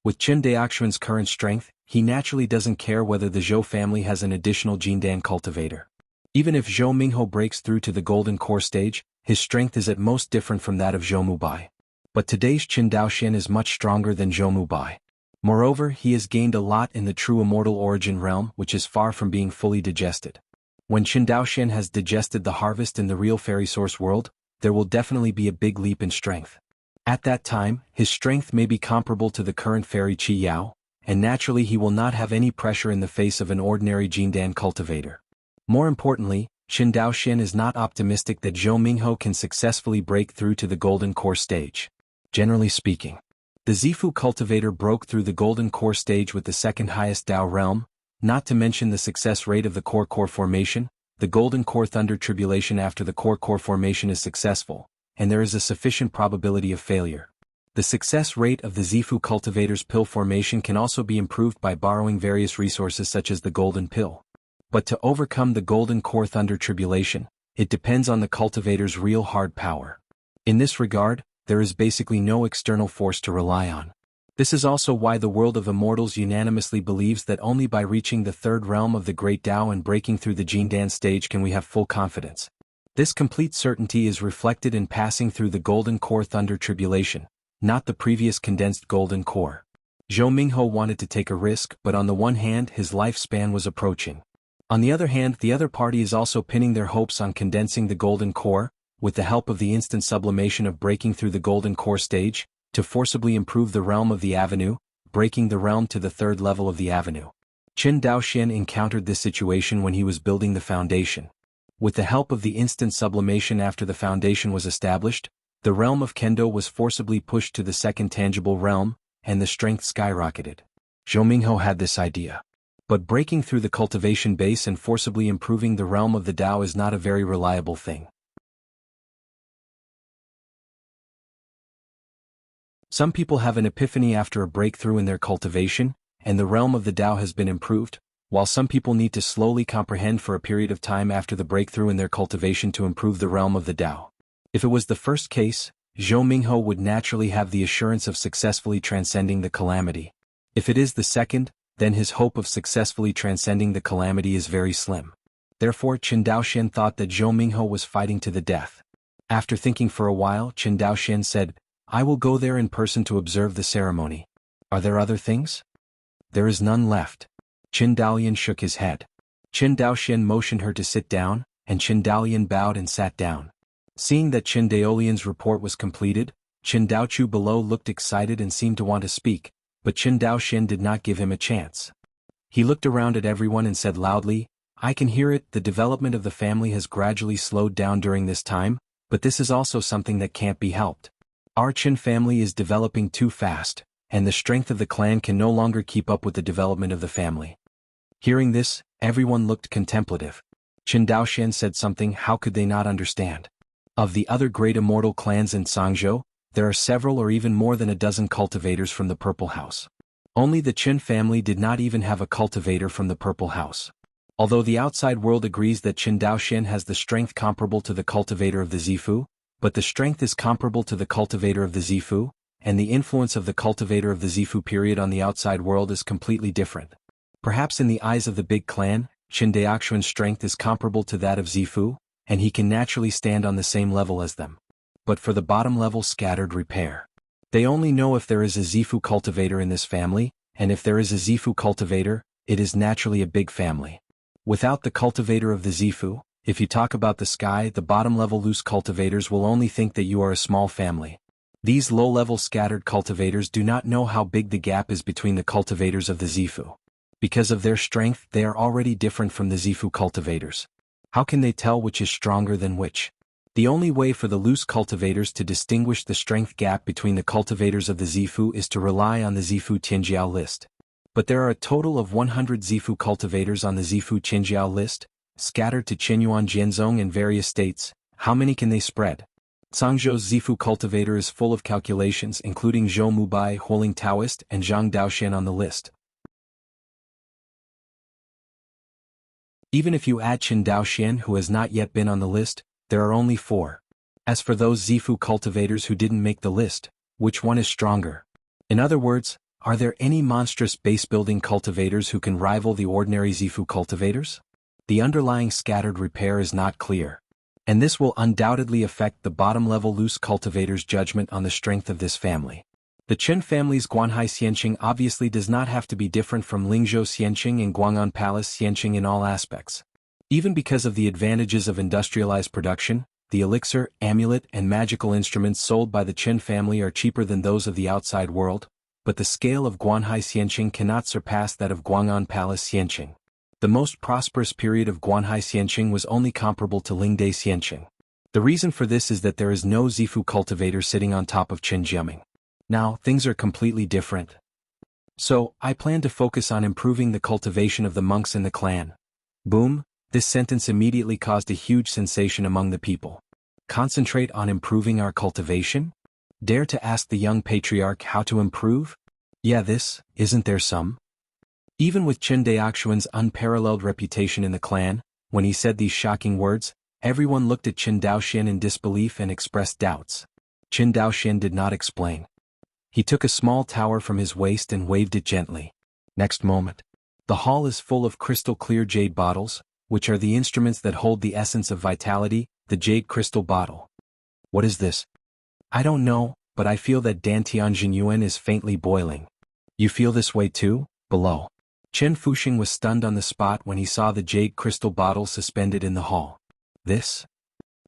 With Qin Daoxuan's current strength, he naturally doesn't care whether the Zhou family has an additional Jindan cultivator. Even if Zhou Mingho breaks through to the golden core stage, his strength is at most different from that of Zhou Mubai. But today's Qin Daoxian is much stronger than Zhou Mubai. Moreover, he has gained a lot in the true immortal origin realm, which is far from being fully digested. When Qin Daoxian has digested the harvest in the real fairy source world, there will definitely be a big leap in strength. At that time, his strength may be comparable to the current fairy Qi Yao, and naturally he will not have any pressure in the face of an ordinary Jindan cultivator. More importantly, Qin Daoxian is not optimistic that Zhou Mingho can successfully break through to the golden core stage. Generally speaking, the Zifu cultivator broke through the golden core stage with the second highest Dao realm, not to mention the success rate of the core formation. The golden core thunder tribulation after the core formation is successful, and there is a sufficient probability of failure. The success rate of the Zifu cultivator's pill formation can also be improved by borrowing various resources such as the golden pill. But to overcome the golden core thunder tribulation, it depends on the cultivator's real hard power. In this regard, there is basically no external force to rely on. This is also why the world of immortals unanimously believes that only by reaching the third realm of the Great Tao and breaking through the Jindan stage can we have full confidence. This complete certainty is reflected in passing through the golden core thunder tribulation, not the previous condensed golden core. Zhou Mingho wanted to take a risk, but on the one hand his lifespan was approaching. On the other hand, the other party is also pinning their hopes on condensing the golden core, with the help of the instant sublimation of breaking through the golden core stage, to forcibly improve the realm of the avenue, breaking the realm to the third level of the avenue. Qin Daoxian encountered this situation when he was building the foundation. With the help of the instant sublimation after the foundation was established, the realm of Kendo was forcibly pushed to the second tangible realm, and the strength skyrocketed. Zhou Mingho had this idea. But breaking through the cultivation base and forcibly improving the realm of the Tao is not a very reliable thing. Some people have an epiphany after a breakthrough in their cultivation, and the realm of the Tao has been improved, while some people need to slowly comprehend for a period of time after the breakthrough in their cultivation to improve the realm of the Tao. If it was the first case, Zhou Mingho would naturally have the assurance of successfully transcending the calamity. If it is the second, then his hope of successfully transcending the calamity is very slim. Therefore Qin Daoxian thought that Zhou Minghe was fighting to the death. After thinking for a while, Qin Daoxian said, "I will go there in person to observe the ceremony. Are there other things?" "There is none left." Qin Daolian shook his head. Qin Daoxian motioned her to sit down, and Qin Daolian bowed and sat down. Seeing that Qin Daolian's report was completed, Qin Daochu below looked excited and seemed to want to speak, but Qin Daoxian did not give him a chance. He looked around at everyone and said loudly, "I can hear it, the development of the family has gradually slowed down during this time, but this is also something that can't be helped. Our Qin family is developing too fast, and the strength of the clan can no longer keep up with the development of the family." Hearing this, everyone looked contemplative. Qin Daoxian said something. How could they not understand? Of the other great immortal clans in Sangzhou, there are several or even more than a dozen cultivators from the Purple House. Only the Qin family did not even have a cultivator from the Purple House. Although the outside world agrees that Qin Daoxian has the strength comparable to the cultivator of the Zifu, but the strength is comparable to the cultivator of the Zifu, and the influence of the cultivator of the Zifu period on the outside world is completely different. Perhaps in the eyes of the big clan, Qin Daoxian's strength is comparable to that of Zifu, and he can naturally stand on the same level as them. But for the bottom level scattered repair, they only know if there is a Zifu cultivator in this family, and if there is a Zifu cultivator, it is naturally a big family. Without the cultivator of the Zifu, if you talk about the sky, the bottom level loose cultivators will only think that you are a small family. These low-level scattered cultivators do not know how big the gap is between the cultivators of the Zifu. Because of their strength, they are already different from the Zifu cultivators. How can they tell which is stronger than which? The only way for the loose cultivators to distinguish the strength gap between the cultivators of the Zifu is to rely on the Zifu Tianjiao list. But there are a total of 100 Zifu cultivators on the Zifu Tianjiao list, scattered to Qinyuan Jianzhong in various states. How many can they spread? Sangzhou's Zifu cultivator is full of calculations, including Zhou Mubai, Huoling Taoist, and Zhang Daoxian on the list. Even if you add Qin Daoxian, who has not yet been on the list, there are only 4. As for those Zifu cultivators who didn't make the list, which one is stronger? In other words, are there any monstrous base-building cultivators who can rival the ordinary Zifu cultivators? The underlying scattered repair is not clear. And this will undoubtedly affect the bottom-level loose cultivators' judgment on the strength of this family. The Qin family's Guanhai Xianqing obviously does not have to be different from Lingzhou Xianqing and Guang'an Palace Xianqing in all aspects. Even because of the advantages of industrialized production, the elixir, amulet, and magical instruments sold by the Qin family are cheaper than those of the outside world, but the scale of Guanhai Xianqing cannot surpass that of Guang'an Palace Xianqing. The most prosperous period of Guanhai Xianqing was only comparable to Lingdai Xianqing. The reason for this is that there is no Zifu cultivator sitting on top of Qin Jiaming. Now, things are completely different. So, I plan to focus on improving the cultivation of the monks in the clan. Boom, this sentence immediately caused a huge sensation among the people. Concentrate on improving our cultivation? Dare to ask the young patriarch how to improve? Yeah, isn't there some? Even with Qin Daoxuan's unparalleled reputation in the clan, when he said these shocking words, everyone looked at Qin Daoxian in disbelief and expressed doubts. Qin Daoxian did not explain. He took a small tower from his waist and waved it gently. Next moment, the hall is full of crystal-clear jade bottles, which are the instruments that hold the essence of vitality, the jade crystal bottle. What is this? I don't know, but I feel that Dantian Jinyuan is faintly boiling. You feel this way too? Below. Chen Fuxing was stunned on the spot when he saw the jade crystal bottle suspended in the hall. This?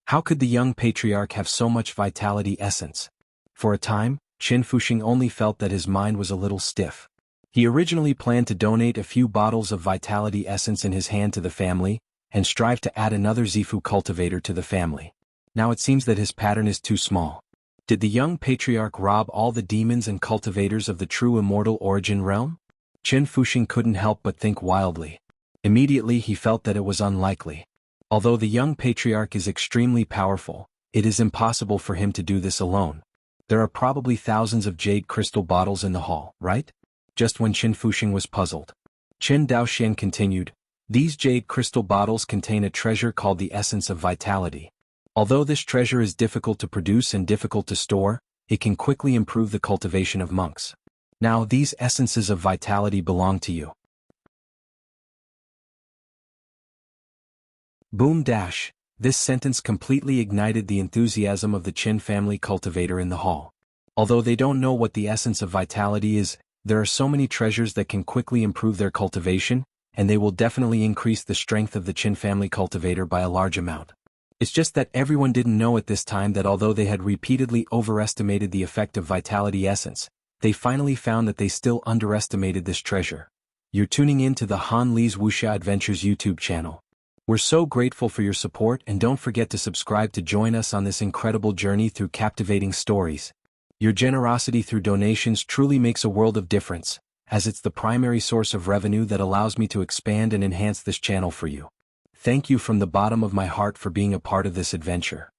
How could the young patriarch have so much vitality essence? For a time, Chen Fuxing only felt that his mind was a little stiff. He originally planned to donate a few bottles of vitality essence in his hand to the family, and strive to add another Zifu cultivator to the family. Now it seems that his pattern is too small. Did the young patriarch rob all the demons and cultivators of the true immortal origin realm? Chen Fuxing couldn't help but think wildly. Immediately he felt that it was unlikely. Although the young patriarch is extremely powerful, it is impossible for him to do this alone. There are probably thousands of jade crystal bottles in the hall, right? Just when Qin Fuxing was puzzled, Qin Daoxian continued, these jade crystal bottles contain a treasure called the essence of vitality. Although this treasure is difficult to produce and difficult to store, it can quickly improve the cultivation of monks. Now these essences of vitality belong to you. Boom dash. This sentence completely ignited the enthusiasm of the Qin family cultivator in the hall. Although they don't know what the essence of vitality is, there are so many treasures that can quickly improve their cultivation, and they will definitely increase the strength of the Qin family cultivator by a large amount. It's just that everyone didn't know at this time that although they had repeatedly overestimated the effect of vitality essence, they finally found that they still underestimated this treasure. You're tuning in to the Han Li's Wuxia Adventures YouTube channel. We're so grateful for your support, and don't forget to subscribe to join us on this incredible journey through captivating stories. Your generosity through donations truly makes a world of difference, as it's the primary source of revenue that allows me to expand and enhance this channel for you. Thank you from the bottom of my heart for being a part of this adventure.